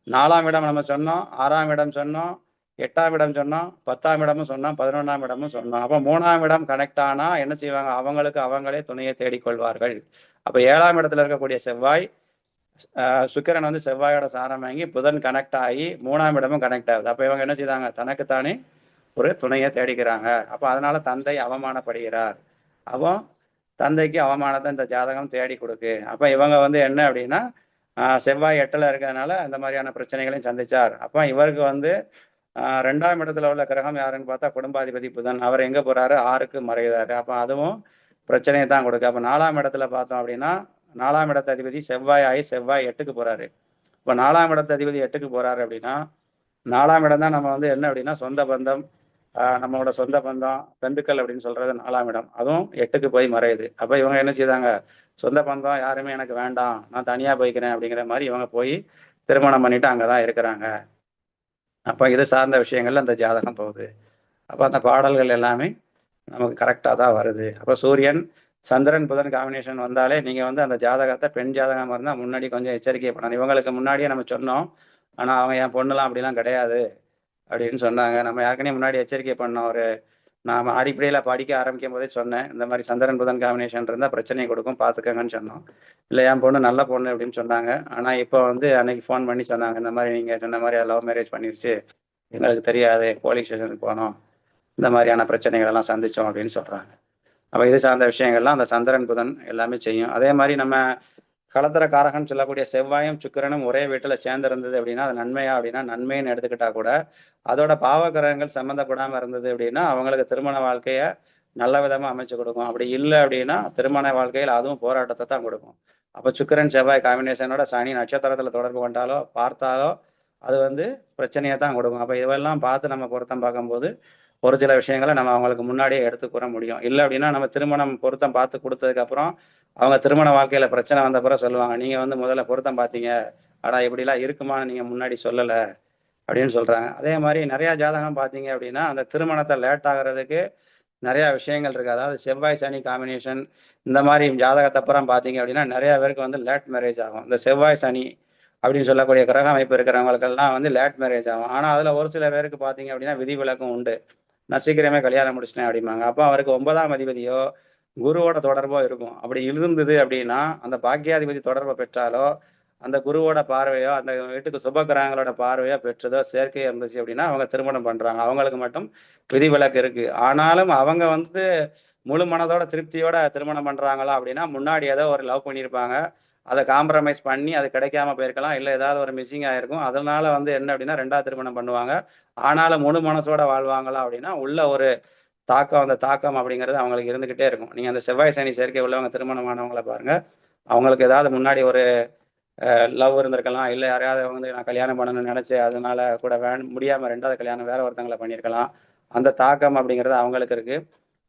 4ஆம் இடம் நம்ம சொன்னோம், 6ஆம் இடம் சொன்னோம், 8ஆம் இடம் சொன்னோம், 10ஆம் இடமும் சொன்னோம், 11ஆம் இடமும் சொன்னோம். அப்ப 3ஆம் இடம் கனெக்ட் ஆனா என்ன செய்வாங்க, அவங்களுக்கு அவங்களே துணையை தேடிக்கொள்வார்கள். அப்ப 7ஆம் இடத்துல இருக்கக்கூடிய செவ்வாய், சுக்கிரன் வந்து செவ்வாயோட சாரம் வாங்கி புதன் கனெக்ட் ஆகி 3ஆம் இடமும் கனெக்ட் ஆகுது. அப்ப இவங்க என்ன செய்தாங்க, தனக்குத்தானே ஒரு துணையை தேடிக்கிறாங்க. அப்ப அதனால தந்தை அவமானப்படுகிறார். அப்போ தந்தைக்கு அவமானத்தை இந்த ஜாதகம் தேடி கொடுக்கு. அப்ப இவங்க வந்து என்ன அப்படின்னா செவ்வாய் 8ல இருக்கிறதுனால அந்த மாதிரியான பிரச்சனைகளையும் சந்திச்சார். அப்ப இவருக்கு வந்து 2ஆம் இடத்துல உள்ள கிரகம் யாருன்னு பார்த்தா குடும்பாதிபதி புதன். அவர் எங்க போறாரு, 6க்கு மறைகிறாரு. அப்ப அதுவும் பிரச்சனையை தான் கொடுக்கு. அப்ப 4ஆம் இடத்துல பார்த்தோம் அப்படின்னா 4ஆம் இடத்து அதிபதி செவ்வாய் ஆகி செவ்வாய் 8க்கு போறாரு. இப்ப 4ஆம் இடத்து அதிபதி 8க்கு போறாரு அப்படின்னா 4ஆம் இடம் தான் நம்ம வந்து என்ன அப்படின்னா சொந்த பந்தம், நம்மளோட சொந்த பந்தம், பெந்துக்கள் அப்படின்னு சொல்றது 4ஆம் இடம். அதுவும் 8க்கு போய் மறையுது. அப்ப இவங்க என்ன செய்தாங்க, சொந்த பந்தம் யாருமே எனக்கு வேண்டாம், நான் தனியா போய்க்கிறேன் அப்படிங்கிற மாதிரி இவங்க போய் திருமணம் பண்ணிட்டு அங்கதான் இருக்கிறாங்க. அப்ப இது சார்ந்த விஷயங்கள்ல அந்த ஜாதகம் போகுது. அப்ப அந்த பாடல்கள் எல்லாமே நமக்கு கரெக்டா தான் வருது. அப்ப சூரியன் சந்திரன் புதன் காம்பினேஷன் வந்தாலே நீங்க வந்து அந்த ஜாதகத்தை பெண் ஜாதகமா இருந்தா முன்னாடி கொஞ்சம் எச்சரிக்கை பண்ணணும். இவங்களுக்கு முன்னாடியே நம்ம சொன்னோம், ஆனா அவங்க என் பொண்ணுலாம் அப்படிலாம் கிடையாது அப்படின்னு சொன்னாங்க. நம்ம ஏற்கனவே முன்னாடி எச்சரிக்கை பண்ணோம். ஒரு நாம அடிப்படையில படிக்க ஆரம்பிக்கும் போதே சொன்னேன், இந்த மாதிரி சந்திரன் புதன் காம்பினேஷன் இருந்தா பிரச்சனை கொடுக்கும், பாத்துக்கங்கன்னு சொன்னோம். இல்லை என் பொண்ணு நல்ல பொண்ணு அப்படின்னு சொன்னாங்க. ஆனா இப்போ வந்து அன்னைக்கு ஃபோன் பண்ணி சொன்னாங்க, இந்த மாதிரி நீங்க சொன்ன மாதிரி லவ் மேரேஜ் பண்ணிருச்சு, எங்களுக்கு தெரியாது, போலீஸ் ஸ்டேஷனுக்கு போனோம், இந்த மாதிரியான பிரச்சனைகள் எல்லாம் சந்திச்சோம் அப்படின்னு சொல்றாங்க. அப்ப இது சார்ந்த விஷயங்கள்லாம் அந்த சந்திரன் புதன் எல்லாமே செய்யும். அதே மாதிரி நம்ம களத்திர காரகன் சொல்லக்கூடிய செவ்வாயும் சுக்கிரனும் ஒரே வீட்டுல சேர்ந்திருந்தது அப்படின்னா அது நன்மையா அப்படின்னா நன்மைன்னு எடுத்துக்கிட்டா கூட அதோட பாவ கிரகங்கள் சம்மந்தப்படாம இருந்தது அப்படின்னா அவங்களுக்கு திருமண வாழ்க்கைய நல்ல விதமா அமைச்சு கொடுக்கும். அப்படி இல்லை அப்படின்னா திருமண வாழ்க்கையில் அதுவும் போராட்டத்தை தான் கொடுக்கும். அப்ப சுக்கிரன் செவ்வாய் காம்பினேஷனோட சனி நட்சத்திரத்துல தொடர்பு கொண்டாலோ பார்த்தாலோ அது வந்து பிரச்சனையை தான் கொடுக்கும். அப்ப இதெல்லாம் பார்த்து நம்ம பொருத்தம் பார்க்கும்போது ஒரு சில விஷயங்களை நம்ம அவங்களுக்கு முன்னாடியே எடுத்து கூற முடியும். இல்லை அப்படின்னா நம்ம திருமணம் பொருத்தம் பார்த்து கொடுத்ததுக்கு அப்புறம் அவங்க திருமண வாழ்க்கையில பிரச்சனை வந்த பிறகு சொல்லுவாங்க, நீங்க வந்து முதல்ல பொருத்தம் பார்த்தீங்க, ஆனா இப்படிலாம் இருக்குமான்னு நீங்க முன்னாடி சொல்லல அப்படின்னு சொல்றாங்க. அதே மாதிரி நிறைய ஜாதகம் பார்த்தீங்க அப்படின்னா அந்த திருமணத்தை லேட் ஆகிறதுக்கு நிறைய விஷயங்கள் இருக்கு. அதாவது செவ்வாய் சனி காம்பினேஷன் இந்த மாதிரி ஜாதகத்தை அப்புறம் பார்த்தீங்க அப்படின்னா நிறைய பேருக்கு வந்து லேட் மேரேஜ் ஆகும். இந்த செவ்வாய் சனி அப்படின்னு சொல்லக்கூடிய கிரக அமைப்பு இருக்கிறவங்களுக்கெல்லாம் வந்து லேட் மேரேஜ் ஆகும். ஆனால் அதில் ஒரு சில பேருக்கு பார்த்தீங்க அப்படின்னா விதிவிலக்கும் உண்டு. நான் சீக்கிரமே கல்யாணம் முடிச்சிட்டேன் அப்படிம்பாங்க. அப்போ அவருக்கு 9ஆம் அதிபதியோ குருவோட தொடர்போ இருக்கும். அப்படி இருந்தது அப்படின்னா அந்த பாக்கியாதிபதி தொடர்பை பெற்றாலோ அந்த குருவோட பார்வையோ அந்த வீட்டுக்கு சுப கிரகங்களோட பார்வையோ பெற்றதோ சேர்க்கையோ இருந்துச்சு அப்படின்னா அவங்க திருமணம் பண்றாங்க. அவங்களுக்கு மட்டும் விதிவிலக்கு இருக்கு. ஆனாலும் அவங்க வந்து முழு மனதோட திருப்தியோட திருமணம் பண்றாங்களா அப்படின்னா முன்னாடி ஏதோ ஒரு லவ் பண்ணியிருப்பாங்க, அதை காம்ப்ரமைஸ் பண்ணி அது கிடைக்காம போயிருக்கலாம், இல்லை ஏதாவது ஒரு மிஸ்ஸிங் ஆயிருக்கும். அதனால வந்து என்ன அப்படின்னா 2வது திருமணம் பண்ணுவாங்க. ஆனாலும் முழு மனசோட வாழ்வாங்களா அப்படின்னா உள்ள ஒரு தாக்கம், அந்த தாக்கம் அப்படிங்கிறது அவங்களுக்கு இருந்துகிட்டே இருக்கும். நீங்க அந்த செவ்வாய் சனி சேர்க்கை உள்ளவங்க திருமணமானவங்களை பாருங்க, அவங்களுக்கு ஏதாவது முன்னாடி ஒரு லவ் இருந்திருக்கலாம், இல்லை யாரையாவது வந்து நான் கல்யாணம் பண்ணணும்னு நினைச்சேன் அதனால கூட முடியாம 2வது கல்யாணம் வேற ஒருத்தங்களை பண்ணியிருக்கலாம். அந்த தாக்கம் அப்படிங்கிறது அவங்களுக்கு இருக்கு.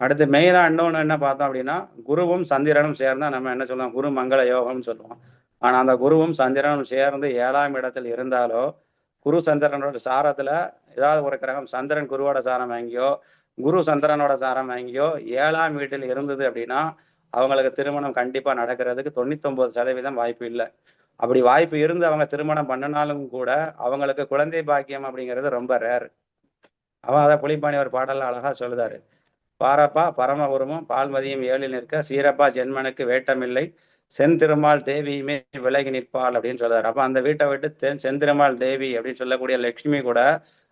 அடுத்து மெயினா இன்னொன்று என்ன பார்த்தோம் அப்படின்னா குருவும் சந்திரனும் சேர்ந்தா நம்ம என்ன சொல்லுவோம், குரு மங்கள யோகம்னு சொல்லுவோம். ஆனா அந்த குருவும் சந்திரனும் சேர்ந்து 7ஆம் இடத்தில் இருந்தாலோ குரு சந்திரனோட சாரத்துல ஏதாவது ஒரு கிரகம் சந்திரன் குருவோட சாரம் வாங்கியோ குரு சந்திரனோட சாரம் வாங்கியோ 7ஆம் வீட்டில் இருந்தது அப்படின்னா அவங்களுக்கு திருமணம் கண்டிப்பா நடக்கிறதுக்கு 99% வாய்ப்பு இல்லை. அப்படி வாய்ப்பு இருந்து அவங்க திருமணம் பண்ணினாலும் கூட அவங்களுக்கு குழந்தை பாக்கியம் அப்படிங்கிறது ரொம்ப ரேர். அவன் அதை புலிப்பாணி ஒரு பாடல்ல அழகா சொல்லுதாரு. பாரப்பா பரம உருவம் பால்மதியும் 7இல் நிற்க சீரப்பா ஜென்மனுக்கு வேட்டமில்லை செந்திருமாள் தேவியுமே விலகி நிற்பாள் அப்படின்னு சொல்றாரு. அப்ப அந்த வீட்டை விட்டு செந்திருமாள் தேவி அப்படின்னு சொல்லக்கூடிய லட்சுமி கூட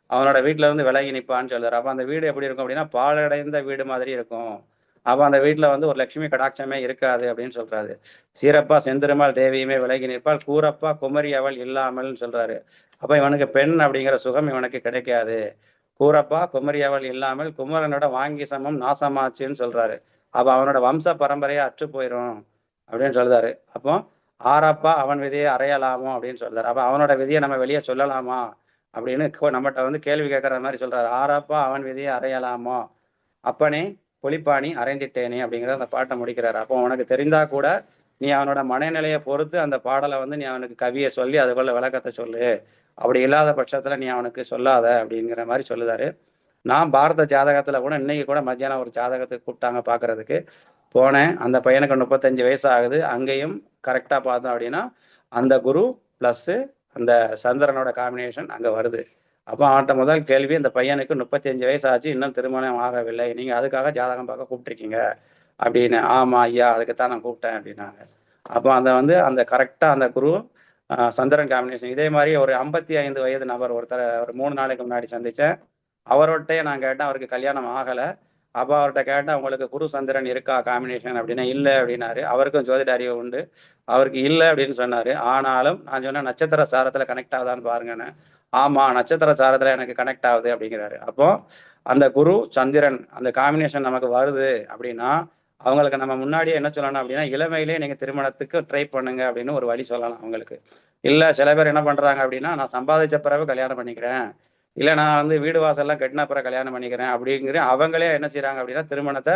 அவனோட வீட்டுல இருந்து விலகி நிற்பான்னு சொல்றாரு. அப்ப அந்த வீடு எப்படி இருக்கும் அப்படின்னா பாலடைந்த வீடு மாதிரி இருக்கும். அப்ப அந்த வீட்டுல வந்து ஒரு லட்சுமி கடாட்சமே இருக்காது அப்படின்னு சொல்றாரு. சீரப்பா செந்திருமாள் தேவியுமே விலகி நிற்பாள் கூரப்பா குமரி அவள் இல்லாமல்னு சொல்றாரு. அப்ப இவனுக்கு பெண் அப்படிங்கிற சுகம் இவனுக்கு கிடைக்காது. கூரப்பா குமரி அவள் இல்லாமல் குமரனோட வாங்கி சமம் நாசமாச்சுன்னு சொல்றாரு. அப்ப அவனோட வம்ச பரம்பரையா அற்று போயிடும் அப்படின்னு சொல்றாரு. அப்போ ஆரப்பா அவன் விதியை அறையலாமோ அப்படின்னு சொல்றாரு. அப்ப அவனோட விதியை நம்ம வெளியே சொல்லலாமா அப்படின்னு நம்மகிட்ட வந்து கேள்வி கேட்கற மாதிரி சொல்றாரு. ஆரப்பா அவன் விதியை அறையலாமோ அப்பனே புலிப்பாணி அரைந்திட்டேனே அப்படிங்கிற அந்த பாட்டை முடிக்கிறாரு. அப்போ உனக்கு தெரிந்தா கூட நீ அவனோட மனநிலையை பொறுத்து அந்த பாடலை வந்து நீ அவனுக்கு கவியை சொல்லி அதுக்குள்ள விளக்கத்தை சொல்லு, அப்படி இல்லாத பட்சத்துல நீ அவனுக்கு சொல்லாத அப்படிங்கிற மாதிரி சொல்லுதாரு. நான் பாரத ஜாதகத்துல கூட இன்னைக்கு கூட மத்தியானம் ஒரு ஜாதகத்துக்கு கூப்பிட்டாங்க பாக்குறதுக்கு போனேன். அந்த பையனுக்கு 35 வயசு ஆகுது. அங்கேயும் கரெக்டா பார்த்தோம் அப்படின்னா அந்த குரு பிளஸ் அந்த சந்திரனோட காம்பினேஷன் அங்க வருது. அப்போ அவன்கிட்ட முதல் கேள்வி, இந்த பையனுக்கு 35 வயசு ஆச்சு இன்னும் திருமணம் ஆகவில்லை, நீங்க அதுக்காக ஜாதகம் பார்க்க கூப்பிட்டுருக்கீங்க அப்படின்னு. ஆமா ஐயா அதுக்குத்தான் நான் கூப்பிட்டேன் அப்படின்னாங்க. அப்போ அந்த வந்து அந்த கரெக்டா அந்த குரு சந்திரன் காம்பினேஷன். இதே மாதிரி ஒரு 55 வயது நபர் ஒருத்தர் ஒரு 3 நாளைக்கு முன்னாடி சந்திச்சேன். அவர்கிட்டயே நான் கேட்டேன், அவருக்கு கல்யாணம் ஆகலை. அப்போ அவர்கிட்ட கேட்டேன் உங்களுக்கு குரு சந்திரன் இருக்கா காம்பினேஷன் அப்படின்னா இல்லை அப்படின்னாரு. அவருக்கும் ஜோதிட அறிவு உண்டு, அவருக்கு இல்லை அப்படின்னு சொன்னாரு. ஆனாலும் நான் சொன்னேன் நட்சத்திர சாரத்துல கனெக்ட் ஆகுதான்னு பாருங்கன்னு. ஆமா நட்சத்திர சாரத்துல எனக்கு கனெக்ட் ஆகுது அப்படிங்கிறாரு. அப்போ அந்த குரு சந்திரன் அந்த காம்பினேஷன் நமக்கு வருது அப்படின்னா அவங்களுக்கு நம்ம முன்னாடியே என்ன சொல்லணும் அப்படின்னா இளமையிலே நீங்க திருமணத்துக்கு ட்ரை பண்ணுங்க அப்படின்னு ஒரு வழி சொல்லலாம் அவங்களுக்கு. இல்ல சில பேர் என்ன பண்றாங்க அப்படின்னா நான் சம்பாதிச்ச பிறகு கல்யாணம் பண்ணிக்கிறேன், இல்லை நான் வந்து வீடு வாசல்லாம் கட்டின பிறகு கல்யாணம் பண்ணிக்கிறேன் அப்படிங்கிற அவங்களே என்ன செய்யறாங்க அப்படின்னா திருமணத்தை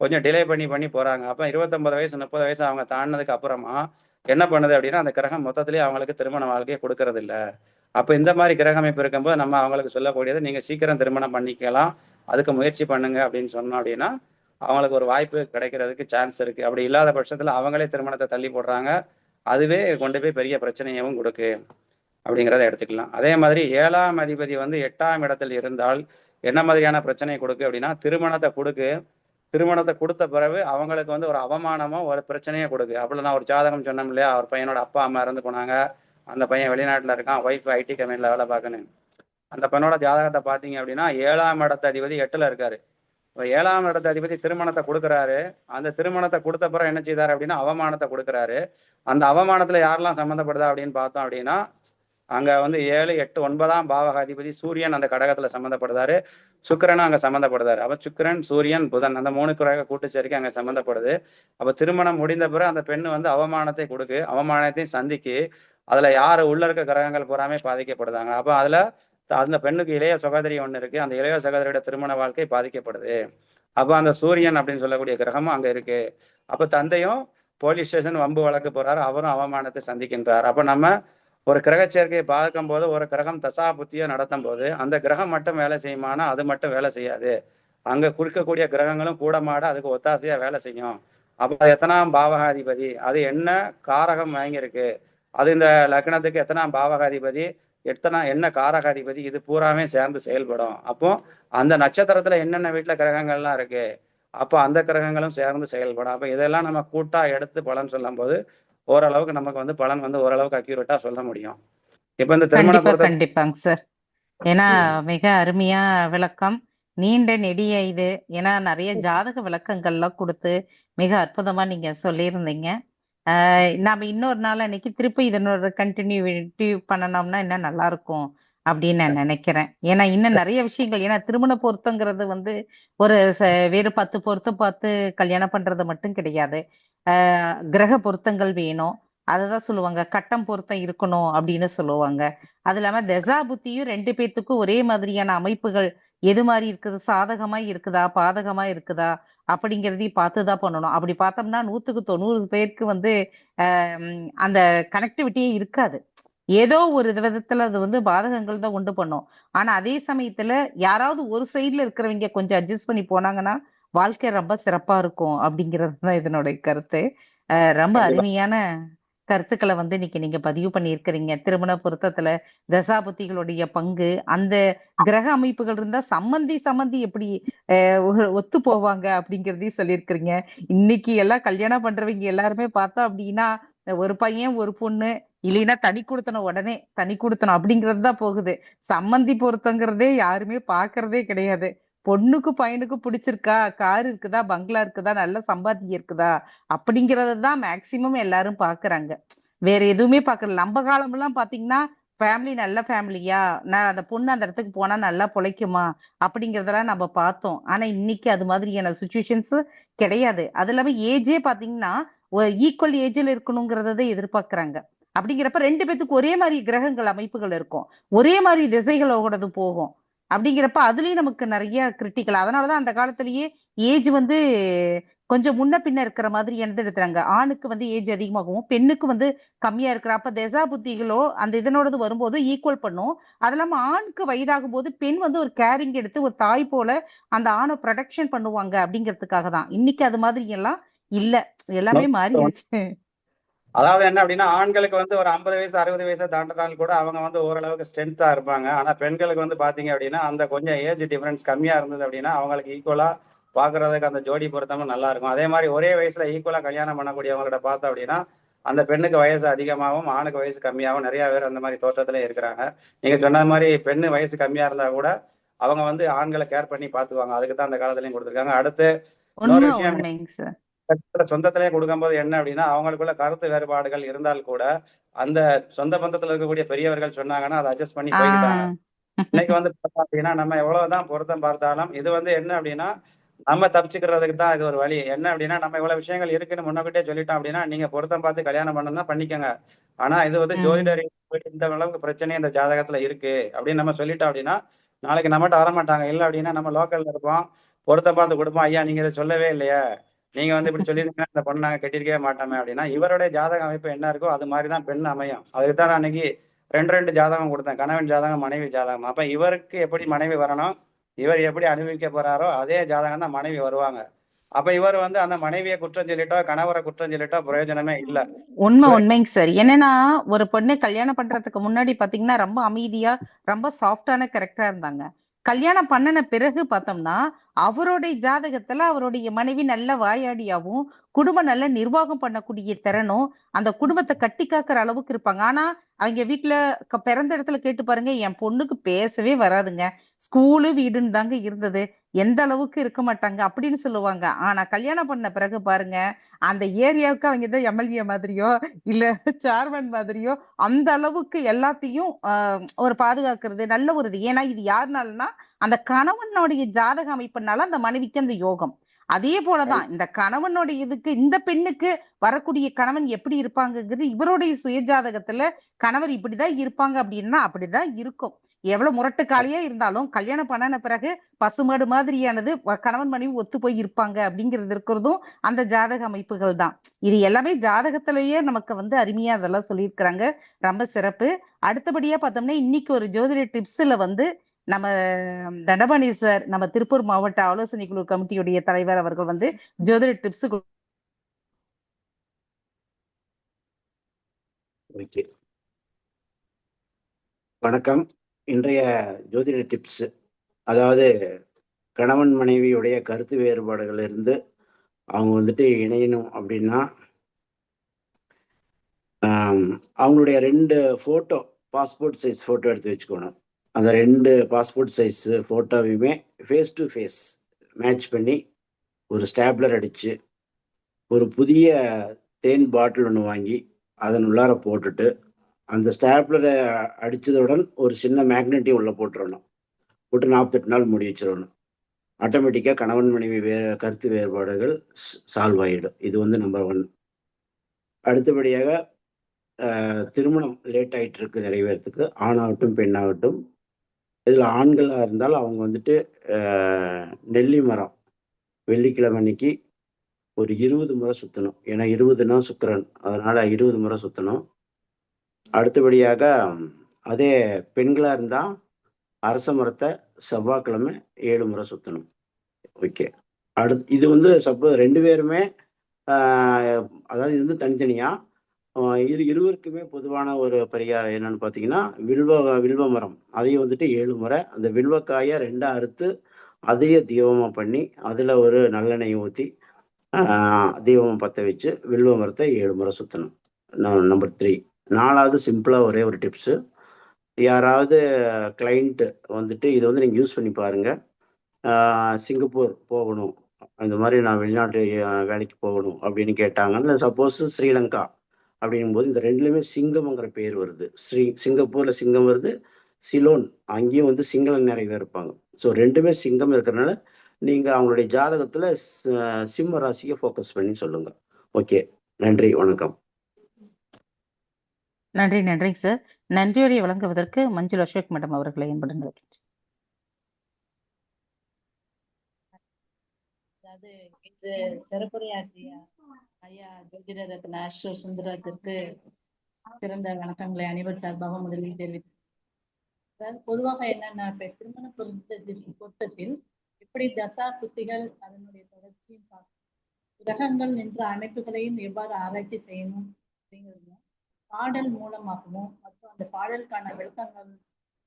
கொஞ்சம் டிலே பண்ணி போறாங்க. அப்ப 29 வயசு 30 வயசு அவங்க தாண்டினதுக்கு அப்புறமா என்ன பண்ணுது அப்படின்னா அந்த கிரகம் மொத்தத்திலேயே அவங்களுக்கு திருமண வாழ்க்கையை கொடுக்கறது இல்லை. அப்ப இந்த மாதிரி கிரக அமைப்பு இருக்கும்போது நம்ம அவங்களுக்கு சொல்லக்கூடியது நீங்க சீக்கிரம் திருமணம் பண்ணிக்கலாம், அதுக்கு முயற்சி பண்ணுங்க அப்படின்னு சொன்னோம் அப்படின்னா அவங்களுக்கு ஒரு வாய்ப்பு கிடைக்கிறதுக்கு சான்ஸ் இருக்கு. அப்படி இல்லாத பட்சத்துல அவங்களே திருமணத்தை தள்ளி போடுறாங்க, அதுவே கொண்டு போய் பெரிய பிரச்சனையவும் கொடுக்கு அப்படிங்கிறத எடுத்துக்கலாம். அதே மாதிரி 7ஆம் அதிபதி வந்து 8ஆம் இடத்தில் இருந்தால் என்ன மாதிரியான பிரச்சனையை கொடுக்கு அப்படின்னா திருமணத்தை கொடுத்த பிறகு அவங்களுக்கு வந்து ஒரு அவமானமோ ஒரு பிரச்சனையோ கொடுக்கு. அப்படி நான் ஒரு ஜாதகம் சொன்னோம் இல்லையா, அவர் பையனோட அப்பா அம்மா இறந்து போனாங்க, அந்த பையன் வெளிநாட்டுல இருக்கான், ஒய்ஃப் ஐடி கம்பெனில வேலை பார்க்கணும். அந்த பையனோட ஜாதகத்தை பார்த்தீங்க அப்படின்னா 7ஆம் இடத்த அதிபதி 8ல இருக்காரு. இப்போ 7ஆம் இடத்த அதிபதி திருமணத்தை கொடுக்குறாரு. அந்த திருமணத்தை கொடுத்த பிறகு என்ன செய்தாரு அப்படின்னா அவமானத்தை கொடுக்குறாரு. அந்த அவமானத்துல யாரெல்லாம் சம்மந்தப்படுதா அப்படின்னு பார்த்தோம் அப்படின்னா அங்க வந்து 7, 8, 9ஆம் பாவக அதிபதி சூரியன் அந்த கடகத்துல சம்மந்தப்படுதாரு, சுக்கிரனும் அங்க சம்மந்தப்படுதாரு. அப்ப சுக்கிரன் சூரியன் புதன் அந்த 3 கிரக கூட்டுச்சேர்க்கை அங்க சம்மந்தப்படுது. அப்ப திருமணம் முடிந்த பிறகு அந்த பெண்ணு வந்து அவமானத்தை கொடுக்கு, அவமானத்தையும் சந்திக்கு. அதுல யாரு உள்ள இருக்க கிரகங்கள் பூராமே பாதிக்கப்படுதாங்க. அப்ப அதுல அந்த பெண்ணுக்கு இளைய சகோதரி ஒண்ணு இருக்கு, அந்த இளைய சகோதரியோட திருமண வாழ்க்கை பாதிக்கப்படுது. அப்ப அந்த சூரியன் அப்படின்னு சொல்லக்கூடிய கிரகமும் அங்க இருக்கு. அப்ப தந்தையும் போலீஸ் ஸ்டேஷன் வம்பு வழக்கு போறாரு, அவரும் அவமானத்தை சந்திக்கின்றார். அப்ப நம்ம ஒரு கிரக சேர்க்கையை பார்க்கும் போது ஒரு கிரகம் தசா புத்தியோ நடத்தும் போது அந்த கிரகம் மட்டும் வேலை செய்யுமானா அது மட்டும் வேலை செய்யாது, அங்க குறிக்கக்கூடிய கிரகங்களும் கூட மாட அதுக்கு ஒத்தாசையா வேலை செய்யும். அப்ப எத்தனாம் பாவகாதிபதி அது என்ன காரகம் வாங்கியிருக்கு, அது இந்த லக்னத்துக்கு எத்தனாம் பாவகாதிபதி, என்ன காரகாதிபதி, இது பூராமே சேர்ந்து செயல்படும். அப்போ அந்த நட்சத்திரத்துல என்னென்ன வீட்டுல கிரகங்கள்லாம் இருக்கு, அப்போ அந்த கிரகங்களும் சேர்ந்து செயல்படும். அப்ப இதெல்லாம் நம்ம கூட்டா எடுத்து பலன் சொல்லும் போது ஓரளவுக்கு நமக்கு வந்து பலன் வந்து ஓரளவுக்கு அக்யூரேட்டா சொல்ல முடியும். இப்ப இந்த திருமண கண்டிப்பா பொறுத்த கண்டிப்பாங்க சார். ஏன்னா மிக அருமையா விளக்கம், நீண்ட நெடிய இது. ஏன்னா நிறைய ஜாதக விளக்கங்கள்லாம் கொடுத்து மிக அற்புதமா நீங்க சொல்லியிருந்தீங்க. நாம இன்னொரு நாள் அன்னைக்கு திருப்பி இதனோட கண்டினியூட்டி பண்ணனோம்னா இன்னும் நல்லா இருக்கும் அப்படின்னு நான் நினைக்கிறேன். ஏன்னா இன்னும் நிறைய விஷயங்கள், ஏன்னா திருமண பொருத்தங்கிறது வந்து ஒரு வேறு 10 பொருத்தம் பார்த்து கல்யாணம் பண்றது மட்டும் கிடையாது. கிரக பொருத்தங்கள் வேணும். அததான் சொல்லுவாங்க, கட்டம் பொருத்தம் இருக்கணும் அப்படின்னு சொல்லுவாங்க. அது இல்லாம தசா புத்தியும் 2 பேத்துக்கும் ஒரே மாதிரியான அமைப்புகள் எது மாதிரி இருக்குது, சாதகமா இருக்குதா பாதகமா இருக்குதா அப்படிங்கிறதையும் பார்த்துதான் பண்ணணும். அப்படி பார்த்தோம்னா 100க்கு 90 பேருக்கு வந்து அந்த கனெக்டிவிட்டியே இருக்காது. ஏதோ ஒரு விதத்துல அது வந்து பாதகங்கள் தான் உண்டு பண்ணும். ஆனா அதே சமயத்துல யாராவது ஒரு சைடுல இருக்கிறவங்க கொஞ்சம் அட்ஜஸ்ட் பண்ணி போனாங்கன்னா வாழ்க்கை ரொம்ப சிறப்பா இருக்கும் அப்படிங்கிறது தான் இதனுடைய கருத்து. ரொம்ப கண்டிப்பா அருமையான கருத்துக்களை வந்து இன்னைக்கு நீங்க பதிவு பண்ணியிருக்கிறீங்க. திருமண பொருத்தத்துல தசாபுத்திகளுடைய பங்கு, அந்த கிரக அமைப்புகள் இருந்தா சம்மந்தி எப்படி ஒத்து போவாங்க அப்படிங்கிறதையும் சொல்லியிருக்கிறீங்க. இன்னைக்கு எல்லாம் கல்யாணம் பண்றவங்க எல்லாருமே பார்த்தா அப்படின்னா ஒரு பையன் ஒரு பொண்ணு, இல்லைன்னா தனி கொடுத்தனம், உடனே தனி கொடுத்தனம் அப்படிங்கிறது தான் போகுது. சம்மந்தி பொருத்தங்கிறதே யாருமே பாக்குறதே கிடையாது. பொண்ணுக்கு பையனுக்கு பிடிச்சிருக்கா, கார் இருக்குதா, பங்களா இருக்குதா, நல்ல சம்பாத்தியம் இருக்குதா அப்படிங்கறத தான் மேக்சிமம் எல்லாரும் பாக்குறாங்க. வேற எதுவுமே பாக்கல. நம்ம காலம் எல்லாம் பாத்தீங்கன்னா ஃபேமிலி நல்ல ஃபேமிலியா, நான் அந்த பொண்ணு அந்த இடத்துக்கு போனா நல்லா பொழைக்குமா அப்படிங்கறதெல்லாம் நம்ம பார்த்தோம். ஆனா இன்னைக்கு அது மாதிரியான சுச்சுவேஷன்ஸ் கிடையாது. அது இல்லாம ஏஜே பாத்தீங்கன்னா ஒரு ஈக்குவல் ஏஜ்ல இருக்கணுங்கிறத எதிர்பார்க்கறாங்க. அப்படிங்கிறப்ப 2 பேத்துக்கு ஒரே மாதிரி கிரகங்கள் அமைப்புகள் இருக்கும், ஒரே மாதிரி திசைகளோடது போகும். அப்படிங்கிறப்ப அதுலயும் நமக்கு நிறைய கிரிட்டிக்கல். அதனாலதான் அந்த காலத்திலேயே ஏஜ் வந்து கொஞ்சம் முன்ன பின்ன இருக்கிற மாதிரி எடுத்துறாங்க. ஆணுக்கு வந்து ஏஜ் அதிகமாகவும் பெண்ணுக்கு வந்து கம்மியா இருக்கிற, அப்ப தசா புத்திகளோ அந்த இதனோடது வரும்போது ஈக்குவல் பண்ணும். அது இல்லாம ஆணுக்கு வயதாகும் போது பெண் வந்து ஒரு கேரிங் எடுத்து ஒரு தாய் போல அந்த ஆணை ப்ரொடெக்ஷன் பண்ணுவாங்க அப்படிங்கிறதுக்காக தான். இன்னைக்கு அது மாதிரி எல்லாம் இல்ல, எல்லாமே மாறிடுச்சு. அதாவது என்ன அப்படின்னா, ஆண்களுக்கு வந்து ஒரு 50 வயசு 60 வயசை தாண்டினாலும் கூட அவங்க வந்து ஓரளவுக்கு ஸ்ட்ரென்த்தா இருப்பாங்க. ஆனா பெண்களுக்கு வந்து பாத்தீங்க அப்படின்னா அந்த கொஞ்சம் ஏஜ் டிஃபரன்ஸ் கம்மியா இருந்தது அப்படின்னா அவங்களுக்கு ஈக்குவலா பாக்குறதுக்கு அந்த ஜோடி பொருத்தமும் நல்லா இருக்கும். அதே மாதிரி ஒரே வயசுல ஈக்குவலா கல்யாணம் பண்ணக்கூடியவங்களோட பார்த்தோம் அப்படின்னா அந்த பெண்ணுக்கு வயசு அதிகமாகவும் ஆணுக்கு வயசு கம்மியாகவும் நிறைய பேர் அந்த மாதிரி தோற்றத்துல இருக்கிறாங்க. நீங்க சொன்ன மாதிரி பெண்ணு வயசு கம்மியா இருந்தா கூட அவங்க வந்து ஆண்களை கேர் பண்ணி பாத்துக்குவாங்க. அதுக்கு தான் அந்த காலத்துலயும் கொடுத்துருக்காங்க. அடுத்து இன்னொரு விஷயம், உண்மைங்க சார். சொந்தத்திலேயே கொடுக்கும்போது என்ன அப்படின்னா அவங்களுக்குள்ள கருத்து வேறுபாடுகள் இருந்தால் கூட அந்த சொந்த பந்தத்துல இருக்கக்கூடிய பெரியவர்கள் சொன்னாங்கன்னா அதை அட்ஜஸ்ட் பண்ணி போய்கிட்டாங்க. இன்னைக்கு வந்து பார்த்தா அப்படின்னா நம்ம எவ்வளவுதான் பொருத்தம் பார்த்தாலும் இது வந்து என்ன அப்படின்னா நம்ம தப்பிச்சுக்கிறதுக்கு தான் இது ஒரு வழி. என்ன அப்படின்னா நம்ம இவ்வளவு விஷயங்கள் இருக்குன்னு முன்னக்கிட்டே சொல்லிட்டோம் அப்படின்னா நீங்க பொருத்தம் பார்த்து கல்யாணம் பண்ணணும்னா பண்ணிக்கோங்க. ஆனா இது வந்து ஜோதிடர் இந்த அளவுக்கு பிரச்சனை இந்த ஜாதகத்துல இருக்கு அப்படின்னு நம்ம சொல்லிட்டோம் அப்படின்னா நாளைக்கு நம்மகிட்ட வரமாட்டாங்க. இல்லை அப்படின்னா நம்ம லோக்கல்ல இருப்போம், பொருத்தம் பார்த்து கொடுப்போம். ஐயா நீங்க இதை சொல்லவே இல்லையா, நீங்க வந்து இப்படி சொல்லிருந்தீங்கன்னா இந்த பொண்ணு நாங்க கட்டிருக்கவே மாட்டோமே அப்படின்னா இவருடைய ஜாதக அமைப்பு என்ன இருக்கோ அது மாதிரிதான் பெண் அமையும். அதுக்கு தான் நான் அன்னைக்கு 2 ஜாதகம் கொடுத்தேன், கணவன் ஜாதகம் மனைவி ஜாதகம். அப்ப இவருக்கு எப்படி மனைவி வரணும், இவர் எப்படி அனுபவிக்க போறாரோ அதே ஜாதகம் தான் மனைவி வருவாங்க. அப்ப இவர் வந்து அந்த மனைவியை குற்றம் சொல்லிட்டோ கணவரை குற்றம் சொல்லிட்டோ பிரயோஜனமே இல்லை. உண்மைங்க சார். என்னன்னா ஒரு பொண்ணு கல்யாணம் பண்றதுக்கு முன்னாடி பாத்தீங்கன்னா ரொம்ப அமைதியா ரொம்ப சாஃப்டான கரெக்டா இருந்தாங்க. கல்யாணம் பண்ணின பிறகு பார்த்தோம்னா அவருடைய ஜாதகத்துல அவருடைய மனைவி நல்ல வாயாடியாவும் குடும்பம் நல்ல நிர்வாகம் பண்ணக்கூடிய திறனும் அந்த குடும்பத்தை கட்டி காக்குற அளவுக்கு இருப்பாங்க. ஆனா அவங்க வீட்டுல பிறந்த இடத்துல கேட்டு பாருங்க, என் பொண்ணுக்கு பேசவே வராதுங்க, ஸ்கூலு வீடுன்னு தாங்க இருந்தது, எந்த அளவுக்கு இருக்க மாட்டாங்க அப்படின்னு சொல்லுவாங்க. ஆனா கல்யாணம் பண்ண பிறகு பாருங்க, அந்த ஏரியாவுக்கு அவங்க தான் எம்எல்ஏ மாதிரியோ இல்ல சேர்மன் மாதிரியோ அந்த அளவுக்கு எல்லாத்தையும் ஒரு பாதுகாக்கிறது நல்ல ஒரு இது. ஏன்னா இது யாருனாலனா அந்த கணவனுடைய ஜாதக அமைப்புனால அந்த மனைவிக்கு அந்த யோகம். அதே போலதான் இந்த கணவனுடைய இதுக்கு இந்த பெண்ணுக்கு வரக்கூடிய கணவன் எப்படி இருப்பாங்கிறது இவருடைய சுயஜாதகத்துல கணவர் இப்படிதான் இருப்பாங்க அப்படின்னா அப்படிதான் இருக்கும். எவ்வளவு முரட்டுக்காலியா இருந்தாலும் கல்யாணம் பண்ணன பிறகு பசுமாடு மாதிரியானது கணவன் மனைவி ஒத்து போய் இருப்பாங்க அப்படிங்கிறது இருக்கிறதும் அந்த ஜாதக அமைப்புகள் தான். இது எல்லாமே ஜாதகத்திலேயே நமக்கு வந்து அருமையா அதெல்லாம் சொல்லியிருக்கிறாங்க. ரொம்ப சிறப்பு. அடுத்தபடியா பார்த்தோம்னா இன்னைக்கு ஒரு ஜோதிட டிப்ஸ்ல வந்து நம்ம தண்டபாணி சார், நம்ம திருப்பூர் மாவட்ட ஆலோசனை குழு கமிட்டியுடைய தலைவர் அவர்கள் வந்து ஜோதிட டிப்ஸ் ஓகே, வணக்கம். இன்றைய ஜோதிட டிப்ஸ், அதாவது கணவன் மனைவியுடைய கருத்து வேறுபாடுகள் இருந்து அவங்க வந்துட்டு இணையணும் அப்படின்னா அவங்களுடைய 2 ஃபோட்டோ, பாஸ்போர்ட் சைஸ் ஃபோட்டோ எடுத்து வச்சுக்கணும். அந்த 2 பாஸ்போர்ட் சைஸ் ஃபோட்டோவையுமே ஃபேஸ் டு ஃபேஸ் மேட்ச் பண்ணி ஒரு ஸ்டாப்லர் அடித்து ஒரு புதிய தேன் பாட்டில் ஒன்று வாங்கி அதன் உள்ளார போட்டுட்டு அந்த ஸ்டாப்லரை அடித்ததுடன் ஒரு சின்ன மேக்னெட்டையும் உள்ளே போட்டுடணும். போட்டு 48 நாள் மூடி வச்சிடணும். ஆட்டோமேட்டிக்காக கணவன் மனைவி கருத்து வேறுபாடுகள் சால்வ் ஆகிடும். இது வந்து நம்பர் 1. அடுத்தபடியாக திருமணம் லேட் ஆகிட்டு இருக்கு நிறைவேறதுக்கு, ஆணாகட்டும் பெண்ணாகட்டும். இதில் ஆண்களாக இருந்தால் அவங்க வந்துட்டு நெல்லி மரம் வெள்ளிக்கிழமை அன்னைக்கு ஒரு 20 முறை சுற்றணும். ஏன்னா 20னா சுக்கிரன், அதனால் 20 முறை சுற்றணும். அடுத்தபடியாக அதே பெண்களாக இருந்தால் அரச மரத்தை செவ்வாய்க்கிழமை 7 முறை சுற்றணும். ஓகே, இது வந்து சப்போஸ் 2 பேருமே அதாவது இது வந்து தனித்தனியாக, இது இருவருக்குமே பொதுவான ஒரு பரிகாரம் என்னன்னு பார்த்தீங்கன்னா, வில்வ மரம் அதையும் வந்துட்டு 7 முறை அந்த வில்வக்காயை 2ஆக அறுத்து அதையே தீபமாக பண்ணி அதில் ஒரு நல்லெண்ணெய் ஊற்றி தீபம் பற்ற வச்சு வில்வ மரத்தை 7 முறை சுற்றணும். நம்பர் 3. 4வது சிம்பிளாக ஒரே ஒரு டிப்ஸு. யாராவது கிளைண்ட்டு வந்துட்டு இதை வந்து நீங்கள் யூஸ் பண்ணி பாருங்கள். சிங்கப்பூர் போகணும், இந்த மாதிரி நான் வெளிநாட்டு வேலைக்கு போகணும் அப்படின்னு கேட்டாங்கன்னா, சப்போஸ் ஸ்ரீலங்கா அப்படிங்கும்போது இந்த 2லேயுமே சிங்கம்ங்கிற பேர் வருது. சிங்கப்பூரில் சிங்கம் வருது, சிலோன் அங்கேயும் வந்து சிங்களம் நிறைய இருப்பாங்க. ஸோ 2மே சிங்கம் இருக்கிறதுனால நீங்கள் அவங்களுடைய ஜாதகத்தில் சிம்ம ராசியை ஃபோக்கஸ் பண்ணி சொல்லுங்கள். ஓகே, நன்றி, வணக்கம். நன்றிங்க சார். நன்றியுரை வழங்குவதற்கு மஞ்சள் அசோக் மேடம் அவர்களை என்படுங்க. அதாவது இன்று சிறப்புரையாற்றிய ஐயா ஜோதிட ரத்ன ஆஸ்ட்ரோ சுந்தரத்திற்கு சிறந்த வணக்கங்களை அனைவர் சார்பாக முதலில் தெரிவித்து, அதாவது பொதுவாக என்னன்னா, இப்ப திருமண பொருத்தத்தில் எப்படி தசா புத்திகள் அதனுடைய தொடர்ச்சியும் பார்க்கணும், கிரகங்கள் என்ற அமைப்புகளையும் எவ்வாறு ஆராய்ச்சி செய்யணும் அப்படிங்கிறது பாடல் மூலமாகவும் மற்றும் அந்த பாடலுக்கான விளக்கங்கள்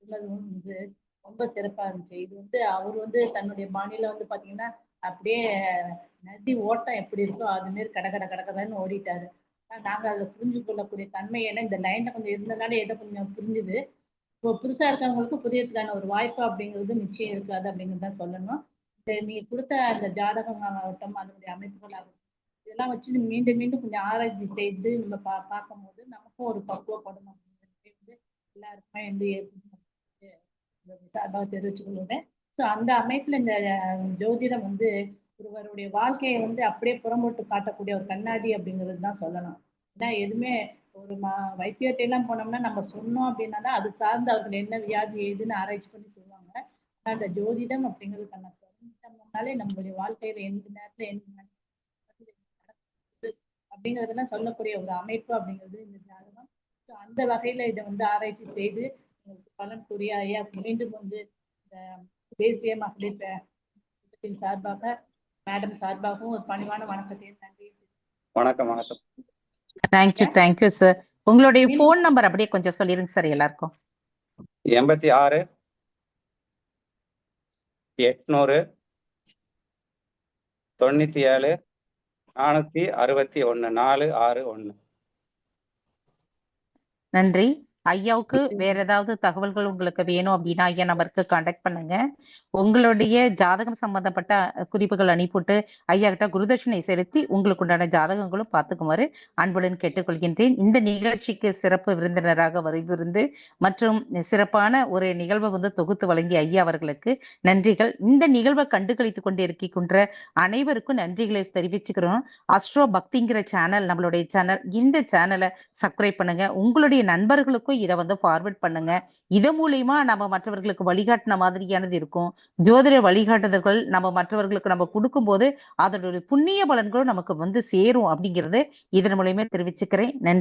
உள்ளதும் வந்து ரொம்ப சிறப்பா இருந்துச்சு. இது வந்து அவர் வந்து தன்னுடைய பாணியில வந்து பாத்தீங்கன்னா அப்படியே நதி ஓட்டம் எப்படி இருக்கோ அது மாரி கடகடன்னு ஓடிட்டாரு. நாங்க அதை புரிஞ்சு கொள்ளக்கூடிய தன்மை, ஏன்னா இந்த லைன்ல கொஞ்சம் இருந்ததுனால எதை கொஞ்சம் புரிஞ்சுது. இப்போ புதுசா இருக்கவங்களுக்கு புரியறதுக்கான ஒரு வாய்ப்பு அப்படிங்கிறது நிச்சயம் இருக்காது அப்படிங்கிறது தான் சொல்லணும். நீங்க கொடுத்த அந்த ஜாதகமாகட்டும் அதனுடைய அமைப்புகளாகட்டும் இதெல்லாம் வச்சு மீண்டும் மீண்டும் கொஞ்சம் ஆராய்ச்சி செய்து நம்ம பார்க்கும்போது நமக்கும் ஒரு பக்குவப்படும் அப்படிங்கிறது வந்து எல்லாருக்குமே வந்து சார்பாக தெரிவிச்சுக் கொள்ளுவேன். ஸோ அந்த அமைப்புல இந்த ஜோதிடம் வந்து ஒருவருடைய வாழ்க்கையை வந்து அப்படியே புறம்போட்டு காட்டக்கூடிய ஒரு கண்ணாடி அப்படிங்கிறது தான் சொல்லணும். ஏன்னா எதுவுமே ஒரு வைத்தியத்தை எல்லாம் போனோம்னா நம்ம சொன்னோம் அப்படின்னா தான் அது சார்ந்து அவர்கள் என்ன வியாதி ஏதுன்னு ஆராய்ச்சி பண்ணி சொல்லுவாங்க. ஆனால் அந்த ஜோதிடம் அப்படிங்கிறது நம்ம தெரிஞ்சிட்டோம்னாலே நம்மளுடைய வாழ்க்கையில எந்த நேரத்துல என்ன அப்படிங்கிறதெல்லாம் சொல்லக்கூடிய ஒரு அமைப்பு அப்படிங்கிறது இந்த ஜாதகம். ஸோ அந்த வகையில இதை வந்து ஆராய்ச்சி செய்து உங்களுக்கு பலன் கூறிய ஐயா மீண்டும் வந்து இந்த தேசிய மகளிர் திட்டத்தின் சார்பாக மேடம் சார்பாகவும் ஒரு பணிவான வணக்கத்தையும் நன்றி. வணக்கம். Thank you sir. உங்களுடைய போன் நம்பர் அப்படியே கொஞ்சம் சொல்லிருங்க சார் எல்லாருக்கும். 86 800 97 461 461. நன்றி. ஐயாவுக்கு வேற ஏதாவது தகவல்கள் உங்களுக்கு வேணும் அப்படின்னா ஐயா நம்பருக்கு கான்டாக்ட் பண்ணுங்க. உங்களுடைய ஜாதகம் சம்பந்தப்பட்ட குறிப்புகள் அனுப்பிவிட்டு ஐயா கிட்ட குருதட்சணை செலுத்தி உங்களுக்கு உண்டான ஜாதகங்களும் பார்த்துக்குமாறு அன்புடன் கேட்டுக்கொள்கின்றேன். இந்த நிகழ்ச்சிக்கு சிறப்பு விருந்தினராக வருவிருந்து மற்றும் சிறப்பான ஒரு நிகழ்வை வந்து தொகுத்து வழங்கிய ஐயா அவர்களுக்கு நன்றிகள். இந்த நிகழ்வை கண்டுகளித்துக் கொண்டு இருக்கின்ற அனைவருக்கும் நன்றிகளை தெரிவிச்சுக்கிறோம். அஸ்ட்ரோ பக்திங்கிற சேனல் நம்மளுடைய சேனல். இந்த சேனலை சப்ஸ்கிரைப் பண்ணுங்க. உங்களுடைய நண்பர்களுக்கும் இதை வந்து ஃபார்வர்ட் பண்ணுங்க. இது மூலியமா நம்ம மற்றவர்களுக்கு வழிகாட்டின மாதிரியானது இருக்கும். ஜோதிட வழிகாட்டுதல்கள் நம்ம மற்றவர்களுக்கு நம்ம கொடுக்கும் போது அதனுடைய புண்ணிய பலன்களும் நமக்கு வந்து சேரும் அப்படிங்கிறது இதன் மூலியமா தெரிவிச்சுக்கிறேன். நன்றி.